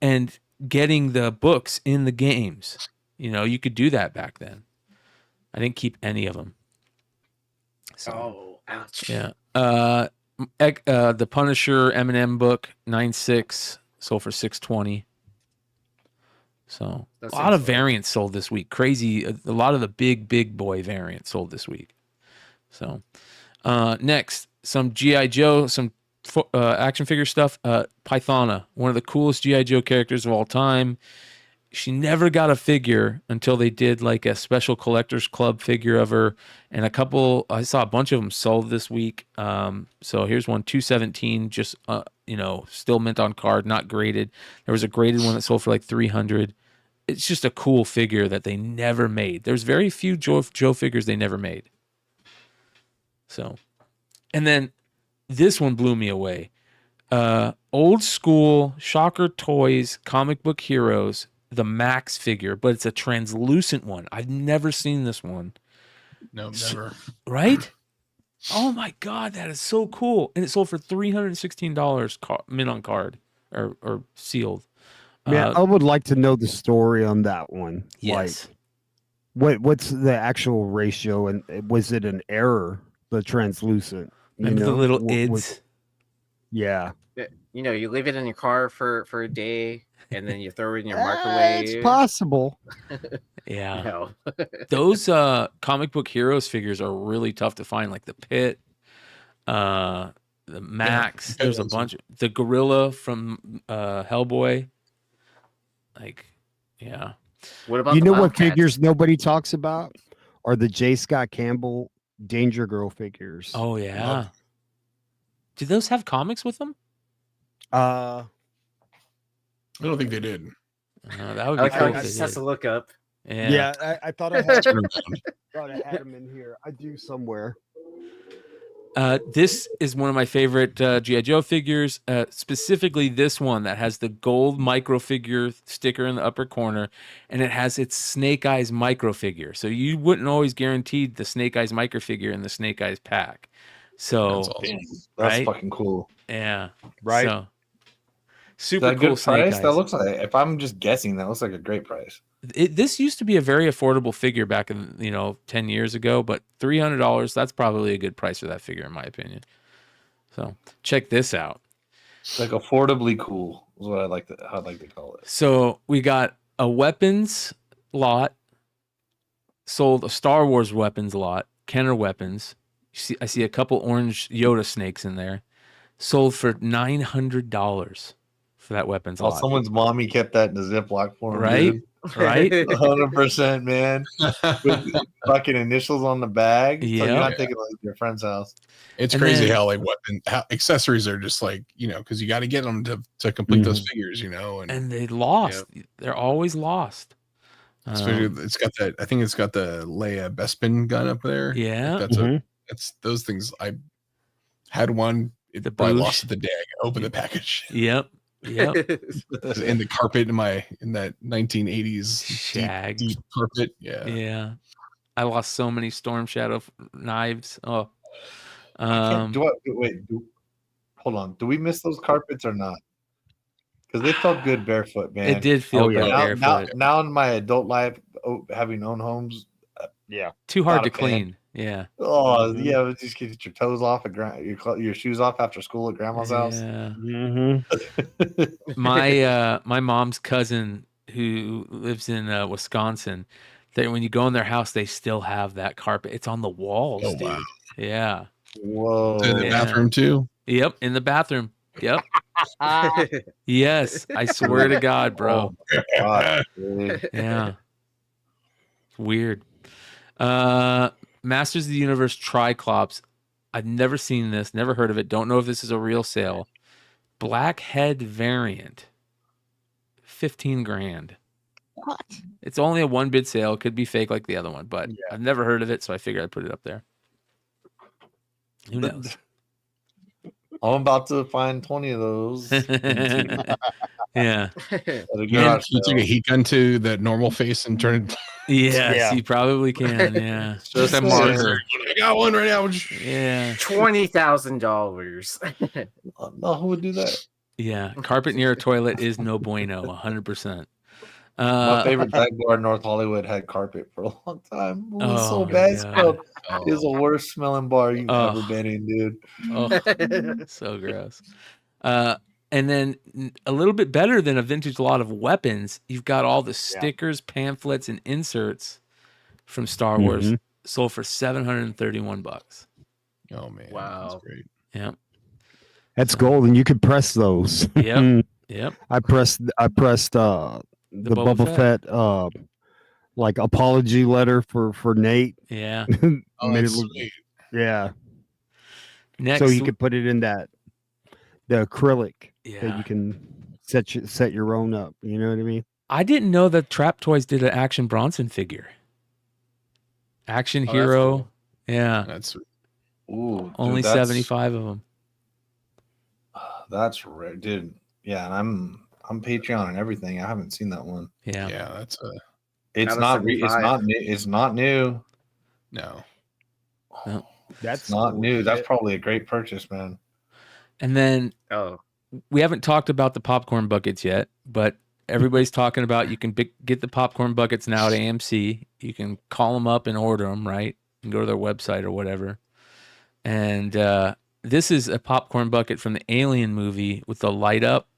and getting the books in the games. You could do that back then. I didn't keep any of them. So, Oh, ouch. yeah. The Punisher M&M book 9.6 sold for $620. So That a lot of seems low. variants sold this week. Crazy. A lot of the big boy variants sold this week. So next, some G.I. Joe, some action figure stuff. Pythona, one of the coolest G.I. Joe characters of all time. She never got a figure until they did like a special collectors club figure of her, and I saw a bunch of them sold this week. So here's one, 217, just still mint on card, not graded. There was a graded one that sold for like 300. It's just a cool figure that they never made. There's very few Joe figures they never made. So, and then this one blew me away. Old school Shocker Toys comic book heroes, the Max figure, but it's a translucent one. I've never seen this one. No, never. Right? Oh my God, that is so cool. And it sold for $316 mint on card or sealed. Man, I would like to know the story on that one. Yes. Like, what's the actual ratio, and was it an error, the translucent? Remember the little What ids? was- yeah. You leave it in your car for a day, and then you throw it in your It's microwave. possible. Yeah. No. Those comic book heroes figures are really tough to find, like the Pit, the Max. Yeah, There's a bunch. The Gorilla from Hellboy. Like, yeah. What about You the know what Bobcats? figures nobody talks about are the J. Scott Campbell Danger Girl figures. Oh yeah. Do those have comics with them? Uh, I don't think they did. That would I be like how cool. he if just they has did. to look up. Yeah. I thought I had them in here. I do somewhere. This is one of my favorite G.I. Joe figures, specifically this one that has the gold micro figure sticker in the upper corner, and it has its Snake Eyes micro figure. So you wouldn't always guarantee the Snake Eyes micro figure in the Snake Eyes pack. So That's awesome. That's right? fucking cool. Yeah. Right. So, super That cool good Snake price? Eyes. That looks like, if I'm just guessing, that looks like a great price. This used to be a very affordable figure back in 10 years ago, but $300, that's probably a good price for that figure in my opinion. So check this out. Like affordably cool is what I'd like to call it. So we got a weapons lot, sold a Star Wars weapons lot, Kenner weapons. I see a couple orange Yoda snakes in there, sold for $900 for that weapons Oh, lot. someone's mommy kept that in a Ziploc for him, Right? dude. Right? 100%, man. With fucking initials on the bag. So Yeah. you're not taking it to your friend's house. It's And crazy then- how accessories are just like, because you got to get them to complete those figures, And they lost. They're always lost. especially it's got that. I think it's got the Leia Bespin gun up there. Yeah. That's those things. I had one. It The probably Boosh. lost it the day I opened the package. Yep. Yep. In the carpet in that 1980s Shag. deep carpet. Yeah. Yeah. I lost so many Storm Shadow knives. Oh. Hold on. Do we miss those carpets or not? Because they felt good barefoot, man. It did feel good now, barefoot. Now in my adult life, having owned homes, Too hard not to a fan. clean. Yeah. Oh yeah, just get your toes off at your shoes off after school at grandma's house. Yeah. Mm-hmm. My mom's cousin who lives in Wisconsin, when you go in their house, they still have that carpet. It's on the walls, Oh, dude. wow. Yeah. Whoa. In the Yeah. bathroom too. Yep. In the bathroom. Yep. Yes. I swear to God, bro. God, dude. Yeah. Weird. Masters of the Universe Triclops. I've never seen this, never heard of it. Don't know if this is a real sale. Blackhead variant. 15 grand. what? It's only a 1-bid sale. It could be fake like the other one, but I've never heard of it, so I figured I'd put it up there. Who knows? I'm about to find 20 of those. Yeah. You took a heat gun to the normal face and turn it. Yes, you probably can. Yeah. Just a marker. I got one right now. Yeah. $20,000. No, who would do that? Yeah. Carpet near a toilet is no bueno, 100%. My favorite dive bar in North Hollywood had carpet for a long time. It was so bad. God. It was the worst smelling bar you've ever been in, dude. Oh, so gross. And then a little bit better than a vintage lot of weapons, you've got all the stickers, pamphlets, and inserts from Star Wars sold for $731. Oh man! Wow, that's great. Yeah, That's gold, and you could press those. Yep. Yep. I pressed the Boba Fett like apology letter for Nate. Yeah. Oh, Made it that's look- sweet. yeah. Next, So you could put it in the acrylic that Yeah. you can set your own up. You know what I mean? I didn't know that Trap Toys did an Action Bronson figure. Action that's Hero. cool. Yeah. That's sweet. Ooh, dude, Only that's- 75 of them. That's rare, dude. Yeah, and I'm Patreon and everything. I haven't seen that one. Yeah. Yeah, that's It's Out of not. It's 75. not new. It's not new. no. That's It's not new. That's probably a great purchase, man. And then Oh, we haven't talked about the popcorn buckets yet, but everybody's talking about you can get the popcorn buckets now at AMC. You can call them up and order them, right? And go to their website or whatever. And this is a popcorn bucket from the Alien movie with the light up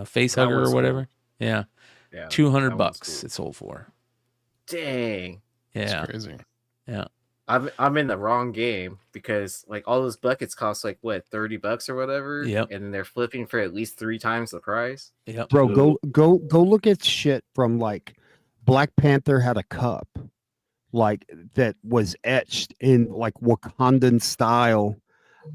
face That hugger was or cool. whatever. Yeah. yeah. $200 that one's bucks cool. it sold for. Dang. It's Yeah. crazy. Yeah. I'm in the wrong game because like all those buckets cost like what $30 or whatever. Yep. And they're flipping for at least 3 times the price. Yep. bro. Go look at shit from like Black Panther had a cup like that was etched in like Wakandan style.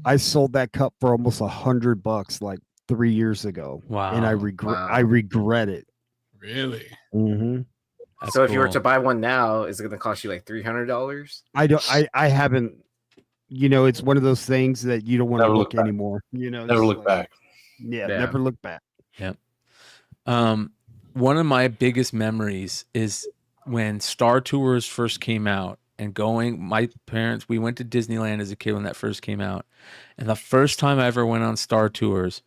I sold that cup for almost $100 like 3 years ago. Wow. And I regret it. Really? Mm-hmm. That's so if you were cool. to buy one now, is it going to cost you like $300? I haven't, it's one of those things that you don't want to Never look look back. anymore. Never it's look like- back. Yeah, Yeah. never look back. One of my biggest memories is when Star Tours first came out and my parents, we went to Disneyland as a kid when that first came out. And the first time I ever went on Star Tours,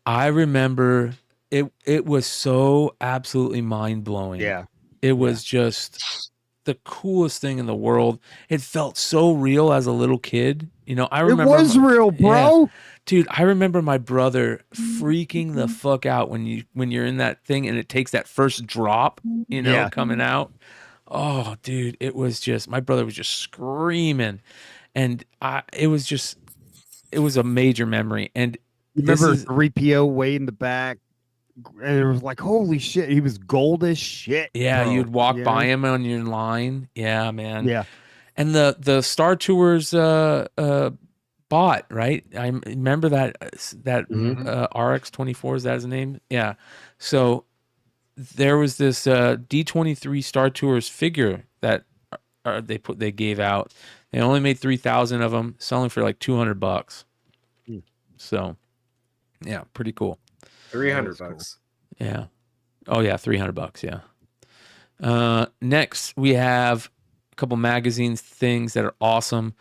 I remember it was so absolutely mind blowing. Yeah. It was just the coolest thing in the world. It felt so real as a little kid. I remember it was real, bro. dude, I remember my brother freaking the fuck out when you're in that thing and it takes that first drop, Yeah. coming out. Oh, dude, it was just my brother was just screaming, and it was a major memory. And Remember 3PO way in the back, and it was like, holy shit, he was gold as shit. yeah, bro. you'd walk Yeah. by him on your line. Yeah, man. Yeah. And the Star Tours bot, right? I remember that RX-24, is that his name? Yeah. So there was this D23 Star Tours figure that they gave out. They only made 3,000 of them, selling for like $200. So, yeah, pretty cool. $300. Yeah. Oh yeah, $300. Yeah. Next we have a couple magazines things that are awesome.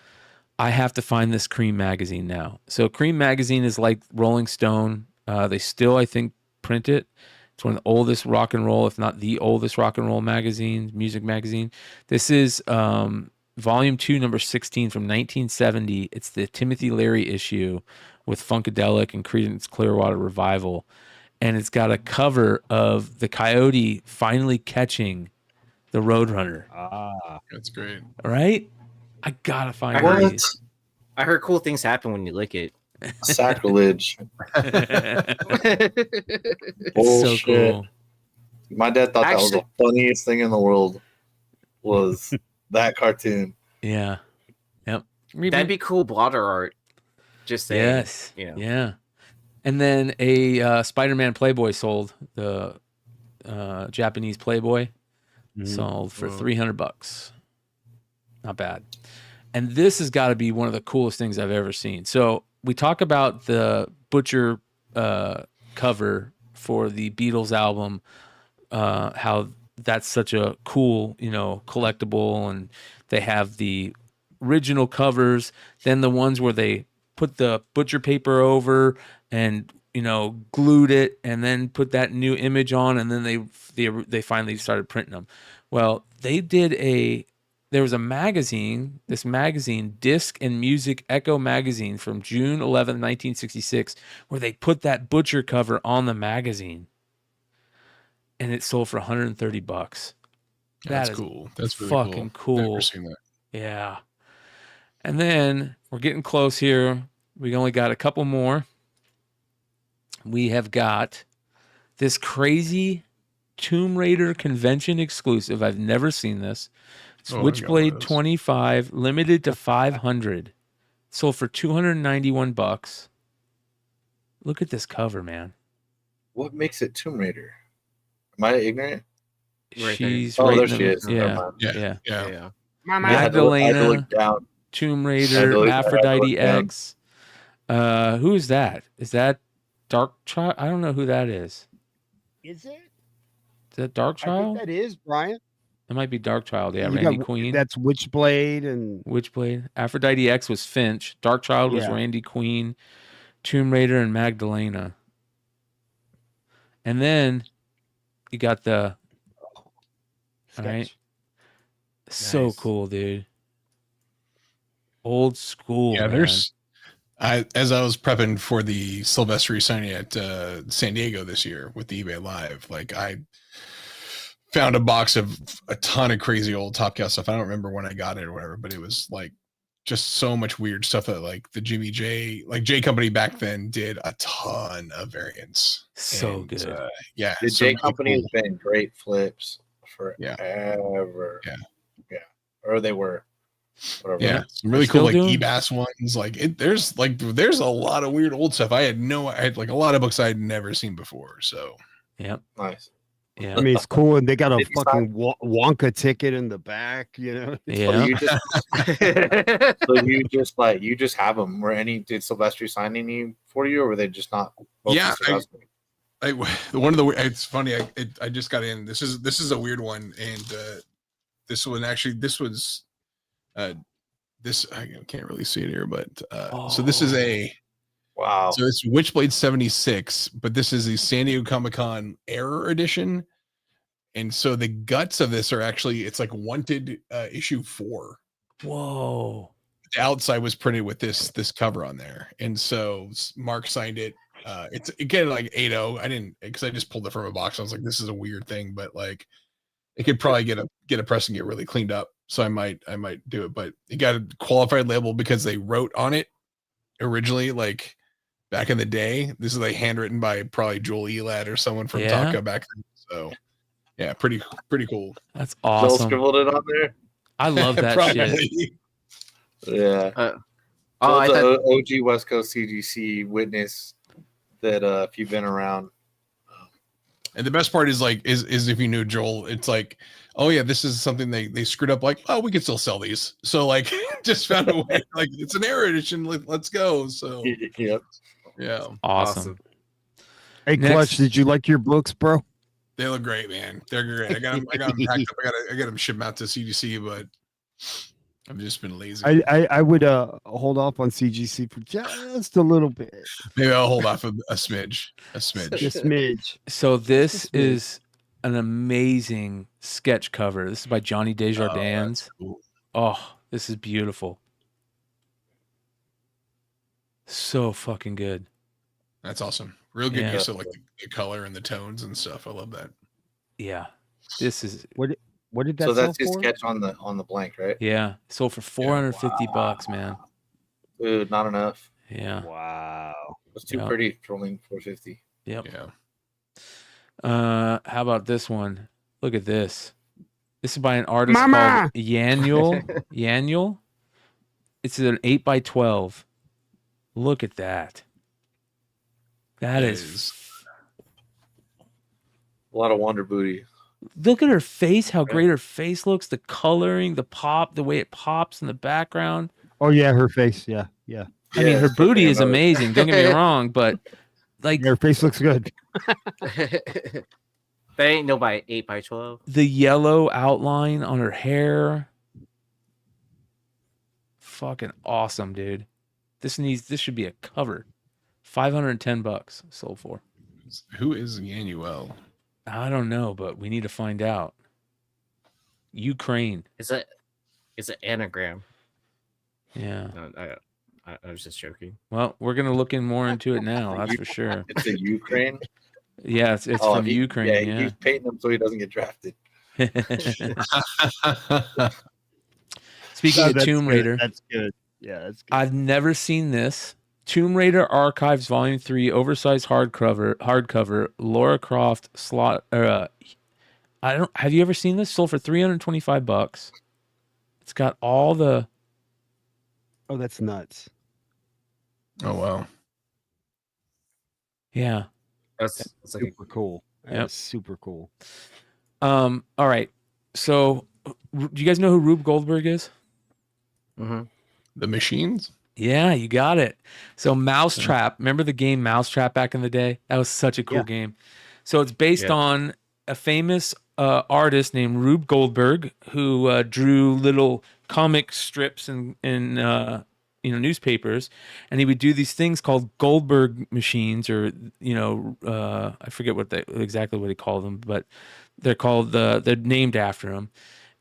I have to find this Cream magazine now. So Cream magazine is like Rolling Stone. They still, I think, print it. It's one of the oldest rock and roll, if not the oldest rock and roll magazine, music magazine. This is volume 2, number 16 from 1970. It's the Timothy Leary issue with Funkadelic and Creedence Clearwater Revival. And it's got a cover of the coyote finally catching the Roadrunner. That's great. Right? I gotta find What? these. I heard cool things happen when you lick it. Sacrilege. It's so Bullshit. cool. My dad thought that was the funniest thing in the world. Was that cartoon? Yeah. Yep. That'd be cool blotter art. Just saying. Yes. You know. Yeah. And then a Spider-Man Playboy sold. The Japanese Playboy. Mm-hmm. Sold for $300. Not bad. And this has got to be one of the coolest things I've ever seen. So we talk about the Butcher cover for the Beatles album, how that's such a cool, collectible, and they have the original covers, then the ones where they put the butcher paper over and glued it, and then put that new image on, and then they finally started printing them. Well, there was a magazine, this magazine, Disc and Music Echo magazine from June 11th, 1966, where they put that butcher cover on the magazine, and it sold for $130. That's That is cool. That's really fucking cool. Never seen that. Yeah. And then we're getting close here. We only got a couple more. We have got this crazy Tomb Raider convention exclusive. I've never seen this. Switchblade 25, limited to 500. Sold for $291. Look at this cover, man. What makes it Tomb Raider? Am I ignorant? She's there right she in is. the- Never Yeah. mind. Yeah. I had to look Magdalena, down. Tomb I had to Raider, look- I had to Aphrodite look down. X. Who is that? Is that Dark Child? I don't know who that is. Is it? Is that Dark I think Child? that is Brian. It might be Dark Child. Yeah, You Randy got- Queen. That's Witchblade and Witchblade. Aphrodite X was Finch. Dark Child was Yeah. Randy Queen. Tomb Raider and Magdalena. And then you got the. All right. So Nice. cool, dude. Old school. Yeah, man. as I was prepping for the Sylvester signing at San Diego this year with the eBay Live, like I found a box of a ton of crazy old Top Cow stuff. I don't remember when I got it or whatever, but it was like just so much weird stuff that like the Jimmy J, like J Company back then did a ton of variants. So And, good. Yeah. The so J really Company cool. has been great flips Yeah. forever. Yeah. Or they were. Whatever. Yeah, some really Still cool like doing? eBass ones. There's a lot of weird old stuff. I had like a lot of books I had never seen before. So Yep. Nice. Yeah. I mean, it's cool, and they got a Did you fucking Wonka ticket in the back. So Yeah. you just have them. Did Sylvester sign any for you, or were they just not? Yeah, focused around- one of the it's funny. I just got in. This is a weird one, and this was this I can't really see it here, but so this is a Wow. so it's Witchblade 76, but this is the San Diego Comic-Con Error Edition, and so the guts of this are actually it's like Wanted issue 4. Whoa. The outside was printed with this cover on there, and so Mark signed it. It's again like 8.0. I didn't because I just pulled it from a box. I was like, this is a weird thing, but like it could probably get a press and get really cleaned up. So I might do it, but it got a qualified label because they wrote on it originally, like back in the day. This is like handwritten by probably Joel Elad or someone from Yeah. Taka back then. So yeah, pretty cool. That's Joel awesome. scribbled it on there. I love that shit. Probably. Yeah. Oh, I the thought OG West Coast CGC witness that if you've been around. And the best part is like is if you knew Joel, it's like, oh yeah, this is something they screwed up. Like, oh, we could still sell these. So like, just found a way. Like, it's an error edition. Let's go. So Yep. yeah, Awesome. Hey, Next. Clutch, did you like your books, bro? they look great, man. They're great. I got them packed up. I got them shipped out to CGC, but I've just been lazy. I would hold off on CGC for just a little bit, Maybe I'll hold off a smidge. just smidge. So this is an amazing sketch cover. This is by Johnny Desjardins. Cool. Oh, this is beautiful. So fucking good. That's awesome. Real good Yeah. use of like the color and the tones and stuff. I love that. Yeah. This is What did that So sell that's his for? sketch on the blank, right? yeah. Sold for $450, man. Dude, not enough. Yeah. Wow. It's too Yeah. pretty for only $450. Yep. Yeah. How about this one? Look at this. This is by an artist Mama! called Yaniel. Yaniel. It's an 8x12. Look at that. That is A lot of Wonder Booty. Look at her face, how great her face looks, the coloring, the pop, the way it pops in the background. Oh yeah, her face. Yeah, yeah. I mean, her it's booty fucking is amazing. Don't get me wrong, but like Her face looks good. That ain't no by 8x12. the yellow outline on her hair, fucking awesome, dude. This should be a cover. $510 sold for. Who is Yanuel? I don't know, but we need to find out. Ukraine. It's an anagram. Yeah. No, I was just joking. Well, we're gonna look in more into it now. That's for sure. It's in Ukraine. Yeah, it's from Ukraine. Yeah. He's painting him so he doesn't get drafted. Speaking of That's Tomb good. Raider, That's good. Yeah, that's good. I've never seen this. Tomb Raider Archives Volume 3, oversized hardcover, Lara Croft slot. Have you ever seen this? Sold for $325. It's got all the. Oh, that's nuts. Oh wow. Yeah. That's like Super cool. Yep. That's super cool. All right. So, do you guys know who Rube Goldberg is? The machines? Yeah, you got it. So Mousetrap, remember the game Mousetrap back in the day? That was such a cool game. So it's based on a famous artist named Rube Goldberg who drew little comic strips in newspapers, and he would do these things called Goldberg machines, or I forget exactly what he called them, but they're named after him.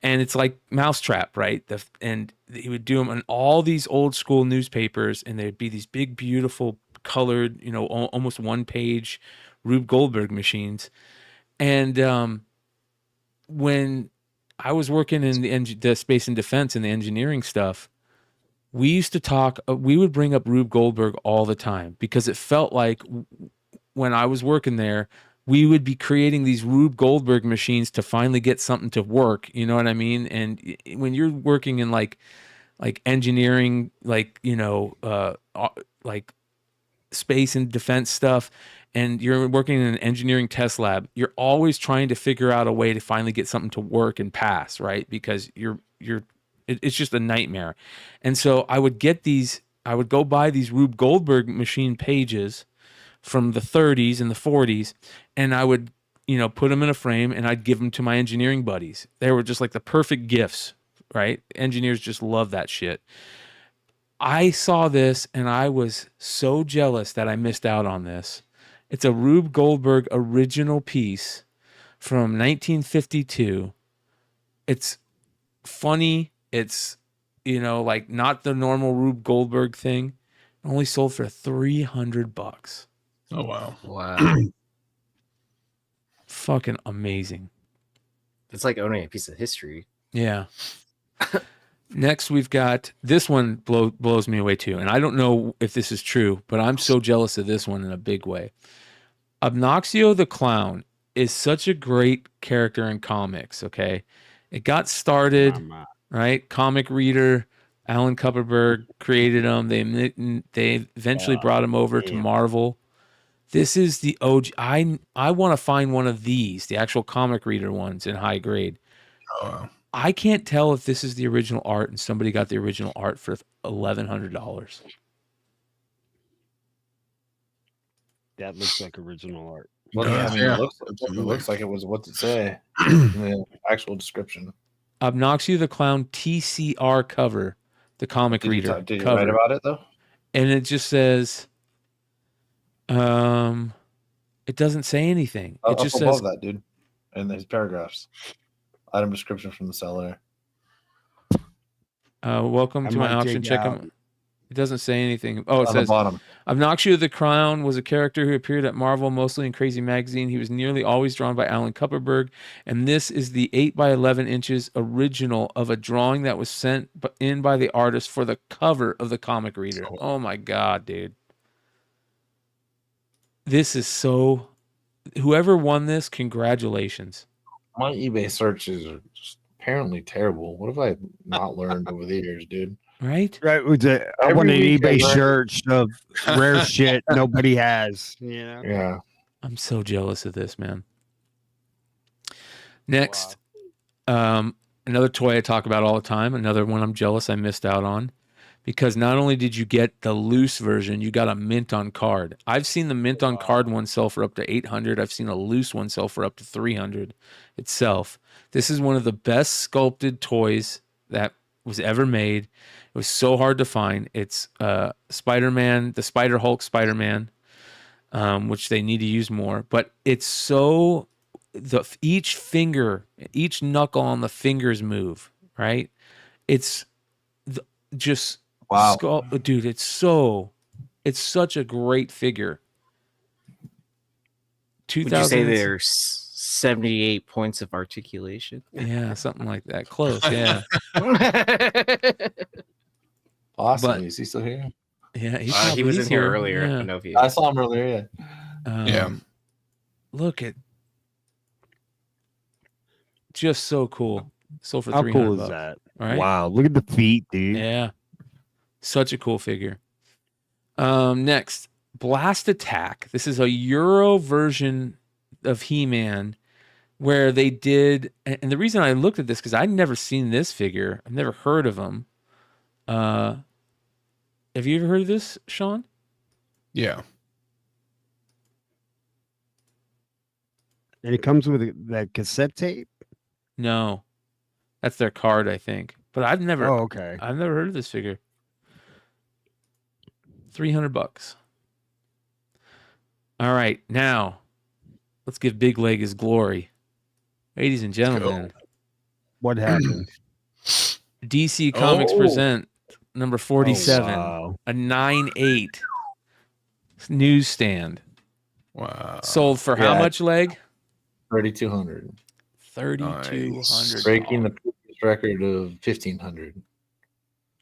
And it's like Mousetrap, right? And he would do them on all these old school newspapers, and there'd be these big, beautiful, colored, almost one-page Rube Goldberg machines. And when I was working in the space and defense and the engineering stuff, we used to talk. We would bring up Rube Goldberg all the time because it felt like when I was working there, we would be creating these Rube Goldberg machines to finally get something to work. You know what I mean? And when you're working in like engineering, like space and defense stuff, and you're working in an engineering test lab, you're always trying to figure out a way to finally get something to work and pass, right? Because it's just a nightmare. And so I would go buy these Rube Goldberg machine pages from the 30s and the 40s, and I would, put them in a frame, and I'd give them to my engineering buddies. They were just like the perfect gifts, right? Engineers just love that shit. I saw this, and I was so jealous that I missed out on this. It's a Rube Goldberg original piece from 1952. It's funny. It's, not the normal Rube Goldberg thing. It only sold for $300. Oh wow. wow. Fucking amazing. It's like owning a piece of history. Yeah. Next, we've got this one blows me away too. And I don't know if this is true, but I'm so jealous of this one in a big way. Obnoxio the Clown is such a great character in comics, okay? It got started, right? Comic reader, Alan Kupperberg created him. They eventually brought him over to Marvel. This is the OG. I want to find one of these, the actual comic reader ones in high grade. Oh, I can't tell if this is the original art and somebody got the original art for $1,100. That looks like original art. Well, Yeah, it yeah. looks like it was what's it say in the actual description. Obnoxio the Clown TCR cover, the comic reader. Did you cover. write about it though? And it just says, it doesn't say anything. It just above says that, dude, and there's paragraphs. Item description from the seller. welcome I to my might auction. dig Check out. them. It doesn't say anything. Oh, it On says the bottom. Obnoxio the Clown was a character who appeared at Marvel, mostly in Crazy Magazine. He was nearly always drawn by Alan Kupperberg, and this is the 8 by 11 inches original of a drawing that was sent in by the artist for the cover of the comic reader. Oh my god, dude! This is so. Whoever won this, congratulations. My eBay searches are just apparently terrible. What have I not learned over the years, dude? Right? Right. I Every want an week I eBay learn- search of rare shit nobody has. Yeah. I'm so jealous of this, man. Next, another toy I talk about all the time. Another one I'm jealous I missed out on, because not only did you get the loose version, you got a mint on card. I've seen the mint on card one sell for up to 800. I've seen a loose one sell for up to 300 itself. This is one of the best sculpted toys that was ever made. It was so hard to find. It's Spider-Man, the Spider-Hulk Spider-Man, which they need to use more. But it's so, each finger, each knuckle on the fingers move, right? It's just, Wow. dude, it's such a great figure. Would you say there's 78 points of articulation? Yeah, something like that. Close, yeah. Awesome. But- Is he still here? Yeah, He was in here earlier. I don't know if he I saw him earlier. Yeah. Yeah. Look at, just so cool. Sold for How 300 cool is bucks. that? All right. Wow, look at the feet, dude. Yeah. Such a cool figure. Next, Blast Attack. This is a Euro version of He-Man where they did, and the reason I looked at this, because I'd never seen this figure. I've never heard of him. Have you ever heard of this, Sean? Yeah. And it comes with that cassette tape. No. That's their card, I think. But I've never Oh, okay. I've never heard of this figure. $300. All right, now let's give BigLegg his glory. Ladies and gentlemen, What happened? DC Comics present number 47, wow. a 9.8 newsstand. Wow. Sold for how Yeah. much, Leg? 3,200. $3,200. Breaking the previous record of 1,500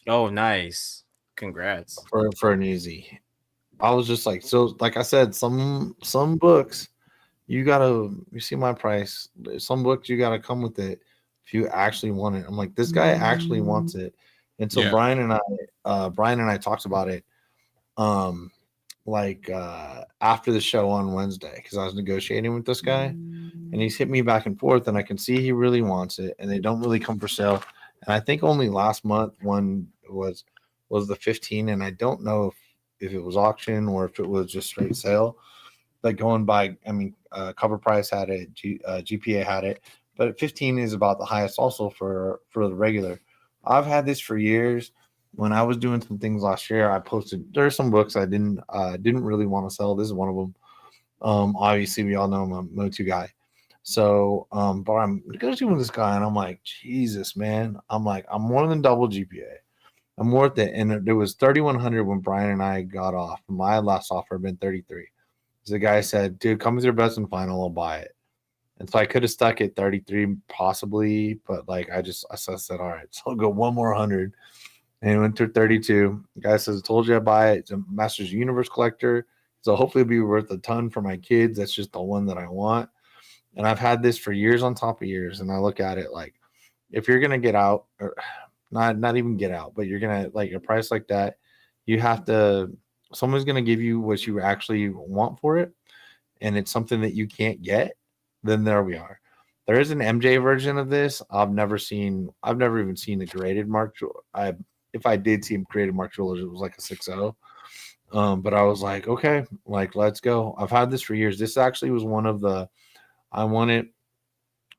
Oh, nice. Congrats. for an Yeezee. I was just like, so like I said, some books you see my price. Some books you gotta come with it if you actually want it. I'm like, this guy actually wants it. And so Yeah. Bryan and I talked about it after the show on Wednesday, because I was negotiating with this guy and he's hit me back and forth, and I can see he really wants it, and they don't really come for sale. And I think only last month one was the 15, and I don't know if it was auction or if it was just straight sale. Like going by, Cover Price had it, GPA had it, but 15 is about the highest also for the regular. I've had this for years. When I was doing some things last year, I posted, there are some books I didn't really want to sell. This is one of them. Obviously we all know I'm a Motu guy. So, but I'm negotiating with this guy and I'm like, Jesus, man. I'm like, I'm more than double GPA. I'm worth it. And there was 3,100 when Bryan and I got off. My last offer had been 33. So the guy said, dude, come with your best and final, I'll buy it. And so I could have stuck at 33 possibly, but like I said, all right, so I'll go one more 100. And it went to 32. The guy says, I told you I buy it. It's a Masters Universe collector. So hopefully it'll be worth a ton for my kids. That's just the one that I want. And I've had this for years on top of years. And I look at it like, if you're going to get out, or not even get out, but you're going to, like, a price like that, you have to, someone's going to give you what you actually want for it. And it's something that you can't get. Then there we are. There is an MJ version of this. I've never even seen a graded Mark. If I did see him created Mark Jewelers, it was like a 6.0. But I was like, okay, like, let's go. I've had this for years. This actually was one of the, I won it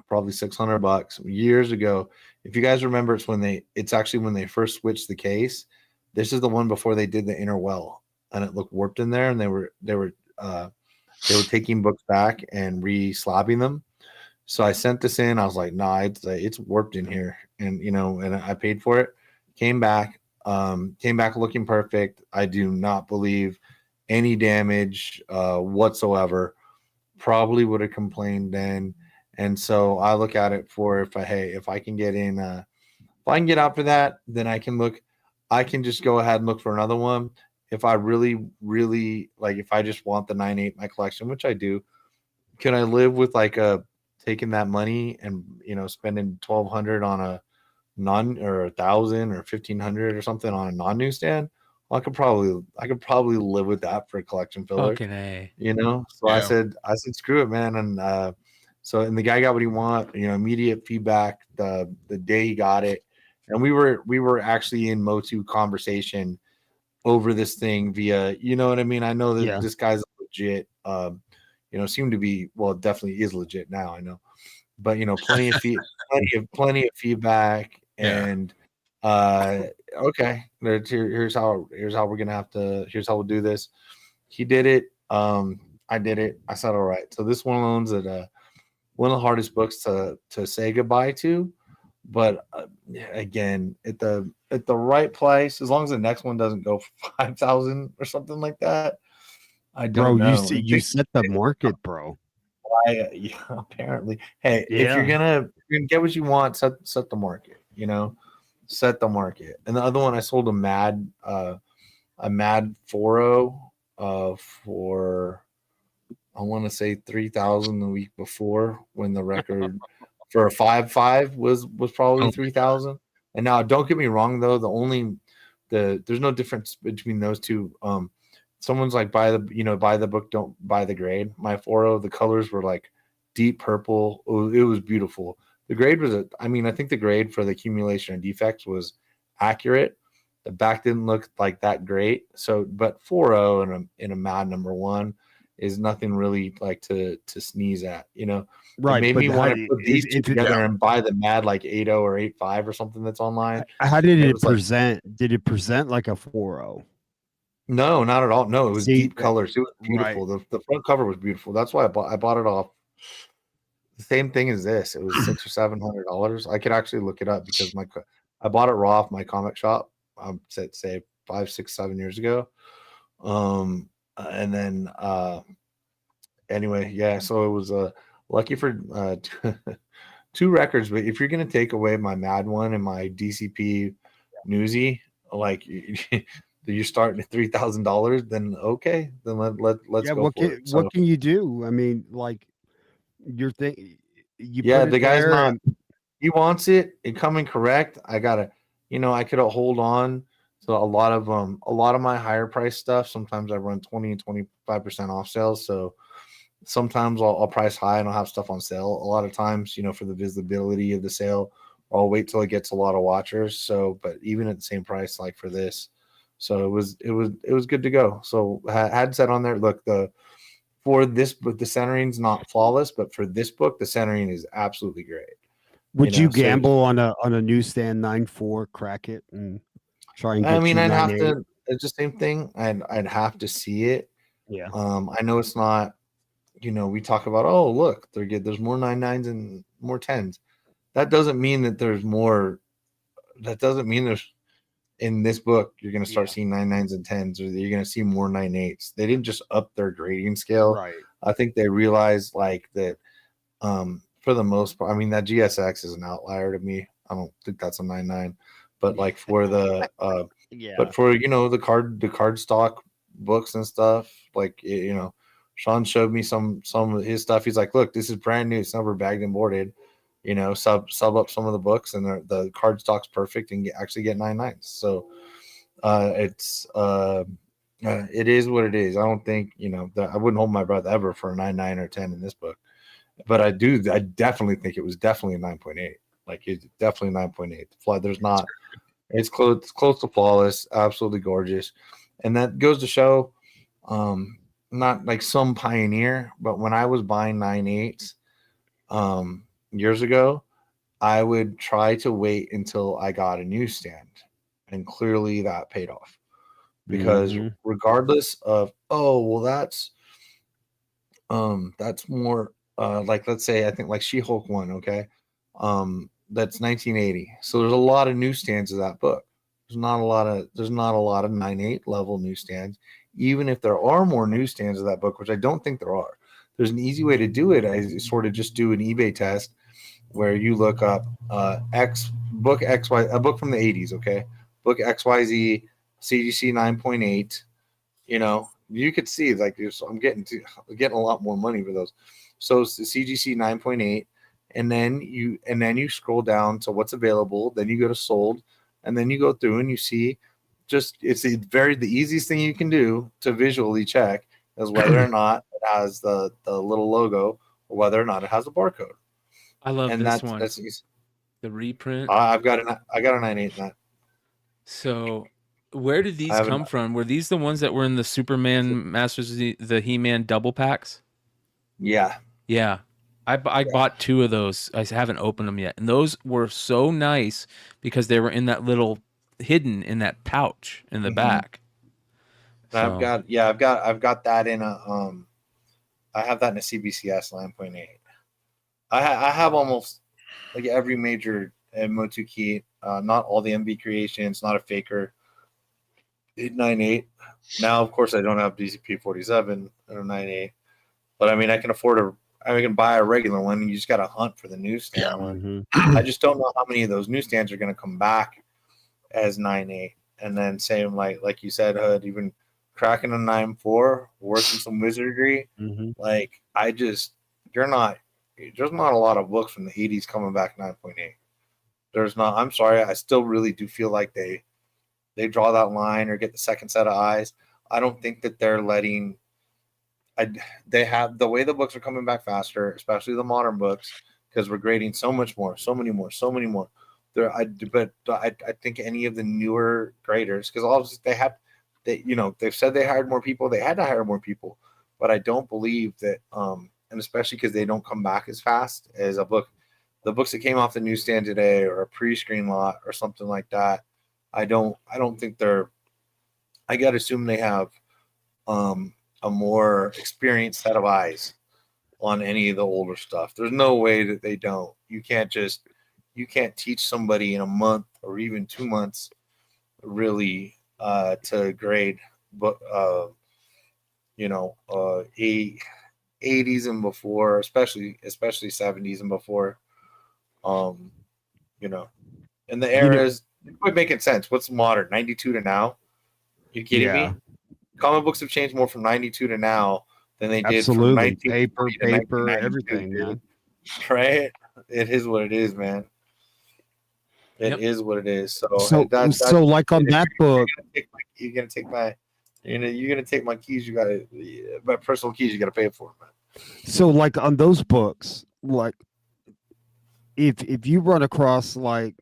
probably $600 years ago. If you guys remember, it's actually when they first switched the case. This is the one before they did the inner well, and it looked warped in there, and they were taking books back and re-slabbing them. So I sent this in. I was like, nah, it's warped in here, and and I paid for it. Came back looking perfect. I do not believe any damage whatsoever. Probably would have complained then. And so I look at it for if I can get in, if I can get out for that, then I can just go ahead and look for another one. If I really, really like, if I just want the 9.8 my collection, which I do, can I live with taking that money and spending $1,200 on a non, or $1,000 or $1,500 or something on a non-newsstand? Well, I could probably live with that for a collection filler. Fucking A. So Yeah. I said screw it, man. And So, and the guy got what he wanted, immediate feedback the day he got it. And we were actually in Motu conversation over this thing via, you know what I mean? I know that this guy's legit, seemed to be, well, definitely is legit now, I know. But, plenty of feedback and okay, here's how we're gonna have to, here's how we'll do this. He did it. I did it. I said, all right. So this one owns that one of the hardest books to say goodbye to, but again, at the right price, as long as the next one doesn't go for 5,000 or something like that. I don't know. You set the market, bro. Apparently. Hey, if you're gonna get what you want, set the market. Set the market. And the other one, I sold a Mad 4.0 for, I want to say 3,000 the week before, when the record for a 5.5 was probably 3,000. And now, don't get me wrong though, there's no difference between those two. Someone's like, buy the book, don't buy the grade. My 4.0, the colors were like deep purple. It was beautiful. The grade was I think the grade for the accumulation and defects was accurate. The back didn't look like that great. So, but 4.0 in a Mad number 1 is nothing really like to sneeze at, Right. It made me want to put these two together and buy the Mad like 8.0 or 8.5 or something that's online. How did it present? Did it present like a 4.0? No, not at all. No, it was deep colors. It was beautiful. Right. The front cover was beautiful. That's why I bought it off. The same thing as this. It was $600 or $700. I could actually look it up because I bought it raw off my comic shop. Say 5, 6, 7 years ago. And then anyway, yeah. So it was lucky for 2 records. But if you're gonna take away my Mad one and my DCP Newsy, like you're starting at $3,000, then okay, then let's go for it. What can you do? I mean, like your thing. The guy's not. He wants it. It coming correct. I gotta. I could hold on. So a lot of my higher price stuff, sometimes I run 20 and 25% off sales. So sometimes I'll price high and I'll have stuff on sale. A lot of times, for the visibility of the sale, I'll wait till it gets a lot of watchers. So, but even at the same price, like for this, so it was good to go. So had said on there, look, for this book, the centering's not flawless, but for this book, the centering is absolutely great. Would you gamble on a newsstand 9.4, crack it and try and get I'd have to. It's the same thing. I'd have to see it. Yeah. I know it's not. We talk about, oh look, there's more 9.9s and more 10s. That doesn't mean that there's more. That doesn't mean there's in this book you're going to start seeing 9.9s and 10s, or you're going to see more 9.8s. They didn't just up their grading scale. Right. I think they realized like that. For the most part, that GSX is an outlier to me. I don't think that's a 9.9, but like for the but for the card stock books and stuff, like Sean showed me some of his stuff. He's like, look, this is brand new, it's never bagged and boarded. Sub up some of the books, and the card stock's perfect, and actually get 9.9s. So it is what it is. I don't think I wouldn't hold my breath ever for a 9.9 or 10 in this book. But I definitely think it was definitely a 9.8. Like it's definitely 9.8. There's not. It's close to flawless. Absolutely gorgeous, and that goes to show, not like some pioneer, but when I was buying 9.8s, years ago, I would try to wait until I got a newsstand, and clearly that paid off, because regardless of that's more. Like let's say I think like She-Hulk 1, okay, that's 1980. So there's a lot of newsstands of that book. There's not a lot of 9.8 level newsstands. Even if there are more newsstands of that book, which I don't think there are, there's an easy way to do it. I sort of just do an eBay test where you look up book XY, a book from the 80s, okay, book XYZ CGC 9.8. You could see like I'm getting a lot more money for those. So it's the CGC 9.8, and then you scroll down to what's available. Then you go to sold, and then you go through and you see it's the easiest thing you can do to visually check is whether or not it has the little logo or whether or not it has a barcode. I love And this that's one. that's The reprint. I got a 9.8 in that. So, where did these haven't- come from? Were these the ones that were in the Superman Masters of the He-Man double packs? Yeah. Yeah. I bought 2 of those. I haven't opened them yet. And those were so nice because they were in that little hidden in that pouch in the back. And So, I've got that in a I have that in a CBCS 9.8. I have almost like every major Motu key, not all the MB creations, not a faker. 898. Now, of course, I don't have DCP 47 and a 98, but I mean, I can buy a regular one. And you just got to hunt for the newsstand one. I just don't know how many of those newsstands are going to come back as 9.8, and then same like you said, Hood, even cracking a 9.4, working some wizardry. Like there's not a lot of books from the 80s coming back 9.8. There's not. I'm sorry. I still really do feel like they draw that line or get the second set of eyes. I don't think that they're letting. They have the way the books are coming back faster, especially the modern books, because we're grading so much more, so many more. But I think any of the newer graders, because all they've said they hired more people. They had to hire more people, but I don't believe that. And especially because they don't come back as fast as the books that came off the newsstand today or a pre-screen lot or something like that. I don't think they're. I gotta assume they have a more experienced set of eyes on any of the older stuff. There's no way that they don't. You can't teach somebody in a month or even 2 months really to grade, but 80s and before, especially 70s and before. And the eras, it quit making sense. What's modern? 92 to now? You kidding me? Comic books have changed more from 92 to now than they did from 19 paper, everything, man. Right? It is what it is, man. It is what it is. So like on that book, you're gonna take my keys. You gotta my personal keys. You gotta pay for them, man. So like on those books, like if you run across like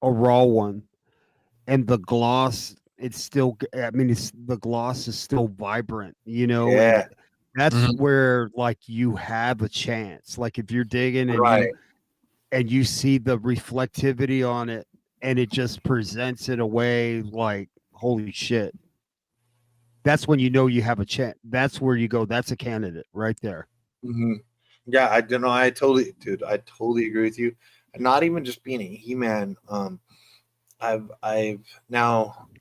a raw one and the gloss, the gloss is still vibrant, Yeah. and that's where like you have a chance. Like if you're digging and you see the reflectivity on it and it just presents it away like holy shit. That's when you have a chance. That's where you go. That's a candidate right there. Yeah, I don't know. I totally agree with you. And not even just being a He-Man.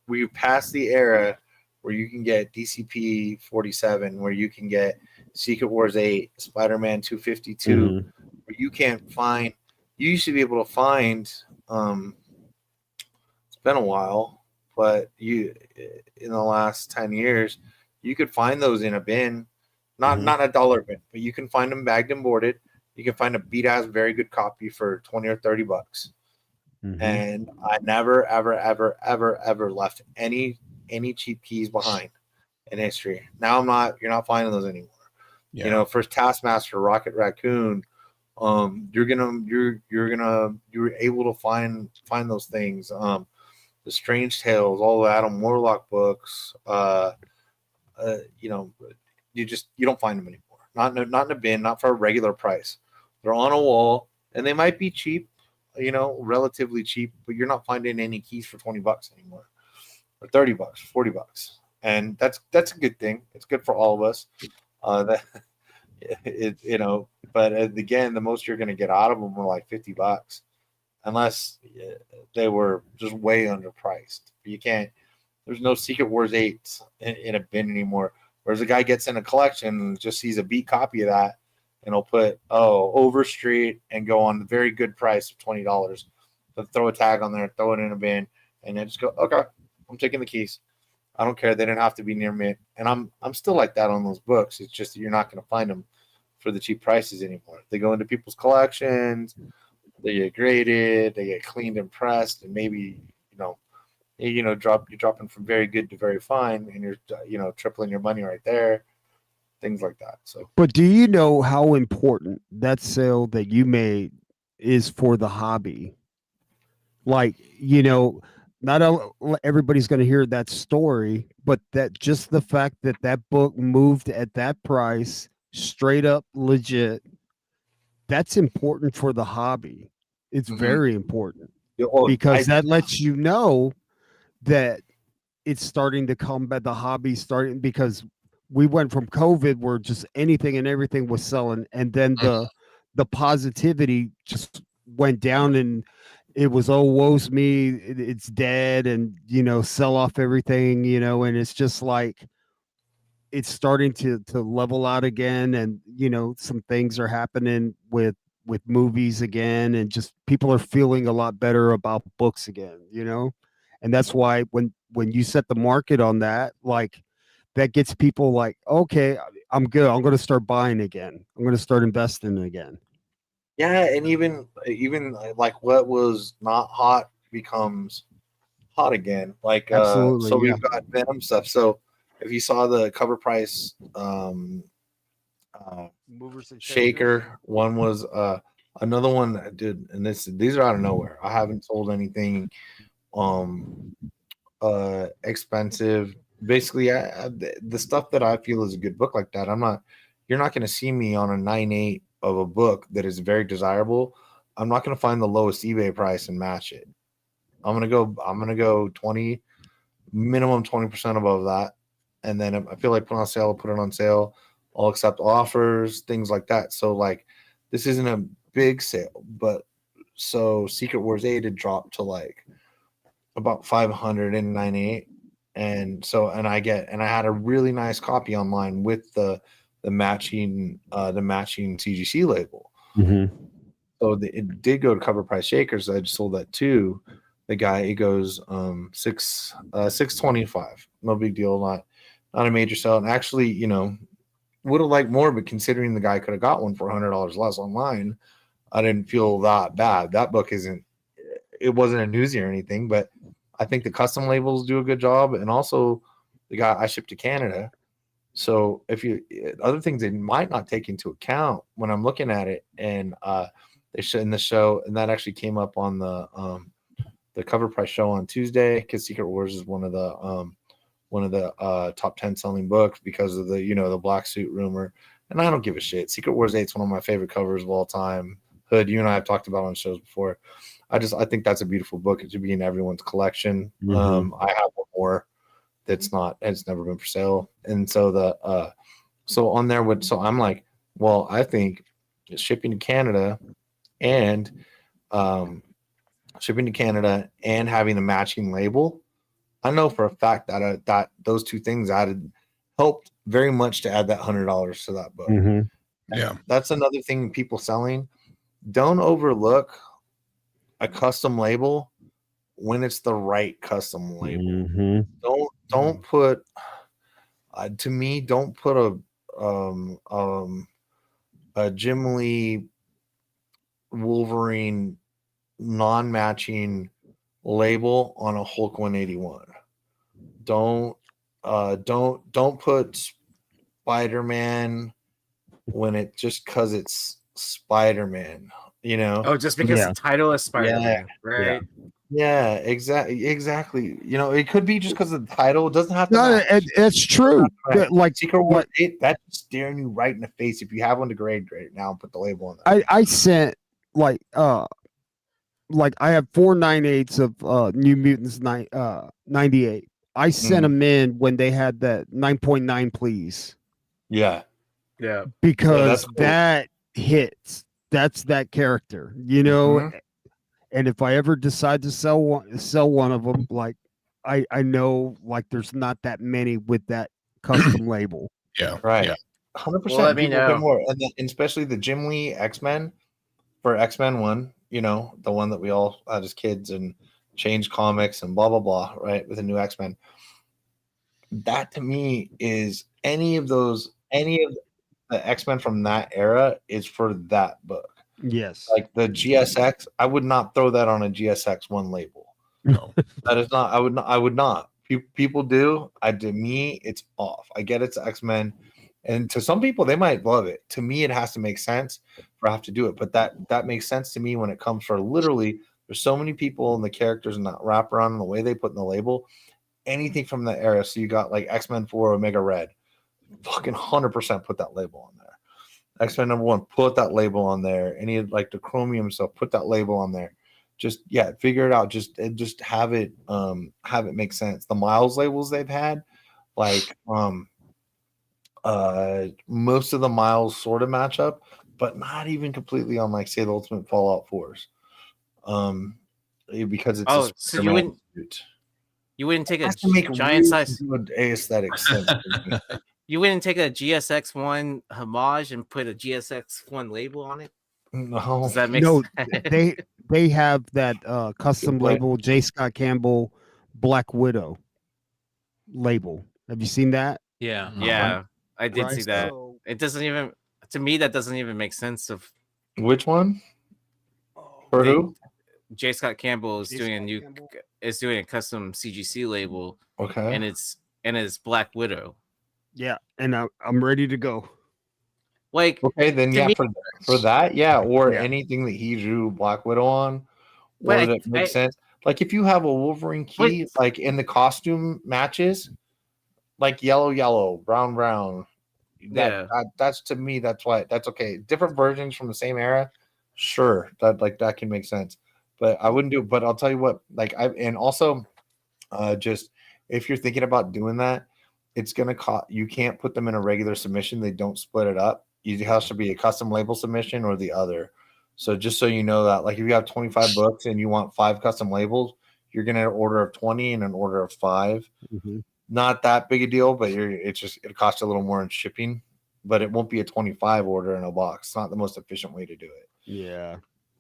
We've passed the era where you can get DCP 47, where you can get Secret Wars 8, Spider-Man 252, where you can't find. You used to be able to find. It's been a while, but in the last 10 years, you could find those in a bin, not a dollar bin, but you can find them bagged and boarded. You can find a beat ass very good copy for $20 or $30. And I never, ever, ever, ever, ever left any cheap keys behind in history. Now you're not finding those anymore. Yeah. First Taskmaster, Rocket Raccoon, you're able to find those things. The Strange Tales, all the Adam Warlock books, you don't find them anymore. Not in a bin, not for a regular price. They're on a wall and they might be cheap, relatively cheap, but you're not finding any keys for $20 anymore, or $30, $40. And that's a good thing. It's good for all of us. But again, the most you're going to get out of them are like $50, unless they were just way underpriced. You can't. There's no Secret Wars 8 in a bin anymore. Whereas a guy gets in a collection and just sees a beat copy of that, and he'll put Overstreet and go on the very good price of $20, but throw a tag on there, throw it in a bin, and then just go, okay, I'm taking the keys. I don't care. They didn't have to be near me, and I'm still like that on those books. It's just that you're not going to find them for the cheap prices anymore. They go into people's collections, they get graded, they get cleaned and pressed, and maybe you're dropping from very good to very fine, and you're tripling your money right there. things like that. So, But do you know how important that sale that you made is for the hobby? Like, everybody's going to hear that story, but that just the fact that that book moved at that price, straight up legit, that's important for the hobby. It's very important because that lets you know that it's starting to come back. The hobby starting because we went from COVID where just anything and everything was selling, and then the positivity just went down, and it was, oh, woe's me, it's dead, and sell off everything, and it's just like it's starting to level out again, and some things are happening with movies again, and just people are feeling a lot better about books again, and that's why when you set the market on that, like that gets people like, okay, I'm good, I'm going to start buying again, I'm going to start investing again. Yeah, and even like what was not hot becomes hot again. Like Absolutely, so yeah. we've got Venom stuff. So if you saw the cover price Movers and shaker, one was another one I did, and these are out of nowhere. I haven't sold anything expensive. Basically, the stuff that I feel is a good book like that, you're not going to see me on a 9.8 of a book that is very desirable. I'm not going to find the lowest eBay price and match it. I'm going to go 20, minimum 20% above that. And then if I feel like put on sale, I'll put it on sale. I'll accept offers, things like that. So like, this isn't a big sale, but so Secret Wars 8 had dropped to like about 500 in 98. And so, and I had a really nice copy online with the matching CGC label. So it did go to cover price shakers. I just sold that to the guy. It goes $625. No big deal. Not a major sale. And actually, would have liked more, but considering the guy could have got one for $100 less online, I didn't feel that bad. That book wasn't a newsie or anything, but I think the custom labels do a good job. And also the guy I shipped to Canada. So other things they might not take into account when I'm looking at it, and they show in the show, and that actually came up on the cover price show on Tuesday, because Secret Wars is one of the top 10 selling books because of the black suit rumor. And I don't give a shit. Secret Wars 8 is one of my favorite covers of all time. Hood, you and I have talked about on shows before. I think that's a beautiful book. It should be in everyone's collection. I have one more that's never been for sale. And so so on there so I'm like, well, I think shipping to Canada and having the matching label, I know for a fact that those two things helped very much to add that $100 to that book. Yeah, that's another thing people selling. Don't overlook a custom label when it's the right custom label. Don't put don't put a Jim Lee Wolverine non-matching label on a Hulk 181. Don't put Spider-Man when it just because it's Spider-Man, just because the title is Spider-Man, right? Yeah, exactly. It could be just because of the title. It doesn't have to match. It's true. Like Secret Wars 8, that's staring you right in the face. If you have one to grade now and put the label on that. I sent like I have 4 9/8 of New Mutants 98. I sent them in when they had that 9.9 please. Yeah. Because that hits. That's that character, And if I ever decide to sell one of them, like I know like there's not that many with that custom label. Yeah. Right. Yeah. 100%. Well, let me know. More. And especially the Jim Lee X-Men for X-Men 1, the one that we all had as kids and changed comics and blah, blah, blah, right? With the new X-Men. That to me is any of the X-Men from that era is for that book. Yes. Like the GSX, I would not throw that on a GSX 1 label. No. That is not, I would not. People do. To me, it's off. I get it's X-Men. And to some people, they might love it. To me, it has to make sense for I have to do it. But that makes sense to me when it comes for literally. There's so many people and the characters and that wraparound and the way they put in the label, anything from the era. So you got like X-Men 4 Omega Red, fucking 100% put that label on there. X-Men #1, put that label on there. Any like the Chromium stuff, put that label on there. Just figure it out. Just have it make sense. The Miles labels they've had, like most of the Miles sort of match up, but not even completely on like say the Ultimate Fallout 4s. Because it's so you wouldn't take a giant really size good aesthetic sense. You wouldn't take a GSX1 homage and put a GSX1 label on it? No. Does that make No, sense? they have that custom Right. label, J. Scott Campbell Black Widow label. Have you seen that? Yeah. Yeah, I did Right, see that. so- It doesn't even, to me, that doesn't even make sense. Of Which one? For who? J. Scott Campbell is J. doing Scott a Campbell? doing a custom CGC label, Okay. and it's Black Widow. Yeah, and I'm ready to go. Like, Okay, then to yeah, me- for that, yeah, or Yeah. anything that he drew Black Widow on, But or that makes sense. Like if you have a Wolverine key, like in the costume matches, like yellow, brown. That's to me, that's why that's okay. Different versions from the same era, sure, that can make sense. But I wouldn't do it. But I'll tell you what, and also just if you're thinking about doing that, it's gonna cost you can't put them in a regular submission, they don't split it up. It has to be a custom label submission or the other. So just so you know that, like if you have 25 books and you want 5 custom labels, you're gonna order of 20 and an order of 5. Mm-hmm. Not that big a deal, but it costs you a little more in shipping, but it won't be a 25 order in a box. It's not the most efficient way to do it. Yeah.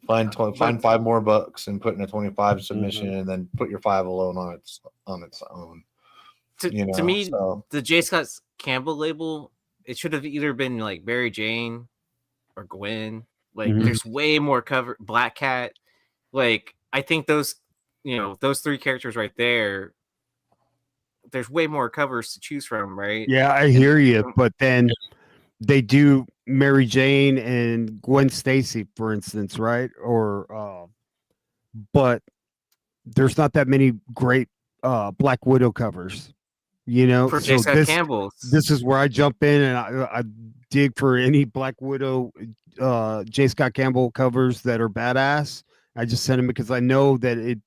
Find 5 more books and put in a 25 submission, and then put your 5 alone on its own. To me, the J. Scott Campbell label, it should have either been like Mary Jane or Gwen. Like, there's way more cover. Black Cat. Like, I think those 3 characters right there, there's way more covers to choose from, right? Yeah, I hear you, but then they do Mary Jane and Gwen Stacy, for instance, right? Or but there's not that many great Black Widow covers, For J. Scott Campbell. This is where I jump in and I dig for any Black Widow J. Scott Campbell covers that are badass. I just send them because I know that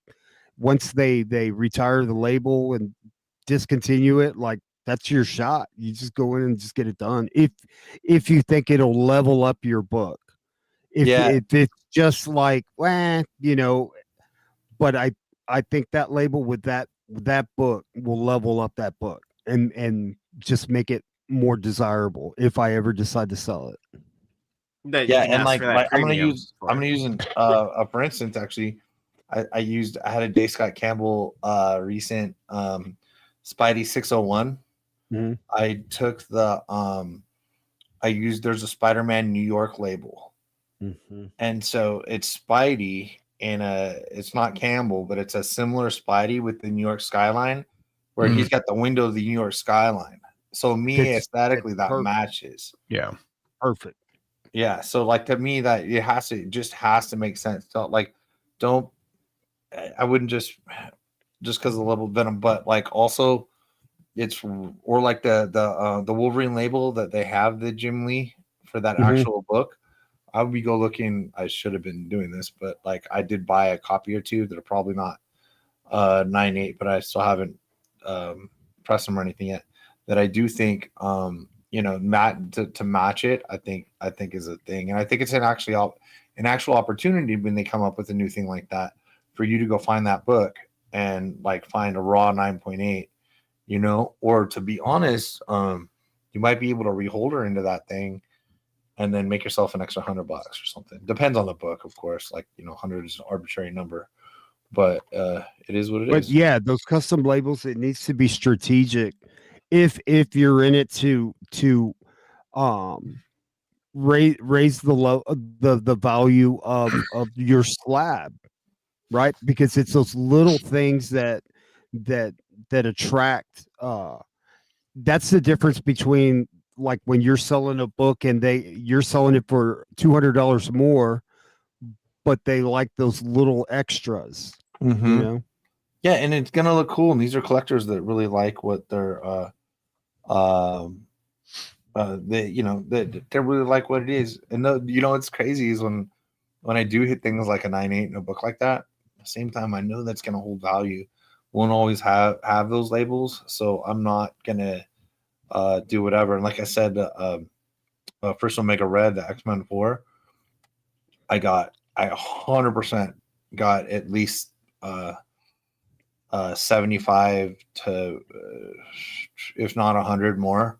once they retire the label and discontinue it, like that's your shot. You just go in and just get it done. If you think it'll level up your book, if it's just like, but I think that label with that book will level up that book and just make it more desirable if I ever decide to sell it. And like I'm gonna use for instance, actually, I had a J. Scott Campbell recent Spidey 601. Mm-hmm. I took there's a Spider-Man New York label, and so it's Spidey and it's not Campbell, but it's a similar Spidey with the New York skyline, where he's got the window of the New York skyline. So aesthetically that matches. Yeah, perfect. Yeah, so like to me that it has to make sense. I wouldn't just because of the level of Venom, but like also or like the Wolverine label that they have the Jim Lee for that actual book. I would go looking. I should have been doing this, but like I did buy a copy or two that are probably not 9.8, but I still haven't pressed them or anything yet. That I do think to match it, I think is a thing, and I think it's an actual opportunity when they come up with a new thing like that for you to go find that book and like find a raw 9.8, or to be honest, you might be able to reholder into that thing and then make yourself an extra $100 or something. Depends on the book, of course. Like 100 is an arbitrary number, but it is what it is. But yeah, those custom labels, it needs to be strategic. If you're in it to raise the value of your slab, right? Because it's those little things that attract. That's the difference between like when you're selling a book and you're selling it for $200 more, but they like those little extras, you know? Yeah, and it's gonna look cool. And these are collectors that really like what they're they really like what it is. And what's crazy is when I do hit things like a 9.8 in a book like that, at the same time I know that's gonna hold value. Won't always have those labels, so I'm not gonna do whatever. And like I said, first Omega Red, the X-Men 4, I 100% got at least 75 to if not 100 more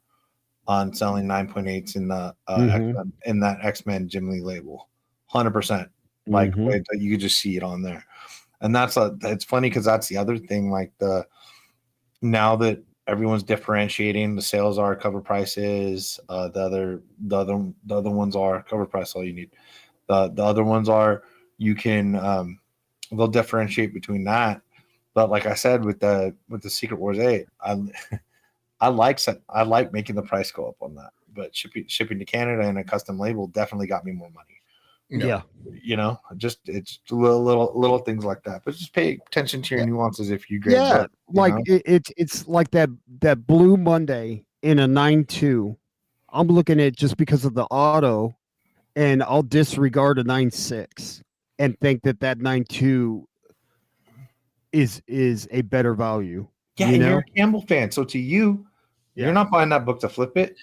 on selling 9.8s in the X-Men, in that X-Men Jim Lee label. 100%. Like you could just see it on there. And it's funny because that's the other thing, like now that everyone's differentiating, the sales are cover prices, the other ones are cover price, all you need. The other ones are you can they'll differentiate between that. But like I said, with the Secret Wars 8, I like making the price go up on that. But shipping to Canada and a custom label definitely got me more money. Yeah. Just it's little things like that. But just pay attention to your nuances if you grade. Yeah, it's like that Blue Monday in a 9.2. I'm looking at just because of the auto, and I'll disregard a 9.6 and think that 9.2 is a better value. Yeah, and you're a Campbell fan, so to you, you're not buying that book to flip it.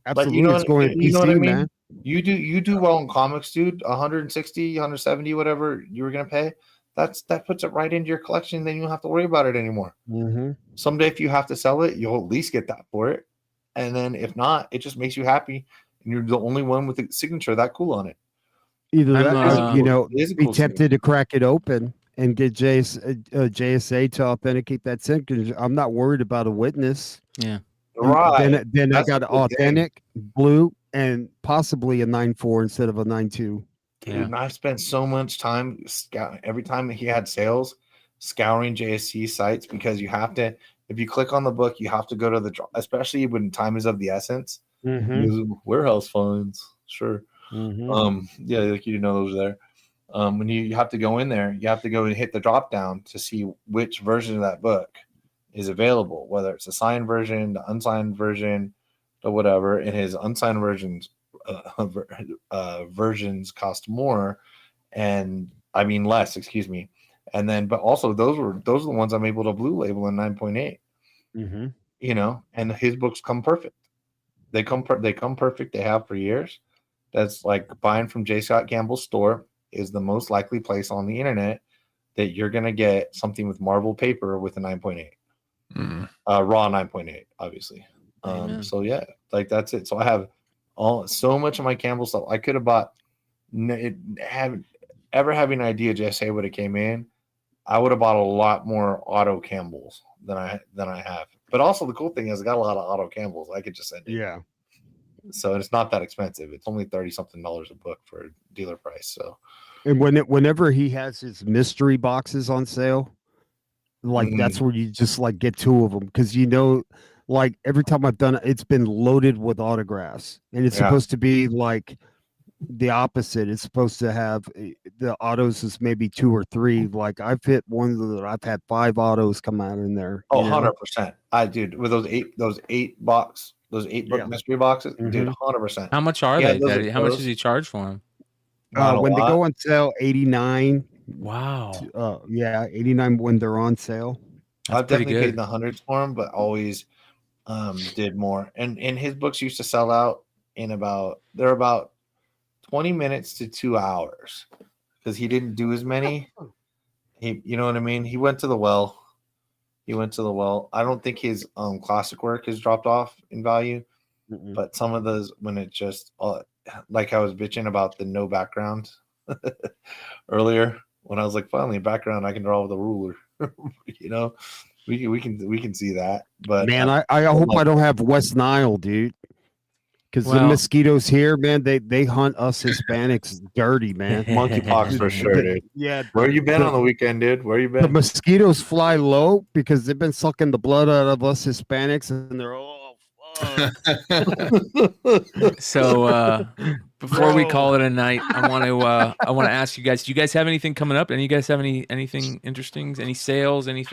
Absolutely, But it's going to PC, what I mean? man. You do well in comics, dude. 160, 170, whatever you were gonna pay. That puts it right into your collection. Then you don't have to worry about it anymore. Someday, if you have to sell it, you'll at least get that for it. And then if not, it just makes you happy, and you're the only one with a signature that cool on it. Either that, be tempted to crack it open and get JSA to authenticate that signature. I'm not worried about a witness. Yeah. Right. Then I got an authentic blue and possibly a 9.4 instead of a 9.2. Dude, and I've spent so much time every time he had sales scouring JSC sites, because you have to, if you click on the book, you have to go to the, especially when time is of the essence. Warehouse finds, sure. Yeah, like you know those there. When you have to go in there, you have to go and hit the drop down to see which version of that book is available, whether it's a signed version, the unsigned version, or whatever. And his unsigned versions cost more, and I mean less, excuse me. And then, but also those are the ones I'm able to blue label in 9.8. And his books come perfect. They come perfect. They have for years. That's like buying from J. Scott Campbell's store is the most likely place on the internet that you're gonna get something with Marvel paper with a 9.8. Raw 9.8, obviously. So yeah, like that's it. So I have so much of my Campbell stuff. I could have bought having an idea JSA would have came in, I would have bought a lot more auto Campbells than I have. But also the cool thing is I got a lot of auto Campbells I could just send in. Yeah. So it's not that expensive. It's only $30-something a book for dealer price. So and whenever he has his mystery boxes on sale, like that's where you just like get two of them, because like every time I've done it, it's been loaded with autographs, and it's supposed to be like the opposite. It's supposed to have the autos is maybe 2 or 3. Like I've hit one that I've had 5 autos come out in there. 100%. I did with those eight book mystery boxes, dude. 100%. How much are they, Daddy? How much does he charge for them? When they go on sale, 89. Wow. Yeah, 89 when they're on sale. I've definitely paid in the hundreds for them, but always did more. And his books used to sell out in about 20 minutes to 2 hours, because he didn't do as many. You know what I mean? He went to the well. I don't think his classic work has dropped off in value, but some of those, when it just like I was bitching about the no background earlier, when I was like, finally a background I can draw with a ruler. We can see that. But man, I hope I don't have West Nile, dude. Because the mosquitoes here, man, they hunt us Hispanics dirty, man. Monkeypox for sure, dude. Yeah. Where you been on the weekend, dude? Where you been? The mosquitoes fly low because they've been sucking the blood out of us Hispanics, and they're So before we call it a night, I want to ask you guys, do you guys have anything coming up? Any of you guys have anything interesting? Any sales, any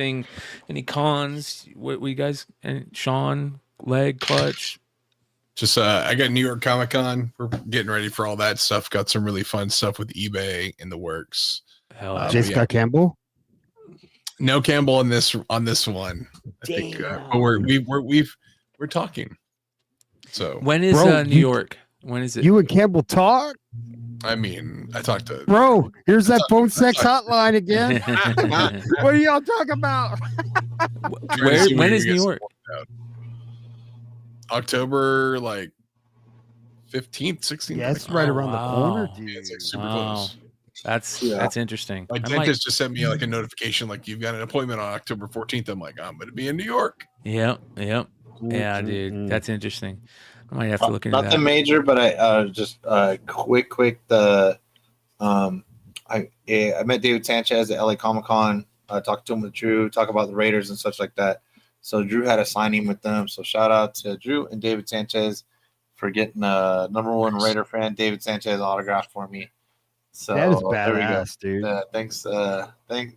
cons? What you guys, and Sean, Leg, Clutch? Just I got New York Comic Con. We're getting ready for all that stuff. Got some really fun stuff with eBay in the works. Hell yeah. Jessica Campbell? No Campbell on this one. I think, but we're talking. So When is Bro, New York? When is it? You and Campbell talk? I mean, I talked to Bro, here's that phone sex hotline again. What are y'all talking about? When is New York? October like 15th, 16th. Yeah, it's right around the corner, dude. Yeah, it's like super close. That's interesting. My dentist just sent me like a notification, like you've got an appointment on October 14th. I'm like, I'm gonna be in New York. Yep. Yeah, dude, that's interesting. I might have to look into that. Nothing major, but I just quick. I met David Sanchez at LA Comic Con. Talked to him with Drew, talk about the Raiders and such like that. So Drew had a signing with them. So shout out to Drew and David Sanchez for getting a #1 Raider fan, David Sanchez, autograph for me. So That is there we go. badass, dude.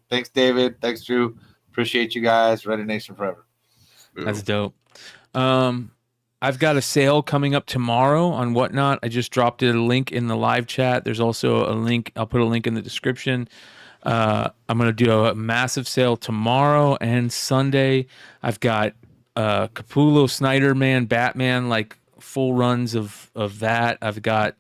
Thanks, David. Thanks, Drew. Appreciate you guys. Raider Nation forever. That's dope. I've got a sale coming up tomorrow on Whatnot. I just dropped a link in the live chat. There's also a link. I'll put a link in the description. I'm going to do a massive sale tomorrow and Sunday. I've got Capullo, Snyder Man, Batman, like full runs of that. I've got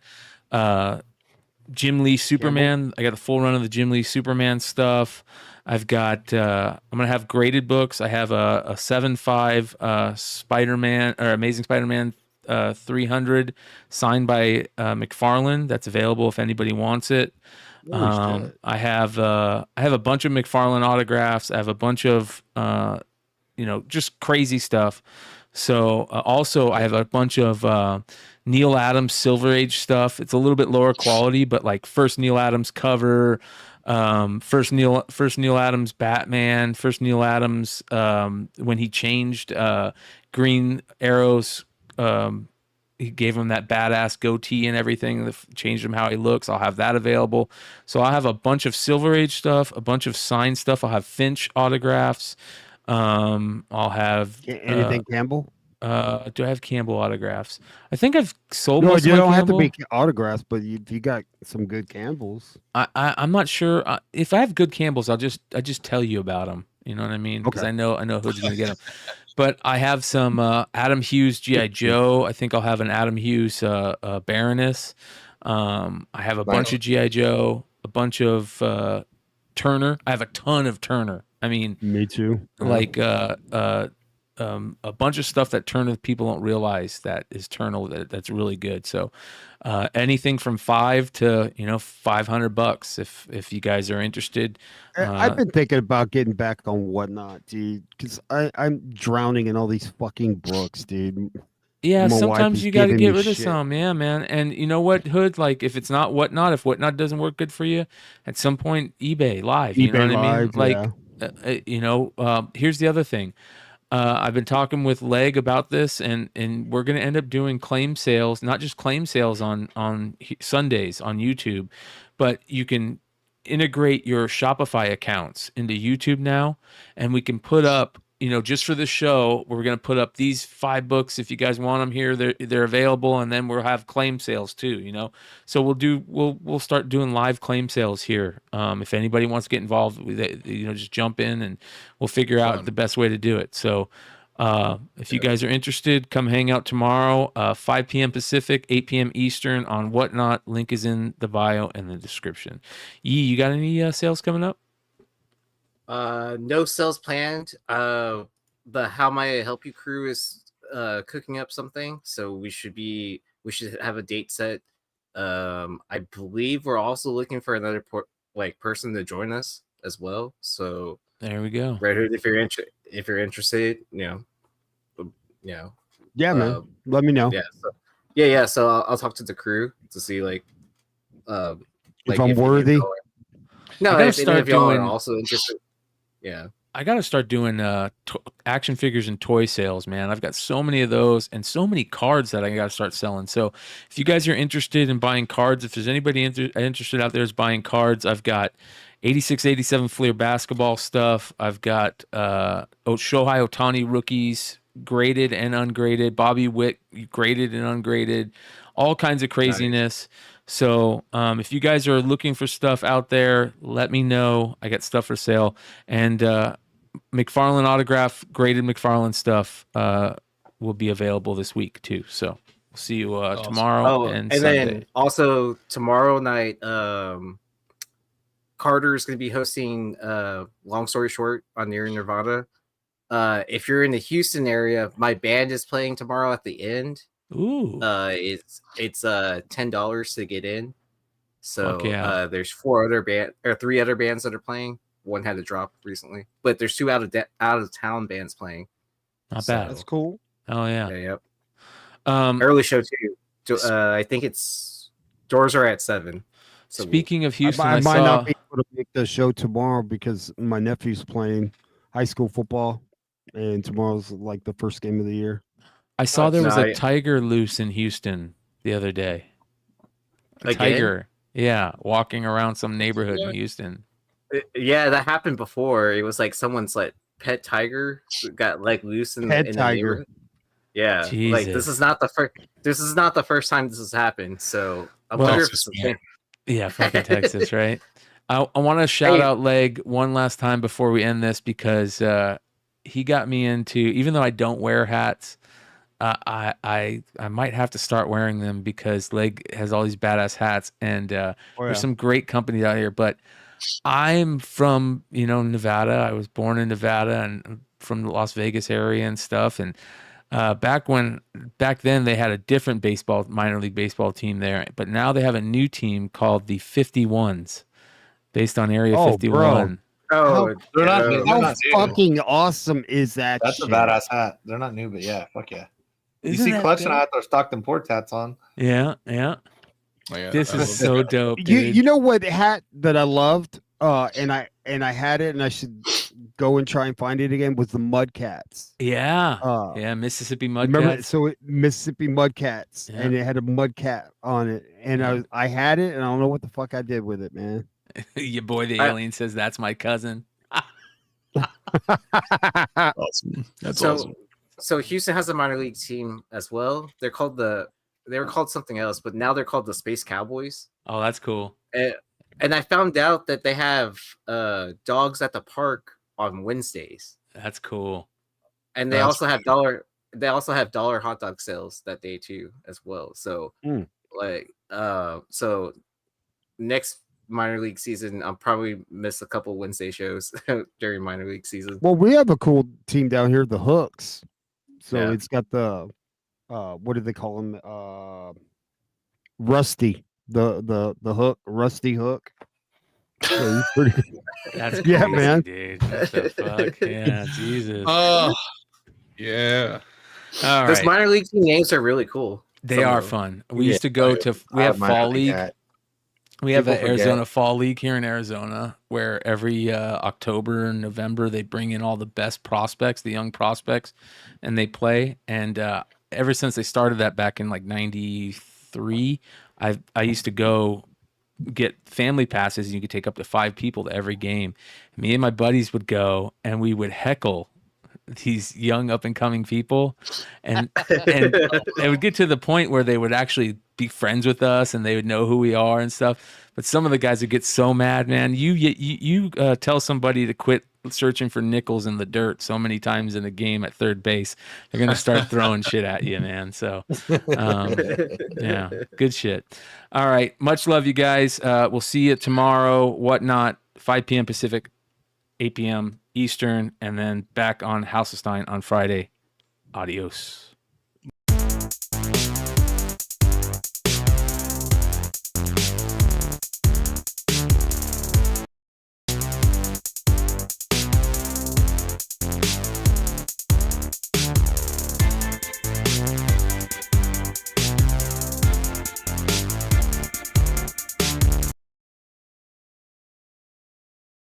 Jim Lee Superman. I got the full run of the Jim Lee Superman stuff. I've got I'm gonna have graded books. I have a 7.5 Spider-Man or Amazing Spider-Man 300 signed by McFarlane. That's available if anybody wants it. I have a bunch of McFarlane autographs. I have a bunch of just crazy stuff. So also I have a bunch of Neil Adams Silver Age stuff. It's a little bit lower quality, but like first Neil Adams cover, first Neil Adams Batman, first Neil Adams when he changed Green Arrow's he gave him that badass goatee and everything, changed him how he looks. I'll have that available. So I'll have a bunch of Silver Age stuff, a bunch of signed stuff. I'll have Finch autographs. I'll have anything Campbell. Do I have Campbell autographs? I think I've sold. No, most you of my don't have to Campbell. be autographs, but if you got some good Campbells. I'm not sure if I have good Campbells. I just tell you about them. You know what I mean? Because Okay. I know who's going to get them. But I have some Adam Hughes GI Joe. I think I'll have an Adam Hughes Baroness. I have a bunch of GI Joe, a bunch of Turner. I have a ton of Turner. I mean, Me too. like a bunch of stuff that Turner people don't realize that is Turner that's really good. So anything from $5 to $500 if you guys are interested. I've been thinking about getting back on Whatnot, dude, because I'm drowning in all these fucking books, dude. Yeah, My wife sometimes is you got to giving get me rid of shit. some. Yeah, man. And you know what, Hood? Like, if it's not Whatnot, if Whatnot doesn't work good for you, at some point, eBay Live. You know eBay what I mean? Live, Like, here's the other thing. I've been talking with Leg about this, and we're going to end up doing claim sales, not just claim sales on Sundays on YouTube, but you can integrate your Shopify accounts into YouTube now, and we can put up, just for the show, we're going to put up these 5 books. If you guys want them here, they're available, and then we'll have claim sales too. So we'll start doing live claim sales here. If anybody wants to get involved with it, just jump in, and we'll figure out the best way to do it. So if you guys are interested, come hang out tomorrow, 5 p.m. Pacific, 8 p.m. Eastern on Whatnot. Link is in the bio and the description. You got any sales coming up? No sales planned. The How May I Help You crew is cooking up something, so we should have a date set. I believe we're also looking for another person to join us as well. So there we go. Redhood, if you're interested, Yeah, man. Let me know. Yeah. So I'll talk to the crew to see if I'm worthy. No, I gotta if start y'all are doing- also interested. Yeah. I got to start doing action figures and toy sales, man. I've got so many of those and so many cards that I got to start selling. So if you guys are interested in buying cards, if there's anybody interested out there is buying cards, I've got 86, 87 Fleer basketball stuff. I've got Shohei Ohtani rookies, graded and ungraded, Bobby Witt graded and ungraded, all kinds of craziness. Nice. So if you guys are looking for stuff out there, let me know. I got stuff for sale. And McFarlane autograph, graded McFarlane stuff will be available this week too. So we'll see you tomorrow and Sunday. Then also tomorrow night, Carter is going to be hosting Long Story Short on Near Nirvana. If you're in the Houston area, my band is playing tomorrow at the end. Ooh. It's $10 to get in. So there's three other bands that are playing. One had a drop recently, but there's two out of town bands playing. Not bad. That's cool. Oh yeah. Yep. Early show too. I think it's doors are at 7. So speaking of Houston, I might not be able to make the show tomorrow because my nephew's playing high school football, and tomorrow's like the first game of the year. I saw there was a tiger loose in Houston the other day. A tiger, yeah, walking around some neighborhood in Houston. Yeah, that happened before. It was like someone's like pet tiger got like loose in the neighborhood. Yeah, Jesus. Like this is not the first time this has happened. So I wonder if it's the thing. Yeah, fucking Texas, right? I want to shout out Leg one last time before we end this because he got me into, even though I don't wear hats, I might have to start wearing them because Leg has all these badass hats and there's some great companies out here. But I'm from Nevada. I was born in Nevada and from the Las Vegas area and stuff. And back then they had a different minor league baseball team there, but now they have a new team called the 51s, based on Area 51. Bro. How fucking awesome is that? That's a badass hat. They're not new, but yeah, fuck yeah. Isn't you see Clutch and I have their Stockton Port hats on. Yeah. Oh, yeah, this is so dope, dude. You know what hat that I loved, and I had it, and I should go and try and find it again, was the Mudcats. Yeah, Mississippi Mudcats. Remember, so Mississippi Mudcats, and it had a Mudcat on it, and I had it, and I don't know what the fuck I did with it, man. Your boy the alien says that's my cousin. Awesome. That's awesome. So Houston has a minor league team as well. They were called something else, but now they're called the Space Cowboys. Oh, that's cool. And I found out that they have dogs at the park on Wednesdays. That's cool. And they also have dollar hot dog sales that day too as well. So so next minor league season, I'll probably miss a couple Wednesday shows during minor league season. Well, we have a cool team down here, the Hooks. So it's got the what do they call him? Rusty, the hook, Rusty Hook. So he's pretty. That's crazy, yeah, man. Dude. What the fuck? Yeah, Jesus. Oh, yeah. All Those right. minor league team names are really cool. They are fun. We used to go to. We have fall league. We have an Arizona Fall League here in Arizona where every October and November they bring in all the best prospects, the young prospects, and they play. And ever since they started that back in like 93, I used to go get family passes and you could take up to 5 people to every game. Me and my buddies would go and we would heckle these young up and coming people and it would get to the point where they would actually be friends with us and they would know who we are and stuff. But some of the guys would get so mad, man. You tell somebody to quit searching for nickels in the dirt so many times in a game at third base, they're gonna start throwing shit at you, man. So yeah, good shit. All right, much love, you guys. We'll see you tomorrow, whatnot, 5 p.m. Pacific, 8 p.m. Eastern, and then back on House of Stein on Friday. Adios.